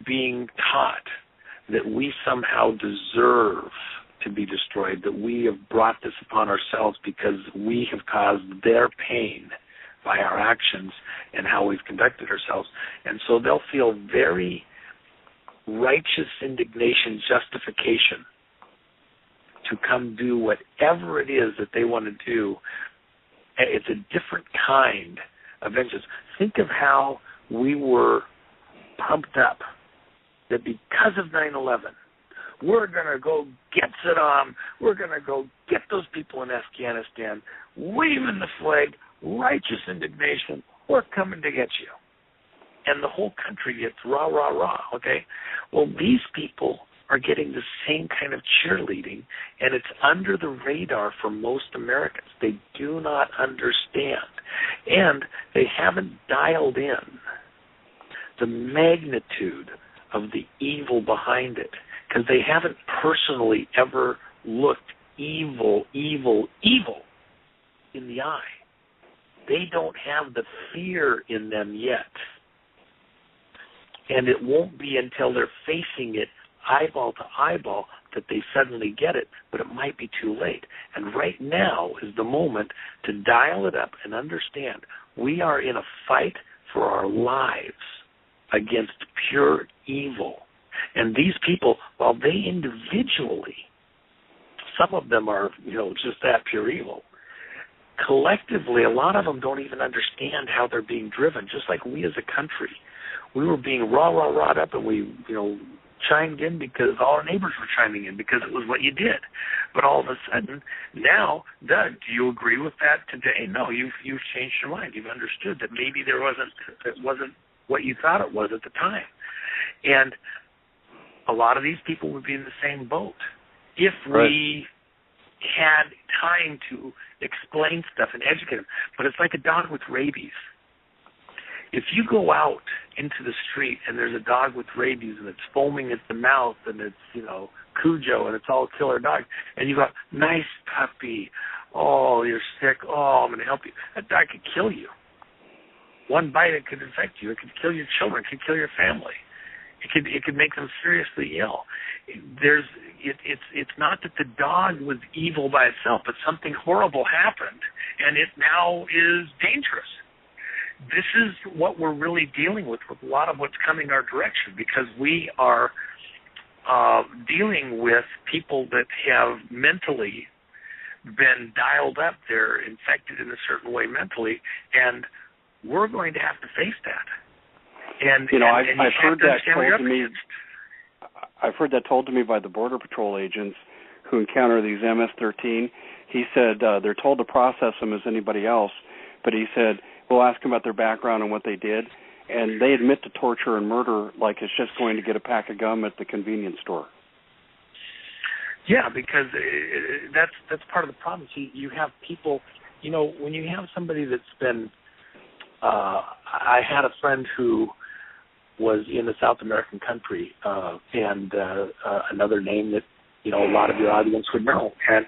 being taught that we somehow deserve to be destroyed, that we have brought this upon ourselves because we have caused their pain by our actions and how we've conducted ourselves. And so they'll feel very righteous indignation, justification to come do whatever it is that they want to do. It's a different kind of vengeance. Think of how we were pumped up that because of 9/11, we're going to go get Saddam, we're going to go get those people in Afghanistan, waving the flag, righteous indignation, we're coming to get you. And the whole country gets rah, rah, rah, okay? Well, these people are getting the same kind of cheerleading, and it's under the radar for most Americans. They do not understand, and they haven't dialed in the magnitude of the evil behind it, because they haven't personally ever looked evil in the eye. They don't have the fear in them yet, and it won't be until they're facing it eyeball to eyeball that they suddenly get it, but it might be too late. And right now is the moment to dial it up and understand we are in a fight for our lives against pure evil. And these people, while they individually, some of them are, just that pure evil, collectively, a lot of them don't even understand how they're being driven, just like we as a country. We were being rah-rah-rah'd up, and we, chimed in because all our neighbors were chiming in because it was what you did. But all of a sudden, now, Doug, do you agree with that today? No, you've changed your mind. You've understood that maybe it wasn't what you thought it was at the time. And a lot of these people would be in the same boat if we had time to explain stuff and educate them. But it's like a dog with rabies. If you go out into the street and there's a dog with rabies and it's foaming at the mouth and it's, Cujo and it's all killer dog, and you go, nice puppy, oh, you're sick, oh, I'm going to help you. That dog could kill you. One bite, it could infect you. It could kill your children. It could kill your family. It could make them seriously ill. It's not that the dog was evil by itself, but something horrible happened, and it now is dangerous. This is what we're really dealing with a lot of what's coming our direction, because we are dealing with people that have mentally been dialed up. They're infected in a certain way mentally, and we're going to have to face that. And I've heard that told to me. I've heard that told to me by the Border Patrol agents who encounter these MS-13. He said they're told to process them as anybody else, but he said we'll ask them about their background and what they did, and they admit to torture and murder like it's just going to get a pack of gum at the convenience store. Yeah, because that's part of the problem. You have people, when you have somebody that's been, I had a friend who was in a South American country, and another name that, a lot of your audience would know. And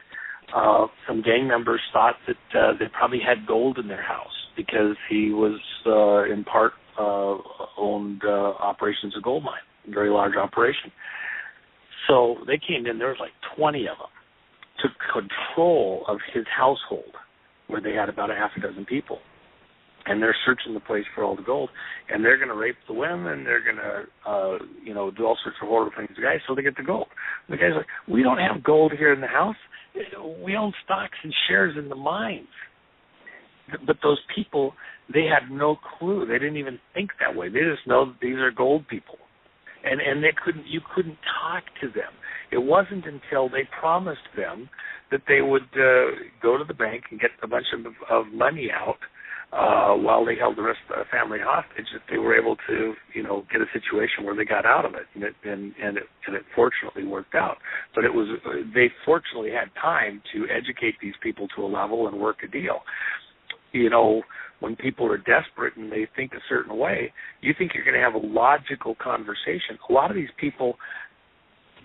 some gang members thought that they probably had gold in their house because he was, in part, owned operations of gold mine, a very large operation. So they came in, there was like 20 of them, took control of his household where they had about a half a dozen people. And they're searching the place for all the gold, and they're going to rape the women, they're going to, do all sorts of horrible things to the guys so they get the gold. The guy's like, we don't have gold here in the house. We own stocks and shares in the mines. But those people, they had no clue. They didn't even think that way. They just know that these are gold people. And you couldn't talk to them. It wasn't until they promised them that they would go to the bank and get a bunch of money out while they held the rest of the family hostage that they were able to, get a situation where they got out of it. And it fortunately worked out. But they fortunately had time to educate these people to a level and work a deal. When people are desperate and they think a certain way, you think you're going to have a logical conversation. A lot of these people,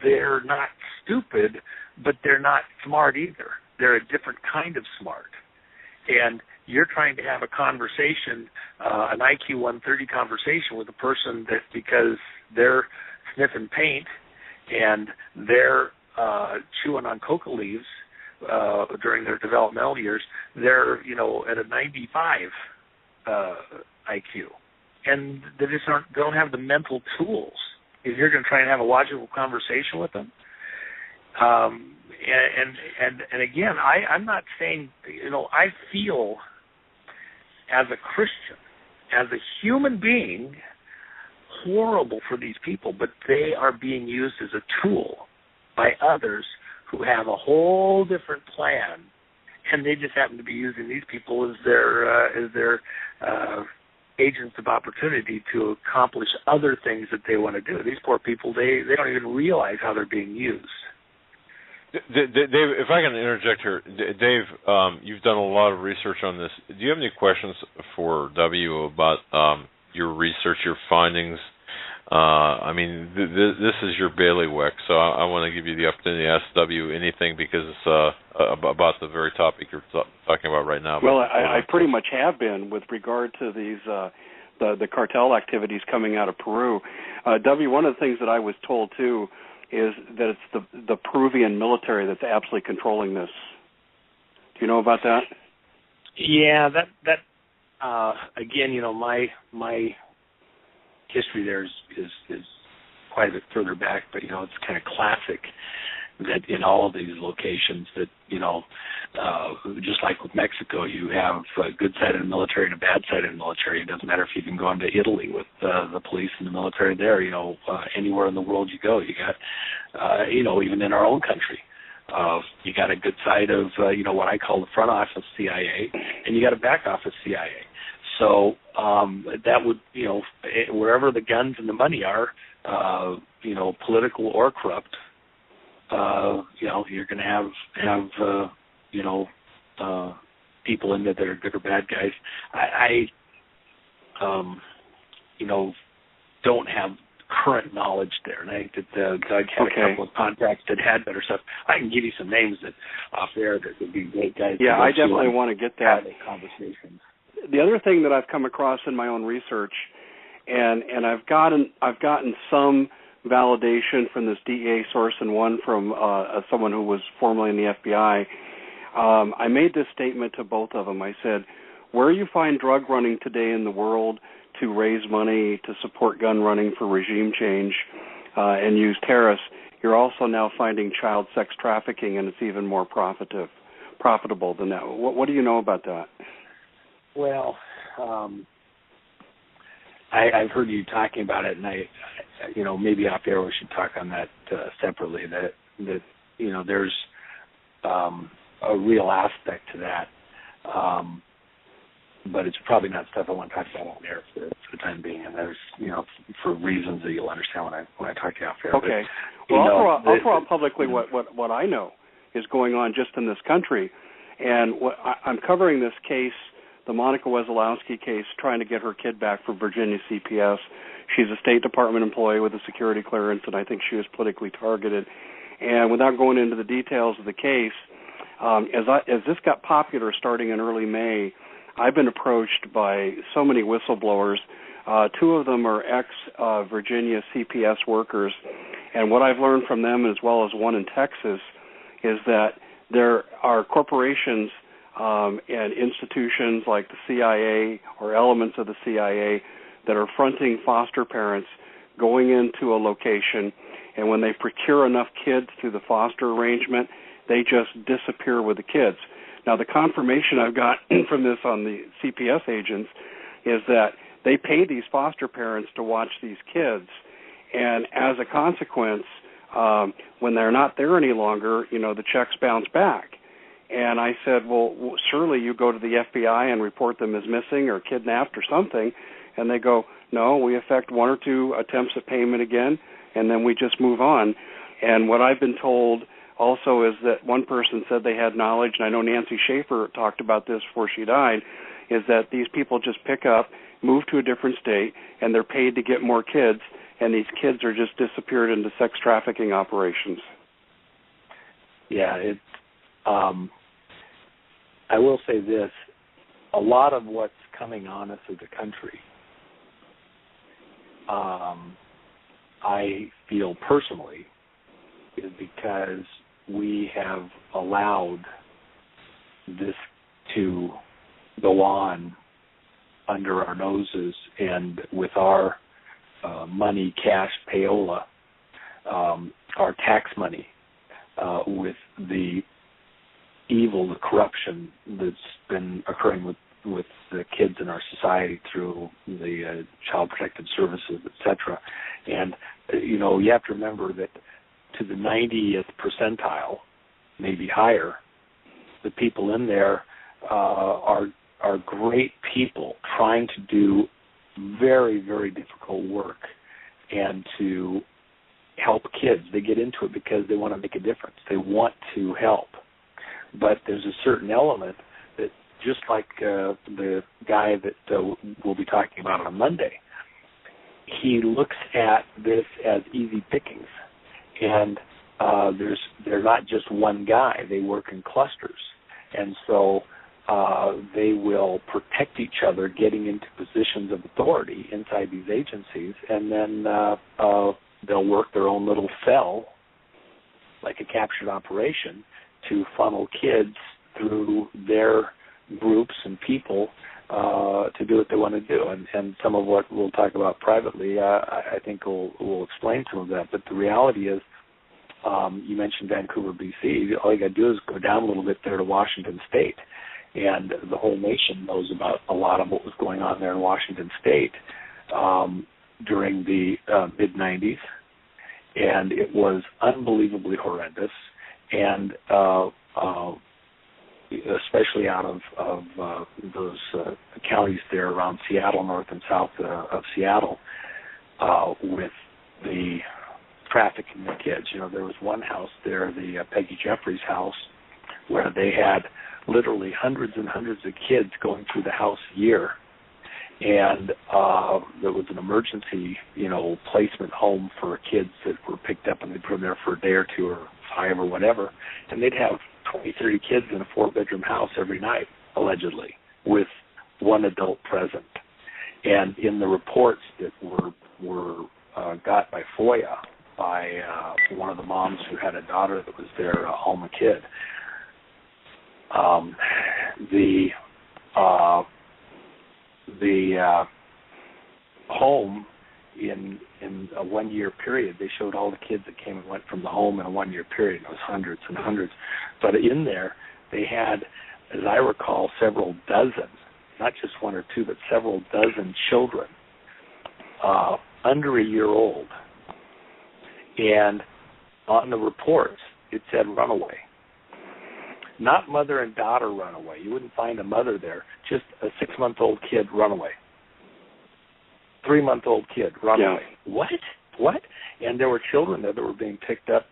they're not stupid, but they're not smart either. They're a different kind of smart. And you're trying to have a conversation, an IQ 130 conversation with a person that because they're sniffing paint and they're chewing on coca leaves, during their developmental years, they're, at a 95 IQ. And they just don't have the mental tools. If you're going to try and have a logical conversation with them, and again, I'm not saying, I feel as a Christian, as a human being, horrible for these people, but they are being used as a tool by others who have a whole different plan, and they just happen to be using these people as their agents of opportunity to accomplish other things that they want to do. These poor people, they don't even realize how they're being used. Dave, if I can interject here, Dave, you've done a lot of research on this. Do you have any questions for W about your research, your findings? This is your bailiwick, so I want to give you the opportunity to ask W anything because about the very topic you're talking about right now. Well, I pretty much have been with regard to these the cartel activities coming out of Peru. W, one of the things that I was told too is that it's the Peruvian military that's absolutely controlling this. Do you know about that? Yeah, that again, my history there is quite a bit further back, but it's kind of classic that in all of these locations that just like with Mexico, you have a good side of the military and a bad side of the military. It doesn't matter if you can go into Italy with the police and the military there. Anywhere in the world you go, you got even in our own country. You got a good side of what I call the front office CIA, and you got a back office CIA. So that would, wherever the guns and the money are, political or corrupt, you're going to have people in there that are good or bad guys. I don't have current knowledge there, and I think that Doug had a couple of contacts that had better stuff. I can give you some names that off there that would be great guys. Yeah, I definitely want to get that conversation. The other thing that I've come across in my own research, and I've gotten some validation from this DEA source and one from someone who was formerly in the FBI. I made this statement to both of them. I said, where you find drug running today in the world to raise money to support gun running for regime change and use terrorists, you're also now finding child sex trafficking, and it's even more profitable than that. What do you know about that? Well, I've heard you talking about it, and maybe off air we should talk on that separately. That there's a real aspect to that, but it's probably not stuff I want to talk about on air for the time being. And there's for reasons that you'll understand when I talk to you off air. Okay. But, I'll throw out publicly what I know is going on just in this country, and I'm covering this case, the Monica Wesolowski case, trying to get her kid back from Virginia CPS. She's a State Department employee with a security clearance, and I think she was politically targeted. And without going into the details of the case, as this got popular starting in early May, I've been approached by so many whistleblowers. Two of them are ex-Virginia CPS workers, and what I've learned from them, as well as one in Texas, is that there are corporations and institutions like the CIA or elements of the CIA that are fronting foster parents going into a location, and when they procure enough kids through the foster arrangement, they just disappear with the kids. Now, the confirmation I've got from this on the CPS agents is that they pay these foster parents to watch these kids, and as a consequence, when they're not there any longer, the checks bounce back. And I said, well, surely you go to the FBI and report them as missing or kidnapped or something. And they go, no, we effect one or two attempts at payment again, and then we just move on. And what I've been told also is that one person said they had knowledge, and I know Nancy Schaefer talked about this before she died, is that these people just pick up, move to a different state, and they're paid to get more kids, and these kids are just disappeared into sex trafficking operations. Yeah, I will say this, a lot of what's coming on us as a country, I feel personally, is because we have allowed this to go on under our noses, and with our money, cash, payola, our tax money, with the evil, the corruption that's been occurring with the kids in our society through the Child Protective Services, etc. And, you have to remember that to the 90th percentile, maybe higher, the people in there are great people trying to do very, very difficult work and to help kids. They get into it because they want to make a difference. They want to help. But there's a certain element that, just like the guy that we'll be talking about on Monday, he looks at this as easy pickings. And they're not just one guy. They work in clusters. And so they will protect each other getting into positions of authority inside these agencies, and then they'll work their own little cell, like a captured operation, to funnel kids through their groups and people to do what they want to do. And some of what we'll talk about privately, I think will explain some of that. But the reality is, you mentioned Vancouver, BC. All you got to do is go down a little bit there to Washington State, and the whole nation knows about a lot of what was going on there in Washington State during the mid-'90s, and it was unbelievably horrendous. And especially out of those counties there around Seattle, north and south of Seattle, with the trafficking of kids. There was one house there, the Peggy Jeffries house, where they had literally hundreds and hundreds of kids going through the house a year. And there was an emergency, placement home for kids that were picked up, and they'd put them there for a day or two or 5 or whatever. And they'd have 20, 30 kids in a 4-bedroom house every night, allegedly, with one adult present. And in the reports that were got by FOIA by one of the moms who had a daughter that was their Alma kid, the home in a 1-year period, they showed all the kids that came and went from the home in a 1-year period. It was hundreds and hundreds. But in there, they had, as I recall, several dozen, not just one or two, but several dozen children under a year old. And on the reports, it said runaway. Not mother and daughter runaway. You wouldn't find a mother there. Just a 6-month-old kid runaway. 3-month-old kid runaway. Yeah. What? And there were children there that were being picked up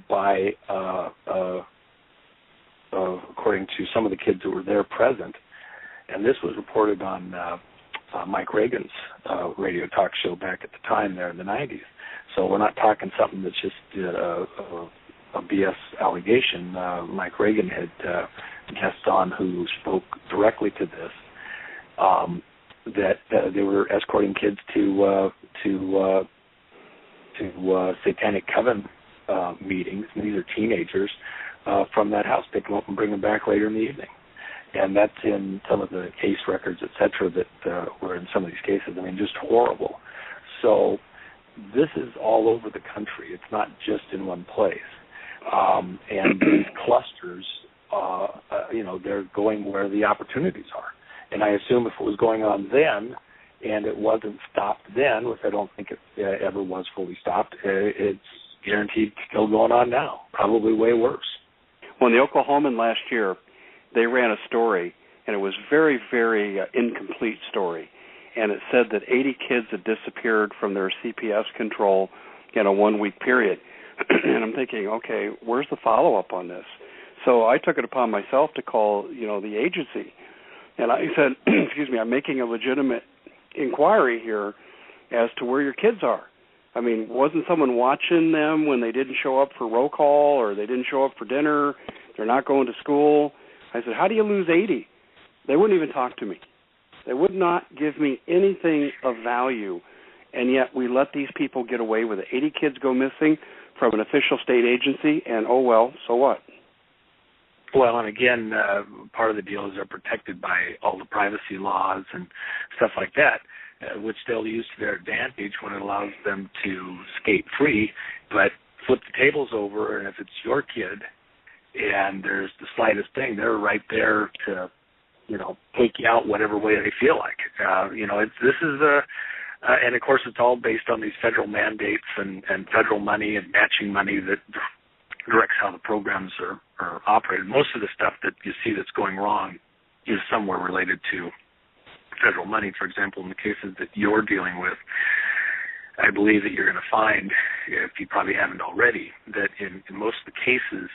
by, according to some of the kids who were there present. And this was reported on Mike Reagan's radio talk show back at the time there in the 90s. So we're not talking something that's just a BS allegation. Mike Reagan had guests on who spoke directly to this, that they were escorting kids to satanic coven meetings. And these are teenagers from that house. Pick them up and bring them back later in the evening. And that's in some of the case records, et cetera, that were in some of these cases. I mean, just horrible. So this is all over the country. It's not just in one place. And these clusters, they're going where the opportunities are. And I assume if it was going on then and it wasn't stopped then, which I don't think it ever was fully stopped, it's guaranteed still going on now, probably way worse. Well, in the Oklahoman last year, they ran a story, and it was very, very incomplete story. And it said that 80 kids had disappeared from their CPS control in a 1-week period. And I'm thinking, okay, where's the follow-up on this? So I took it upon myself to call, the agency. And I said, excuse me, I'm making a legitimate inquiry here as to where your kids are. I mean, wasn't someone watching them when they didn't show up for roll call or they didn't show up for dinner? They're not going to school. I said, how do you lose 80? They wouldn't even talk to me. They would not give me anything of value, and yet we let these people get away with it. 80 kids go missing from an official state agency, and oh well, so what? Well, and again, part of the deal is they're protected by all the privacy laws and stuff like that, which they'll use to their advantage when it allows them to skate free, but flip the tables over, and if it's your kid and there's the slightest thing, they're right there to, take you out whatever way they feel like. And of course it's all based on these federal mandates and federal money and matching money that directs how the programs are operated. Most of the stuff that you see that's going wrong is somewhere related to federal money. For example, in the cases that you're dealing with, I believe that you're going to find, if you probably haven't already, that in most of the cases,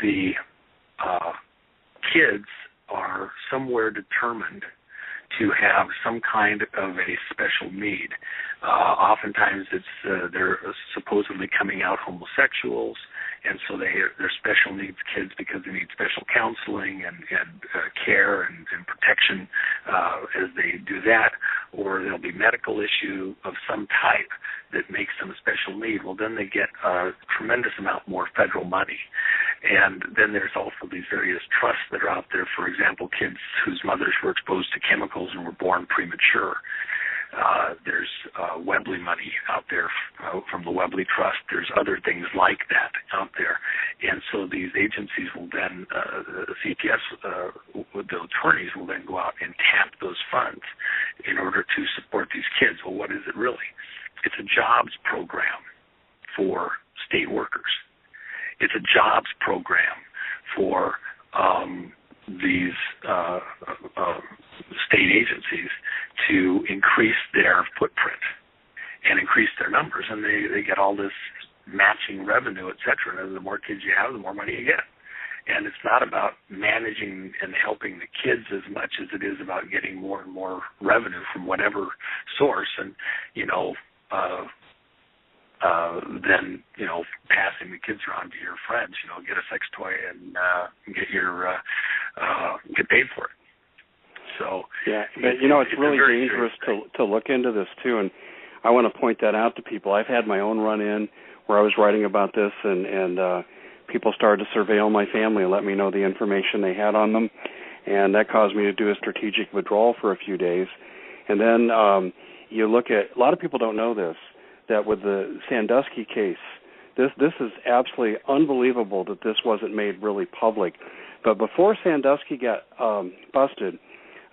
the kids are somewhere determined to have some kind of a special need. Oftentimes they're supposedly coming out homosexuals, and so they're special needs kids because they need special counseling and care and protection as they do that, or there'll be medical issue of some type that makes them a special need. Well, then they get a tremendous amount more federal money. And then there's also these various trusts that are out there, for example, kids whose mothers were exposed to chemicals and were born premature. There's Webley money out there from the Webley Trust. There's other things like that out there. And so these agencies will then, CPS, the attorneys will then go out and tap those funds in order to support these kids. Well, what is it really? It's a jobs program for state workers. It's a jobs program for these state agencies to increase their footprint and increase their numbers, and they get all this matching revenue, et cetera. And the more kids you have, the more money you get. And it's not about managing and helping the kids as much as it is about getting more and more revenue from whatever source, and then passing the kids around to your friends. Get a sex toy and get paid for it. So yeah, but it's really dangerous to look into this too, and I want to point that out to people. I've had my own run-in where I was writing about this, and people started to surveil my family and let me know the information they had on them, and that caused me to do a strategic withdrawal for a few days. And then you look at, a lot of people don't know this, that with the Sandusky case, this is absolutely unbelievable that this wasn't made really public. But before Sandusky got busted,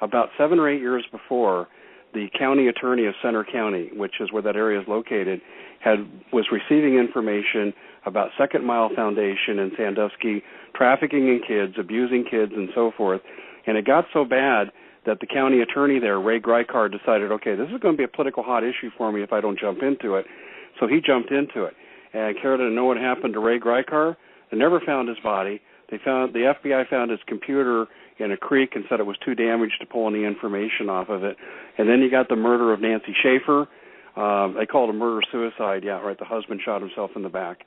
about 7 or 8 years before, the county attorney of Center County, which is where that area is located, was receiving information about Second Mile Foundation in Sandusky, trafficking in kids, abusing kids, and so forth. And it got so bad that the county attorney there, Ray Greikard, decided, okay, this is going to be a political hot issue for me if I don't jump into it. So he jumped into it. And care to know what happened to Ray Greikard? They never found his body. The FBI found his computer in a creek and said it was too damaged to pull any information off of it. And then you got the murder of Nancy Schaefer. They called it murder-suicide. Yeah, right. The husband shot himself in the back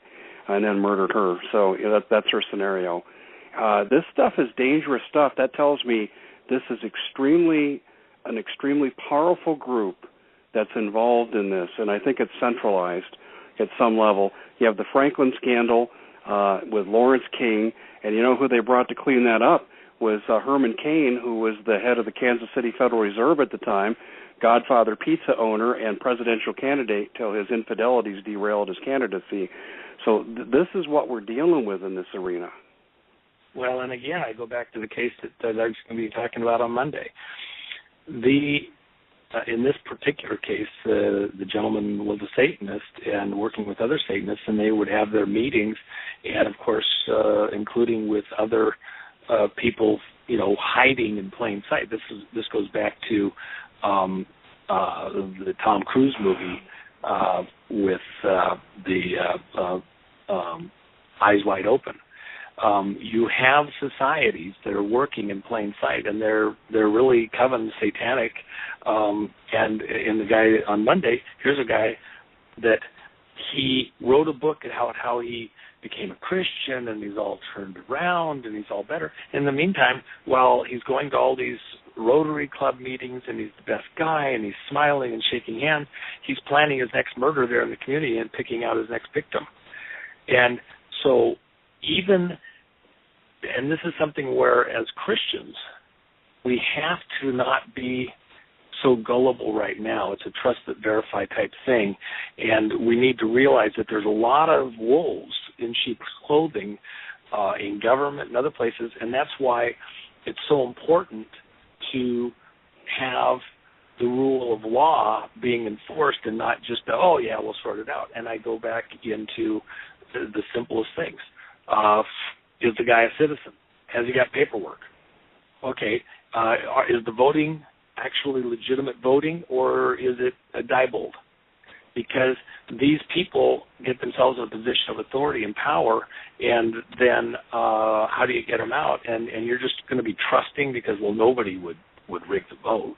and then murdered her. So that's her scenario. This stuff is dangerous stuff. That tells me this is an extremely powerful group that's involved in this, and I think it's centralized at some level. You have the Franklin scandal with Lawrence King, and you know who they brought to clean that up was Herman Cain, who was the head of the Kansas City Federal Reserve at the time, Godfather pizza owner and presidential candidate till his infidelities derailed his candidacy. So this is what we're dealing with in this arena. Well, and again, I go back to the case that I was going to be talking about on Monday. In this particular case, the gentleman was a Satanist and working with other Satanists, and they would have their meetings, and of course, including with other people, hiding in plain sight. This goes back to the Tom Cruise movie with the Eyes Wide Open. You have societies that are working in plain sight, and they're really coven satanic. And in the guy on Monday, here's a guy that he wrote a book about how he became a Christian, and he's all turned around, and he's all better. In the meantime, while he's going to all these Rotary Club meetings, and he's the best guy, and he's smiling and shaking hands, he's planning his next murder there in the community and picking out his next victim. And so and this is something where, as Christians, we have to not be so gullible right now. It's a trust but verify type thing, and we need to realize that there's a lot of wolves in sheep's clothing in government and other places, and that's why it's so important to have the rule of law being enforced and not just, we'll sort it out. And I go back into the simplest things. Is the guy a citizen? Has he got paperwork? Okay. Is the voting actually legitimate voting, or is it a diebold? Because these people get themselves in a position of authority and power, and then how do you get them out? And you're just going to be trusting because, nobody would rig the vote.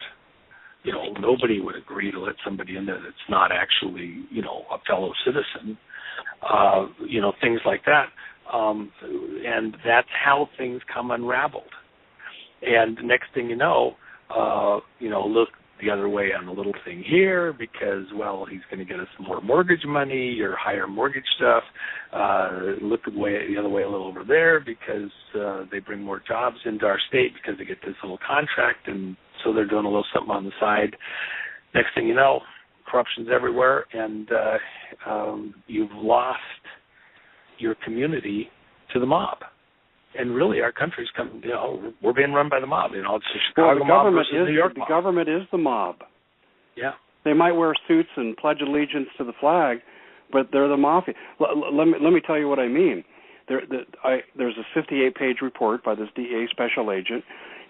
Nobody would agree to let somebody in there that's not actually, a fellow citizen. Things like that. And that's how things come unraveled. And the next thing you know, look the other way on the little thing here because, he's going to get us some more mortgage money or higher mortgage stuff. Look the other way a little over there because they bring more jobs into our state because they get this little contract, and so they're doing a little something on the side. Next thing you know, corruption's everywhere, and you've lost your community to the mob. And really, our country's we're being run by the mob. It's the Chicago mob versus New York mob. The government is the mob. Yeah. They might wear suits and pledge allegiance to the flag, but they're the mafia. Let me tell you what I mean. There's a 58-page report by this DEA special agent.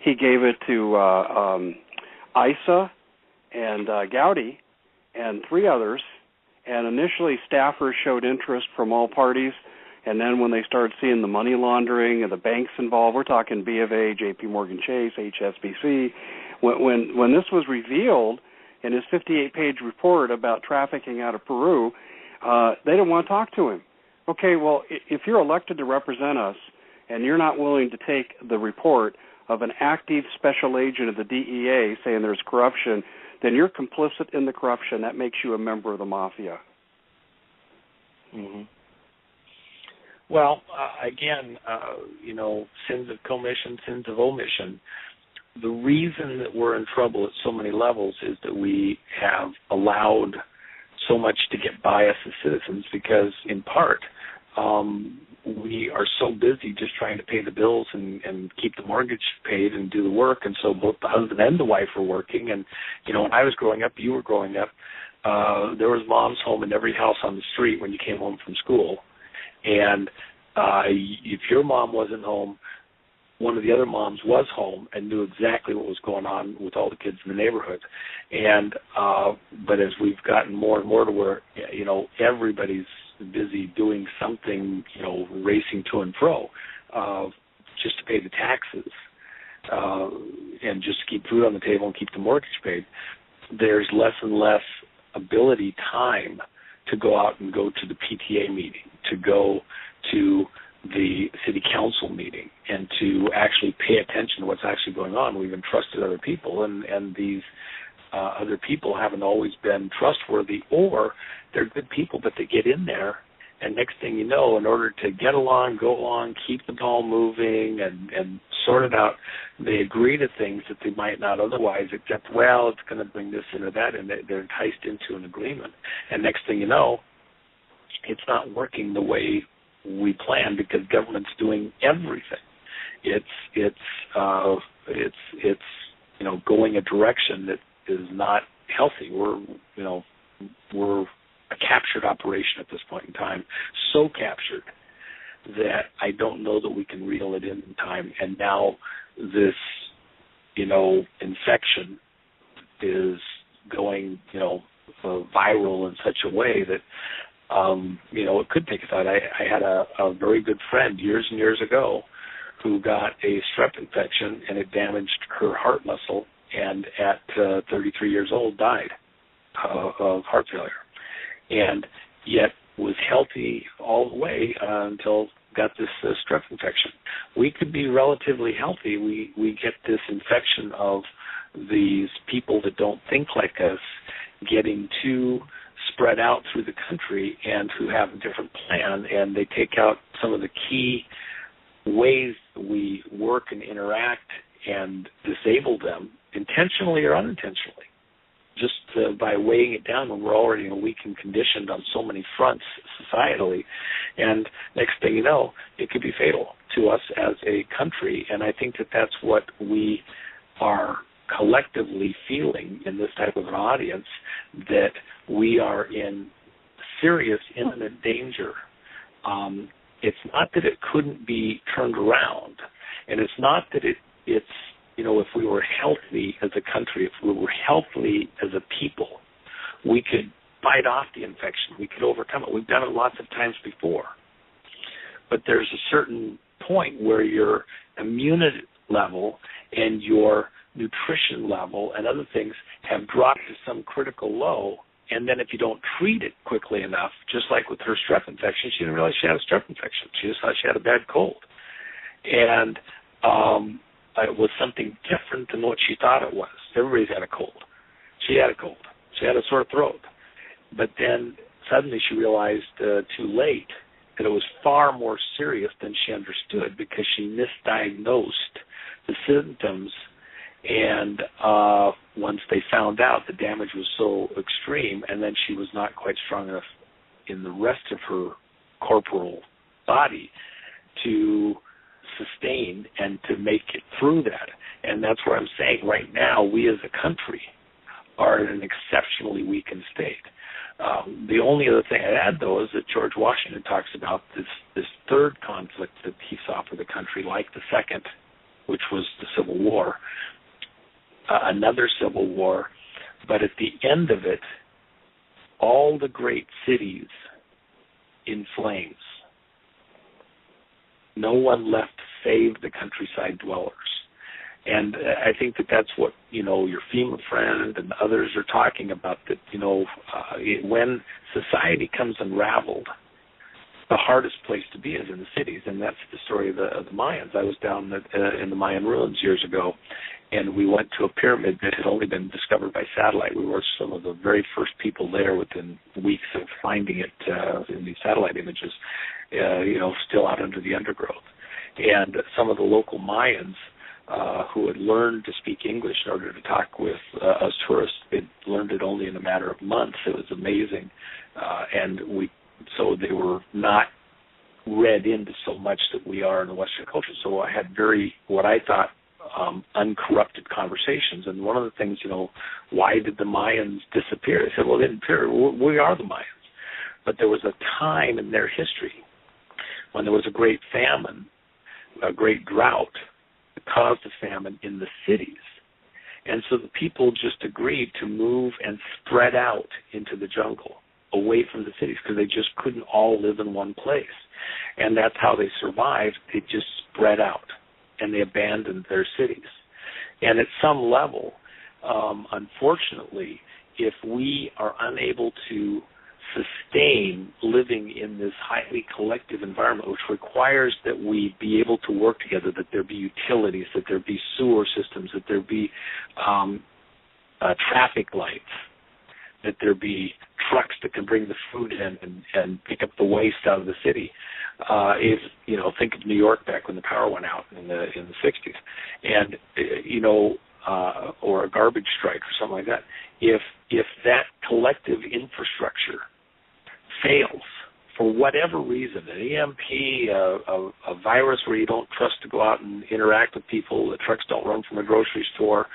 He gave it to ISA and Gowdy and three others, and initially staffers showed interest from all parties. And then when they started seeing the money laundering and the banks involved, we're talking B of A, J.P. Morgan Chase, HSBC. When this was revealed in his 58-page report about trafficking out of Peru, they didn't want to talk to him. Okay, well, if you're elected to represent us and you're not willing to take the report of an active special agent of the DEA saying there's corruption, then you're complicit in the corruption. That makes you a member of the mafia. Mm-hmm. Well, again, sins of commission, sins of omission. The reason that we're in trouble at so many levels is that we have allowed so much to get by us as citizens because, in part, we are so busy just trying to pay the bills and keep the mortgage paid and do the work, and so both the husband and the wife are working. And when I was growing up, you were growing up, there was moms home in every house on the street when you came home from school, and if your mom wasn't home, one of the other moms was home and knew exactly what was going on with all the kids in the neighborhood. And but as we've gotten more and more to where everybody's busy doing something, racing to and fro, just to pay the taxes and just to keep food on the table and keep the mortgage paid, there's less and less ability time to go out and go to the PTA meeting, to go to the city council meeting, and to actually pay attention to what's actually going on. We've entrusted other people, and these other people haven't always been trustworthy, or they're good people, but they get in there, and next thing you know, in order to get along, go along, keep the ball moving, and sort it out, they agree to things that they might not otherwise, except, well, it's going to bring this into that, and they're enticed into an agreement. And next thing you know, it's not working the way we planned, because government's doing everything. It's going a direction that is not healthy. We're a captured operation at this point in time, so captured that I don't know that we can reel it in time. And now this, infection is going, viral in such a way that, it could take us out. I had a very good friend years and years ago who got a strep infection, and it damaged her heart muscle, and at 33 years old died of heart failure, and yet was healthy all the way until got this strep infection. We could be relatively healthy. We get this infection of these people that don't think like us getting too spread out through the country and who have a different plan, and they take out some of the key ways we work and interact and disable them, intentionally or unintentionally, just by weighing it down when we're already in a weakened conditioned on so many fronts societally. And next thing you know, it could be fatal to us as a country, and I think that that's what we are collectively feeling in this type of an audience, that we are in serious imminent danger. It's not that it couldn't be turned around, and it's not that it's if we were healthy as a country, if we were healthy as a people, we could fight off the infection, we could overcome it. We've done it lots of times before. But there's a certain point where your immunity level and your nutrition level and other things have dropped to some critical low, and then if you don't treat it quickly enough, just like with her strep infection, she didn't realize she had a strep infection. She just thought she had a bad cold. And it was something different than what she thought it was. Everybody's had a cold. She had a cold. She had a sore throat. But then suddenly she realized too late that it was far more serious than she understood, because she misdiagnosed the symptoms. And once they found out, the damage was so extreme, and then she was not quite strong enough in the rest of her corporal body to sustain and to make it through that. And that's where I'm saying right now, we as a country are in an exceptionally weakened state. The only other thing I'd add, though, is that George Washington talks about this third conflict that he saw for the country, like the second, which was the Civil War, another civil war, but at the end of it, all the great cities in flames. No one left save the countryside dwellers. And I think that that's what, your FEMA friend and others are talking about, that, when society comes unraveled, the hardest place to be is in the cities, and that's the story of the Mayans. I was down in the Mayan ruins years ago, and we went to a pyramid that had only been discovered by satellite. We were some of the very first people there within weeks of finding it in these satellite images, still out under the undergrowth. And some of the local Mayans who had learned to speak English in order to talk with us tourists, they learned it only in a matter of months. It was amazing. So they were not read into so much that we are in the Western culture. So I had what I thought, uncorrupted conversations. And one of the things, why did the Mayans disappear? They said, well, they didn't disappear. We are the Mayans. But there was a time in their history when there was a great famine, a great drought that caused a famine in the cities. And so the people just agreed to move and spread out into the jungle, away from the cities, because they just couldn't all live in one place. And that's how they survived. They just spread out, and they abandoned their cities. And at some level, unfortunately, if we are unable to sustain living in this highly collective environment, which requires that we be able to work together, that there be utilities, that there be sewer systems, that there be traffic lights, that there be trucks that can bring the food in and pick up the waste out of the city. Think of New York back when the power went out in the 60s, and or a garbage strike or something like that. If that collective infrastructure fails for whatever reason, an EMP, a virus where you don't trust to go out and interact with people, the trucks don't run from a grocery store,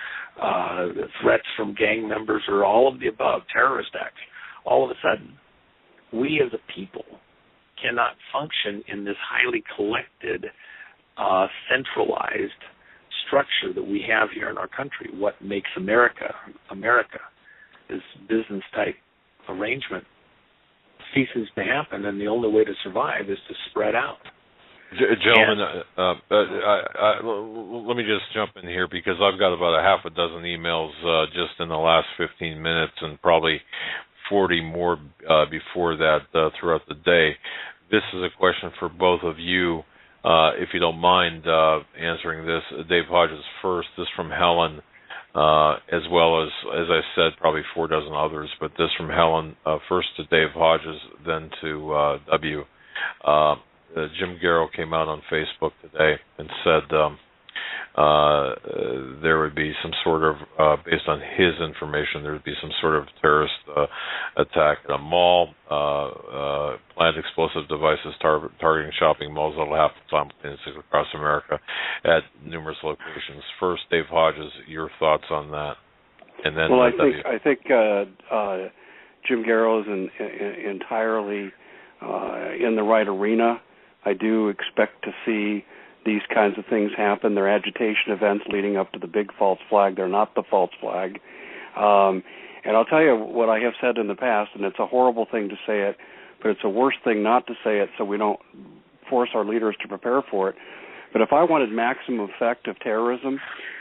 threats from gang members, or all of the above, terrorist acts, all of a sudden, we as a people cannot function in this highly collected, centralized structure that we have here in our country. What makes America, this business-type arrangement, ceases to happen, and the only way to survive is to spread out. Gentlemen, let me just jump in here, because I've got about a half a dozen emails just in the last 15 minutes, and probably 40 more before that throughout the day. This is a question for both of you, if you don't mind answering this. Dave Hodges first. This from Helen, as well as I said, probably 4 dozen others, but this from Helen, first to Dave Hodges, then to W. Jim Garrow came out on Facebook today and said there would be some sort of, based on his information, there would be some sort of terrorist attack at a mall, planned explosive devices targeting shopping malls that will happen simultaneously across America at numerous locations. First, Dave Hodges, your thoughts on that, and then. Well, I think Jim Garrow is entirely in the right arena. I do expect to see these kinds of things happen. They're agitation events leading up to the big false flag. They're not the false flag. And I'll tell you what I have said in the past, and it's a horrible thing to say it, but it's a worse thing not to say it so we don't force our leaders to prepare for it. But if I wanted maximum effect of terrorism,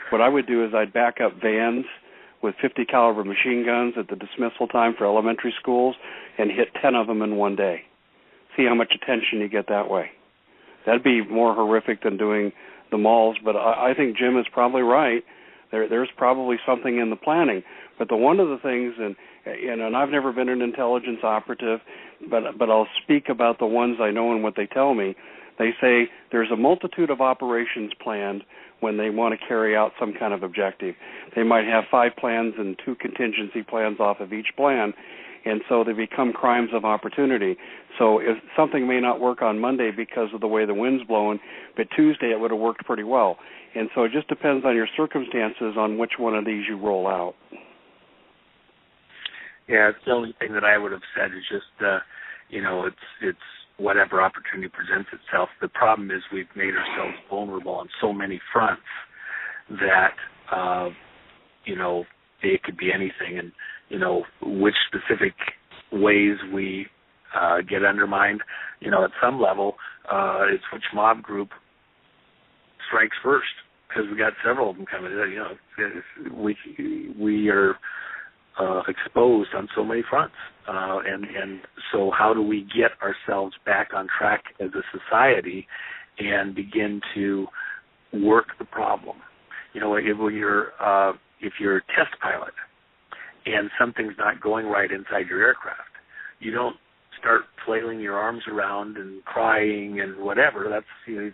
what I would do is I'd back up vans with 50 caliber machine guns at the dismissal time for elementary schools and hit 10 of them in one day. See how much attention you get that way. That'd be more horrific than doing the malls, but I think Jim is probably right. There's probably something in the planning. But one of the things, and I've never been an intelligence operative, but I'll speak about the ones I know and what they tell me. They say there's a multitude of operations planned when they want to carry out some kind of objective. They might have 5 plans and 2 contingency plans off of each plan, and so they become crimes of opportunity. So if something may not work on Monday because of the way the wind's blowing, but Tuesday it would have worked pretty well. And so it just depends on your circumstances on which one of these you roll out. Yeah, it's the only thing that I would have said is just, it's whatever opportunity presents itself. The problem is we've made ourselves vulnerable on so many fronts that, it could be anything. And, which specific ways we get undermined, at some level, it's which mob group strikes first, because we got several of them coming. We are exposed on so many fronts, and so how do we get ourselves back on track as a society and begin to work the problem? If you're a test pilot and something's not going right inside your aircraft, you don't start flailing your arms around and crying and whatever. That's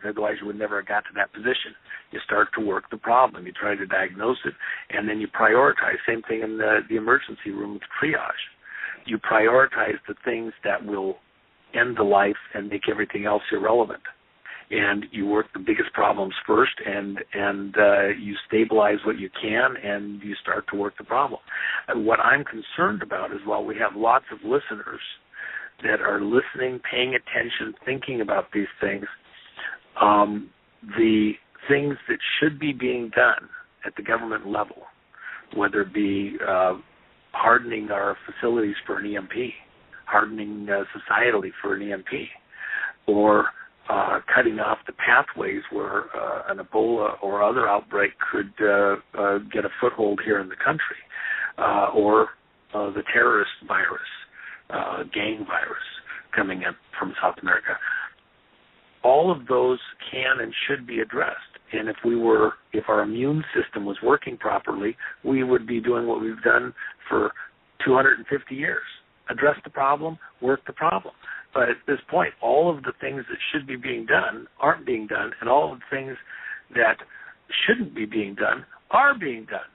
otherwise you would never have got to that position. You start to work the problem. You try to diagnose it, and then you prioritize. Same thing in the emergency room with triage. You prioritize the things that will end the life and make everything else irrelevant. And you work the biggest problems first, and you stabilize what you can, and you start to work the problem. And what I'm concerned about is, while we have lots of listeners that are listening, paying attention, thinking about these things, the things that should be being done at the government level, whether it be hardening our facilities for an EMP, hardening societally for an EMP, or cutting off the pathways where an Ebola or other outbreak could get a foothold here in the country, or the terrorist virus, gang virus coming in from South America. All of those can and should be addressed. And if our immune system was working properly, we would be doing what we've done for 250 years. Address the problem, work the problem. But at this point, all of the things that should be being done aren't being done, and all of the things that shouldn't be being done are being done.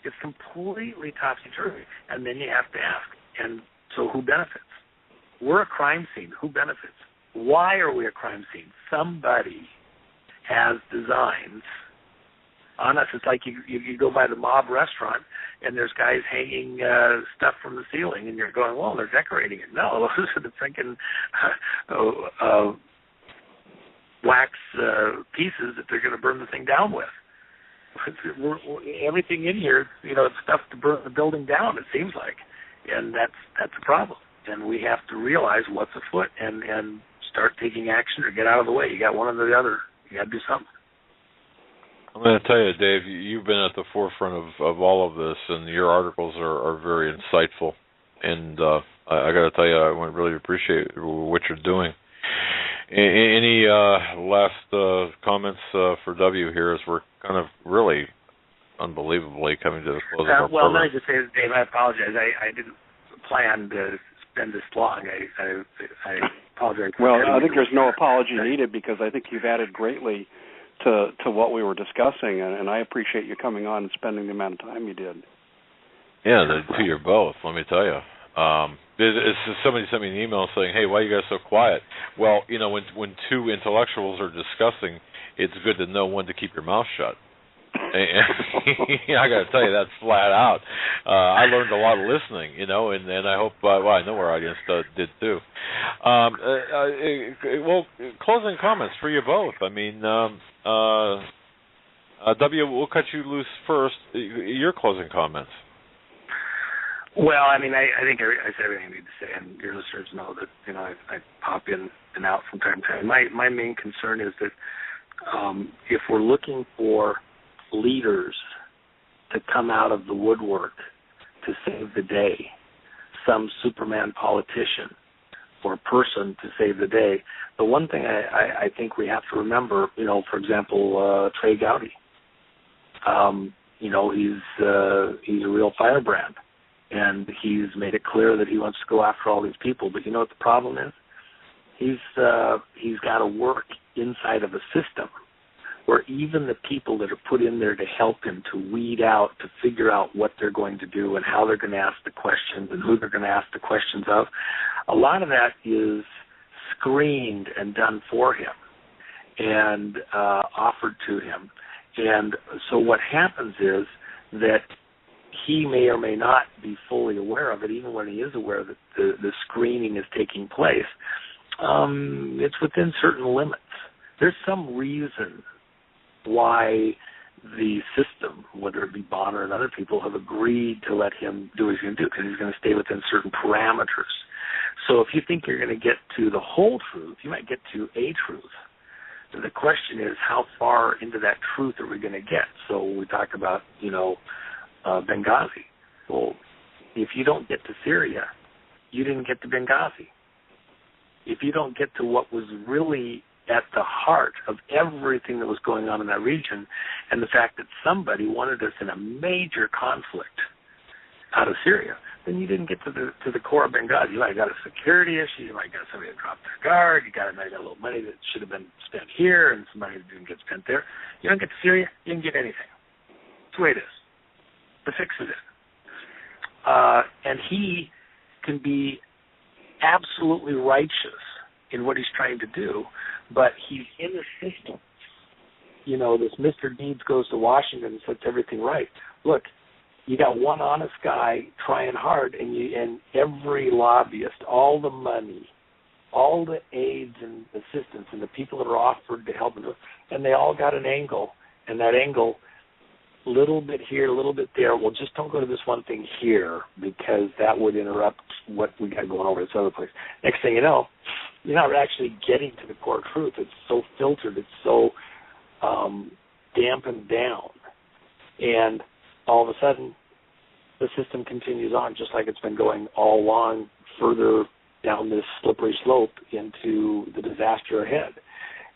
It's completely topsy-turvy. And then you have to ask, and so who benefits? We're a crime scene. Who benefits? Why are we a crime scene? Somebody has designs on us. It's like you go by the mob restaurant and there's guys hanging stuff from the ceiling, and you're going, well, they're decorating it. No, those are the freaking wax pieces that they're going to burn the thing down with. Everything in here, it's stuff to burn the building down, it seems like, and that's a problem. And we have to realize what's afoot and start taking action or get out of the way. You got one or the other. You got to do something. I'm going to tell you, Dave, you've been at the forefront of all of this, and your articles are very insightful. And I got to tell you, I really appreciate what you're doing. Any last comments for W here, as we're kind of really unbelievably coming to the close of our program? Well, let me just say, Dave, I apologize. I didn't plan to spend this long. I apologize. Well, I think there's no apology needed, because I think you've added greatly to what we were discussing, and I appreciate you coming on and spending the amount of time you did. Yeah, to you both, let me tell you. Somebody sent me an email saying, hey, why are you guys so quiet? Well, when two intellectuals are discussing, it's good to know when to keep your mouth shut. I got to tell you, that's flat out. I learned a lot of listening, and I hope, I know our audience did too. Well, closing comments for you both. I mean, W, we'll cut you loose first. Your closing comments. Well, I mean, I think I said everything I need to say, and your listeners know that, I pop in and out from time to time. My main concern is that if we're looking for leaders to come out of the woodwork to save the day, some Superman politician or person to save the day, the one thing I think we have to remember, for example, Trey Gowdy, he's a real firebrand, and he's made it clear that he wants to go after all these people. But you know what the problem is? He's got to work inside of a system where even the people that are put in there to help him to weed out, to figure out what they're going to do and how they're going to ask the questions and who they're going to ask the questions of, a lot of that is screened and done for him and offered to him. And so what happens is that he may or may not be fully aware of it, even when he is aware that the screening is taking place. It's within certain limits. There's some reason why the system, whether it be Bonner and other people, have agreed to let him do what he's going to do, because he's going to stay within certain parameters. So if you think you're going to get to the whole truth, you might get to a truth. The question is, how far into that truth are we going to get? So we talk about, Benghazi. Well, if you don't get to Syria, you didn't get to Benghazi. If you don't get to what was really at the heart of everything that was going on in that region, and the fact that somebody wanted us in a major conflict out of Syria, then you didn't get to the core of Benghazi. You might have got a security issue. You might have got somebody that dropped their guard. You might have got a little money that should have been spent here, and some money that didn't get spent there. You don't get to Syria, you didn't get anything. That's the way it is. The fix is it. And he can be absolutely righteous in what he's trying to do, but he's in the system. You know, this Mr. Deeds goes to Washington and sets everything right. Look, you got one honest guy trying hard, and every lobbyist, all the money, all the aides and assistants and the people that are offered to help them, and they all got an angle, and that angle, little bit here, a little bit there. Well, just don't go to this one thing here because that would interrupt what we got going over this other place. Next thing you know, you're not actually getting to the core truth. It's so filtered. It's so dampened down. And all of a sudden, the system continues on just like it's been going all along, further down this slippery slope into the disaster ahead.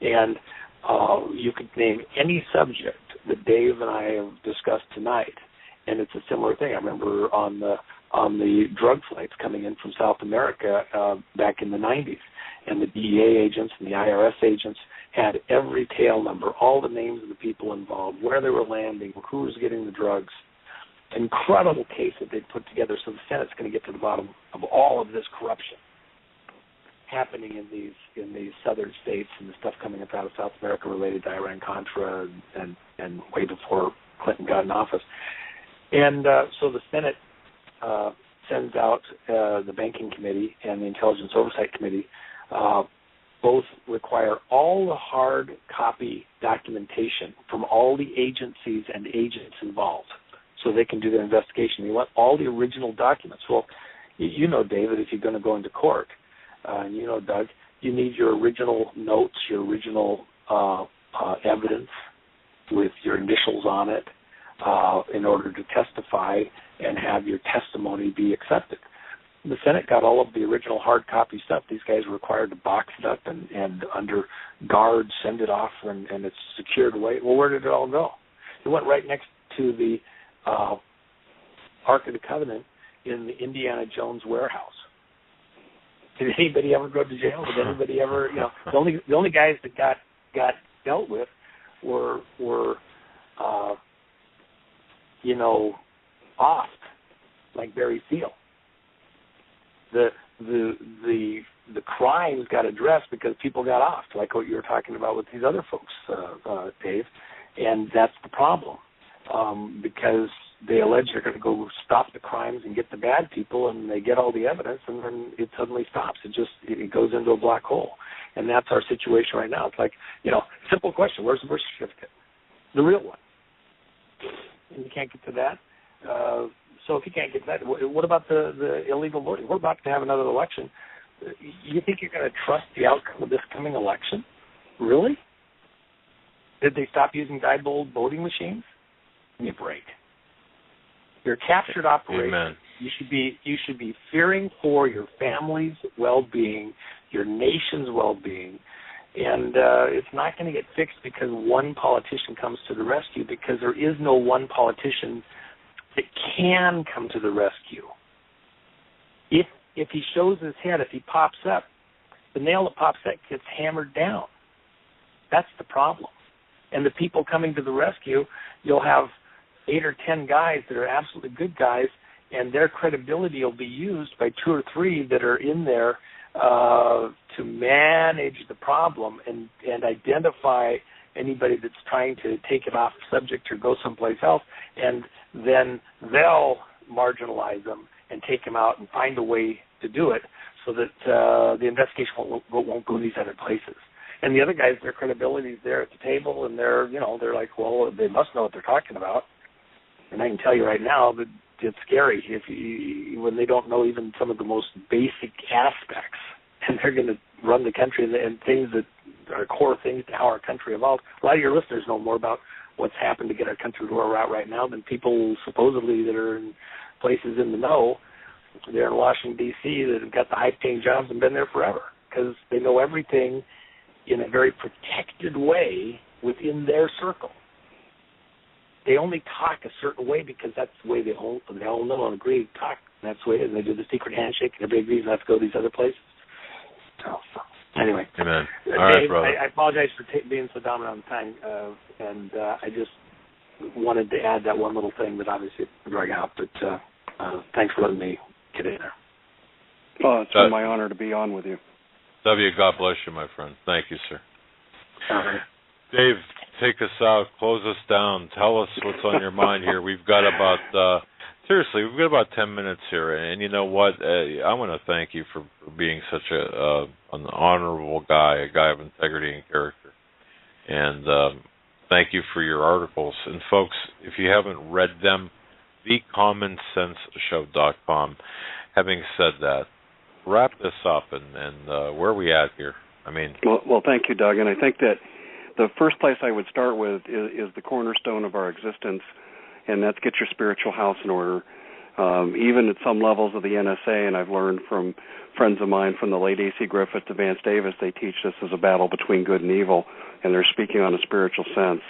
And you could name any subject that Dave and I have discussed tonight, and it's a similar thing. I remember on the drug flights coming in from South America back in the 90s, and the DEA agents and the IRS agents had every tail number, all the names of the people involved, where they were landing, who was getting the drugs. Incredible case that they put together. So the Senate's going to get to the bottom of all of this corruption happening in these southern states, and the stuff coming up out of South America related to Iran-Contra and way before Clinton got in office. And so the Senate sends out the Banking Committee and the Intelligence Oversight Committee. Both require all the hard copy documentation from all the agencies and agents involved so they can do their investigation. They want all the original documents. Well, you know, David, if you're going to go into court, and you know, Doug, you need your original notes, your original evidence with your initials on it in order to testify and have your testimony be accepted. The Senate got all of the original hard copy stuff. These guys were required to box it up and under guard send it off, and it's secured away. Well, where did it all go? It went right next to the Ark of the Covenant in the Indiana Jones warehouse. Did anybody ever go to jail? Did anybody ever, you know, the only guys that got dealt with were you know, offed, like Barry Seal. The crimes got addressed because people got offed, like what you were talking about with these other folks, Dave, and that's the problem, because they allege they're going to go stop the crimes and get the bad people, and they get all the evidence, and then it suddenly stops. It goes into a black hole, and that's our situation right now. It's like, you know, simple question: where's the birth certificate, the real one? And you can't get to that. So if you can't get that, what about the illegal voting? We're about to have another election. You think you're going to trust the outcome of this coming election? Really? Did they stop using Diebold voting machines? Give me a break. You're a captured operation. Amen. You should be fearing for your family's well-being, your nation's well-being, and it's not going to get fixed because one politician comes to the rescue, because there is no one politician that can come to the rescue. If he shows his head, if he pops up, the nail that pops up gets hammered down. That's the problem. And the people coming to the rescue, you'll have 8 or 10 guys that are absolutely good guys, and their credibility will be used by 2 or 3 that are in there to manage the problem and identify anybody that's trying to take it off subject or go someplace else, and then they'll marginalize them and take them out and find a way to do it so that the investigation won't go these other places. And the other guys, their credibility is there at the table, and they're like, well, they must know what they're talking about. And I can tell you right now that it's scary when they don't know even some of the most basic aspects, and they're going to run the country and things that are core things to how our country evolved. A lot of your listeners know more about what's happened to get our country to where we're at right now than people supposedly that are in places in the know. They're in Washington, D.C., that have got the high-paying jobs and been there forever because they know everything in a very protected way within their circle. They only talk a certain way because that's the way they all know and agree to talk. And that's the way it is. And they do the secret handshake, and everybody agrees not to go these other places. So anyway. Amen. All Dave, right, brother. I apologize for being so dominant on time, and I just wanted to add that one little thing that obviously drag out, but thanks for letting me get in there. Well, it's been my honor to be on with you. W, God bless you, my friend. Thank you, sir. All right. Dave, take us out. Close us down. Tell us what's on your mind here. We've got about, seriously, we've got about 10 minutes here. And you know what? I want to thank you for being such an honorable guy, a guy of integrity and character. And thank you for your articles. And folks, if you haven't read them, thecommonsenseshow.com. Having said that, wrap this up, and where are we at here? I mean, well, thank you, Doug. And I think that the first place I would start with is the cornerstone of our existence, and that's get your spiritual house in order. Even at some levels of the NSA, and I've learned from friends of mine from the late A.C. Griffith to Vance Davis, they teach this as a battle between good and evil, and they're speaking on a spiritual sense.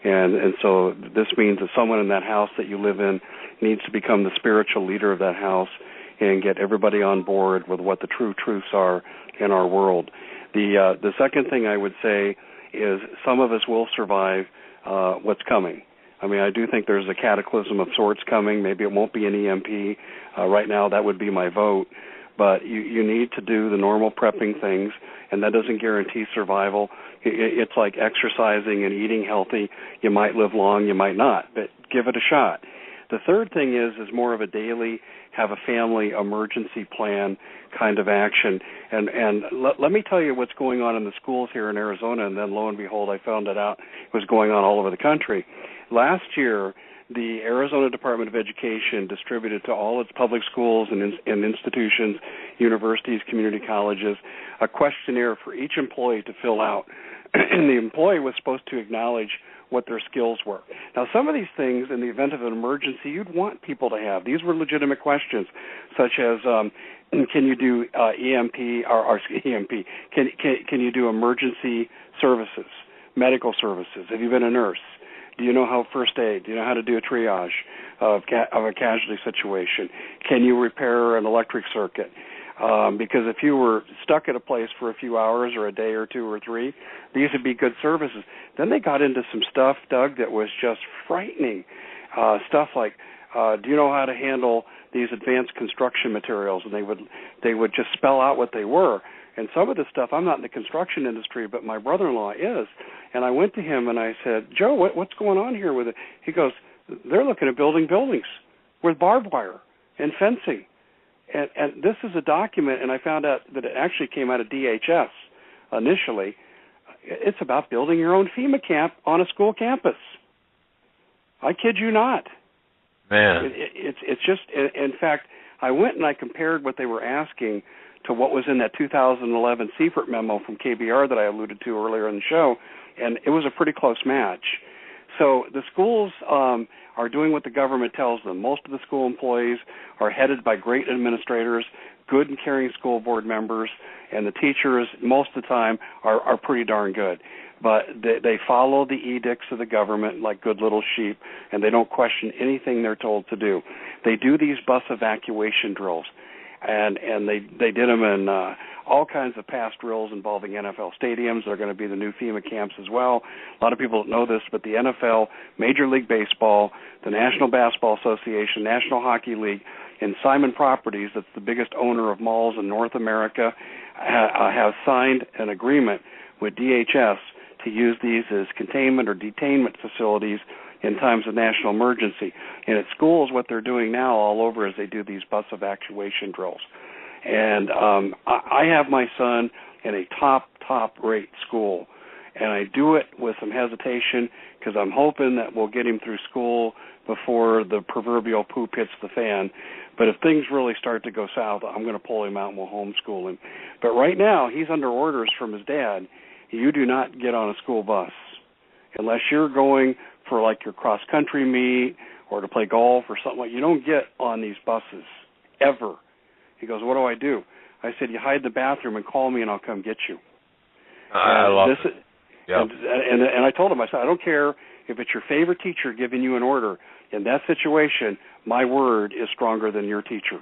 And so this means that someone in that house that you live in needs to become the spiritual leader of that house and get everybody on board with what the true truths are in our world. The second thing I would say is some of us will survive what's coming. I mean, I do think there's a cataclysm of sorts coming. Maybe it won't be an EMP. Right now, that would be my vote. But you need to do the normal prepping things, and that doesn't guarantee survival. It's like exercising and eating healthy. You might live long, you might not, but give it a shot. The third thing is more of a daily, have a family emergency plan kind of action. And let me tell you what's going on in the schools here in Arizona, and then lo and behold, I found it out it was going on all over the country. Last year, the Arizona Department of Education distributed to all its public schools and institutions, universities, community colleges, a questionnaire for each employee to fill out. And the employee was supposed to acknowledge what their skills were. Now, some of these things, in the event of an emergency, you'd want people to have. These were legitimate questions, such as, can you do EMP, or EMP? Can you do emergency services, medical services? Have you been a nurse? Do you know how first aid? Do you know how to do a triage of a casualty situation? Can you repair an electric circuit? Because if you were stuck at a place for a few hours or a day or two or three, these would be good services. Then they got into some stuff, Doug, that was just frightening. Stuff like, do you know how to handle these advanced construction materials? And they would just spell out what they were. And some of the stuff, I'm not in the construction industry, but my brother-in-law is. And I went to him and I said, Joe, what's going on here with it? He goes, they're looking at building buildings with barbed wire and fencing. And this is a document, and I found out that it actually came out of DHS initially. It's about building your own FEMA camp on a school campus. I kid you not. Man. It's just, in fact, I went and I compared what they were asking to what was in that 2011 Seifert memo from KBR that I alluded to earlier in the show, and it was a pretty close match. So the schools are doing what the government tells them. Most of the school employees are headed by great administrators, good and caring school board members, and the teachers, most of the time, are pretty darn good. But they follow the edicts of the government like good little sheep, and they don't question anything they're told to do. They do these bus evacuation drills. And they did them in all kinds of past drills involving NFL stadiums. They're going to be the new FEMA camps as well. A lot of people don't know this, but the NFL, Major League Baseball, the National Basketball Association, National Hockey League, and Simon Properties, that's the biggest owner of malls in North America, have signed an agreement with DHS to use these as containment or detainment facilities in times of national emergency. And at schools, what they're doing now all over is they do these bus evacuation drills. And I have my son in a top-rate school, and I do it with some hesitation because I'm hoping that we'll get him through school before the proverbial poop hits the fan. But if things really start to go south, I'm going to pull him out and we'll homeschool him. But right now, he's under orders from his dad. You do not get on a school bus unless you're going for like your cross-country meet or to play golf or something like that. You don't get on these buses, ever. He goes, what do I do? I said, you hide in the bathroom and call me and I'll come get you. I love it. Yep. And I told him, I said, I don't care if it's your favorite teacher giving you an order. In that situation, my word is stronger than your teacher.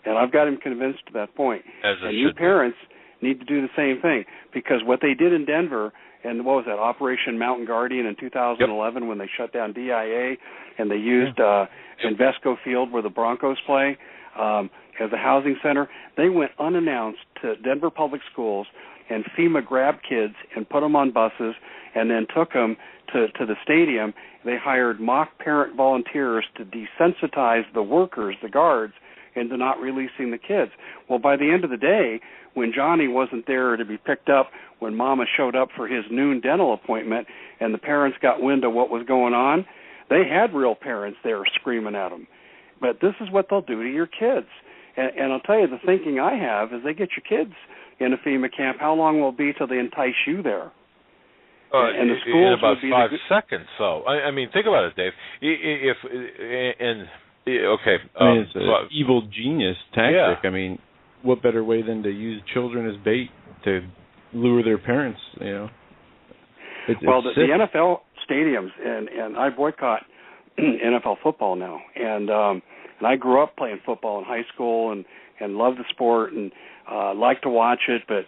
And I've got him convinced to that point. And you parents need to do the same thing, because what they did in Denver, and what was that, Operation Mountain Guardian in 2011, when they shut down DIA and they used Invesco Field where the Broncos play as a housing center, they went unannounced to Denver Public Schools, and FEMA grabbed kids and put them on buses and then took them to the stadium. They hired mock parent volunteers to desensitize the workers, the guards, into not releasing the kids. Well, by the end of the day, when Johnny wasn't there to be picked up, when Mama showed up for his noon dental appointment and the parents got wind of what was going on, they had real parents there screaming at them. But this is what they'll do to your kids. And I'll tell you, the thinking I have is they get your kids in a FEMA camp. How long will it be till they entice you there? And the schools in about 5 seconds. So I mean, think about it, Dave. It's an evil genius tactic. Yeah. I mean, what better way than to use children as bait to lure their parents? You know. The NFL stadiums, and I boycott NFL football now, and I grew up playing football in high school and loved the sport and like to watch it, but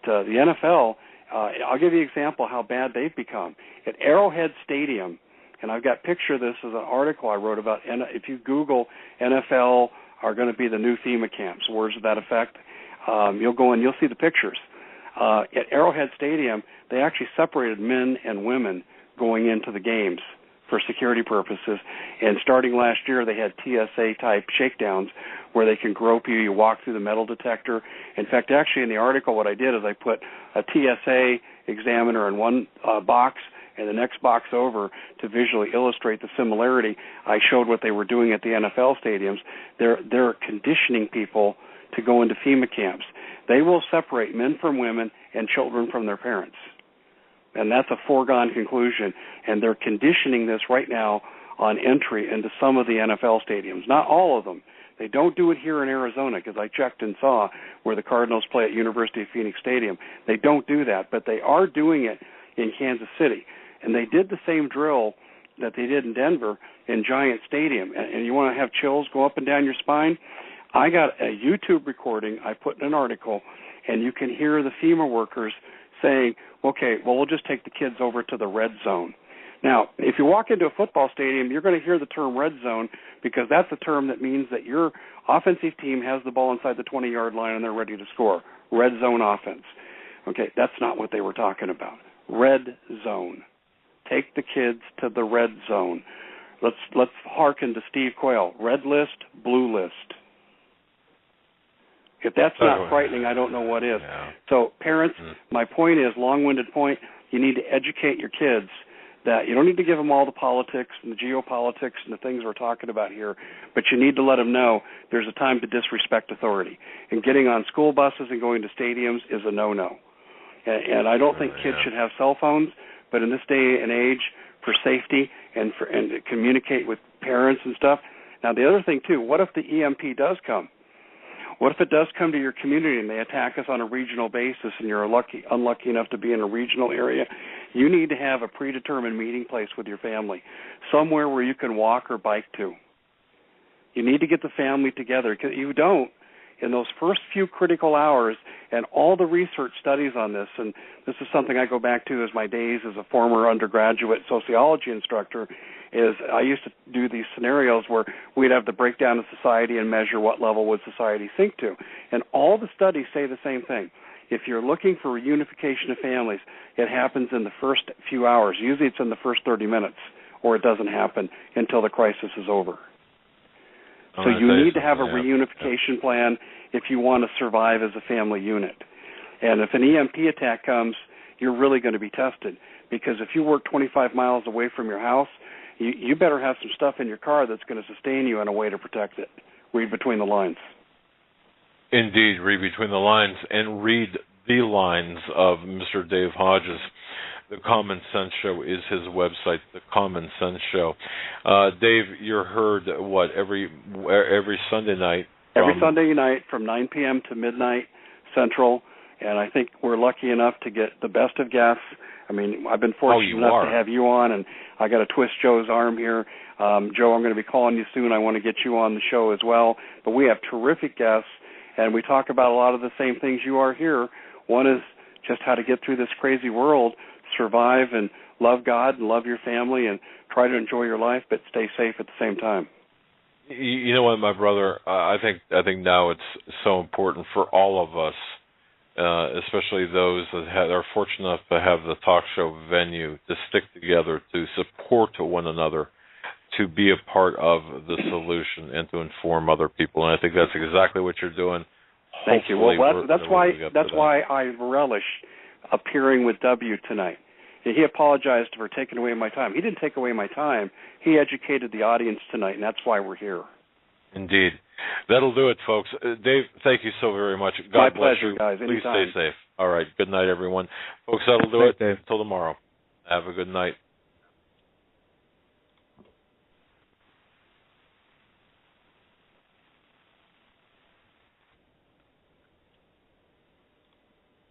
the NFL. I'll give you an example how bad they've become. At Arrowhead Stadium, and I've got a picture of this as an article I wrote about, and if you Google NFL are going to be the new FEMA camps, words to that effect, you'll go and you'll see the pictures. At Arrowhead Stadium, they actually separated men and women going into the games for security purposes, and starting last year they had TSA-type shakedowns where they can grope you, you walk through the metal detector. In fact, actually in the article what I did is I put a TSA examiner in one box and the next box over to visually illustrate the similarity. I showed what they were doing at the NFL stadiums. They're conditioning people to go into FEMA camps. They will separate men from women and children from their parents. And that's a foregone conclusion. And they're conditioning this right now on entry into some of the NFL stadiums. Not all of them. They don't do it here in Arizona because I checked and saw where the Cardinals play at University of Phoenix Stadium. They don't do that, but they are doing it in Kansas City. And they did the same drill that they did in Denver in Giant Stadium. And you want to have chills go up and down your spine? I got a YouTube recording I put in an article, and you can hear the FEMA workers saying, okay, well, we'll just take the kids over to the red zone. Now, if you walk into a football stadium, you're going to hear the term red zone because that's a term that means that your offensive team has the ball inside the 20-yard line and they're ready to score. Red zone offense. Okay, that's not what they were talking about. Red zone. Take the kids to the red zone. Let's hearken to Steve Quayle. Red list, blue list. If that's not frightening, I don't know what is. Yeah. So parents, my point is, long-winded point, you need to educate your kids that you don't need to give them all the politics and the geopolitics and the things we're talking about here, but you need to let them know there's a time to disrespect authority. And getting on school buses and going to stadiums is a no-no. And I don't think kids should have cell phones, but in this day and age, for safety and to communicate with parents and stuff. Now, the other thing, too, what if the EMP does come? What if it does come to your community and they attack us on a regional basis and you're unlucky enough to be in a regional area? You need to have a predetermined meeting place with your family, somewhere where you can walk or bike to. You need to get the family together. Because you don't, in those first few critical hours, and all the research studies on this, and this is something I go back to as my days as a former undergraduate sociology instructor, is I used to do these scenarios where we'd have the breakdown of society and measure what level would society sink to. And all the studies say the same thing. If you're looking for reunification of families, it happens in the first few hours. Usually it's in the first 30 minutes, or it doesn't happen until the crisis is over. So you need to have a reunification plan if you want to survive as a family unit. And if an EMP attack comes, you're really going to be tested, because if you work 25 miles away from your house, you better have some stuff in your car that's going to sustain you in a way to protect it. Read between the lines. Indeed, read between the lines, and read the lines of Mr. Dave Hodges. The Common Sense Show is his website, The Common Sense Show. Dave, you're heard, every Sunday night? Every Sunday night from 9 p.m. to midnight Central, and I think we're lucky enough to get the best of guests. I mean, I've been fortunate enough to have you on, and I got to twist Joe's arm here. Joe, I'm going to be calling you soon. I want to get you on the show as well. But we have terrific guests, and we talk about a lot of the same things you are here. One is just how to get through this crazy world, survive and love God and love your family and try to enjoy your life, but stay safe at the same time. You know what, my brother, I think now it's so important for all of us especially those that are fortunate enough to have the talk show venue, to stick together, to support one another, to be a part of the solution, and to inform other people. And I think that's exactly what you're doing. Thank you. Well, that's why I relish appearing with W tonight. He apologized for taking away my time. He didn't take away my time. He educated the audience tonight, and that's why we're here. Indeed. That'll do it, folks. Dave, thank you so very much. God bless pleasure, you. guys. Please Anytime. stay safe. All right. Good night, everyone. Folks, that'll do it. Until tomorrow. Have a good night.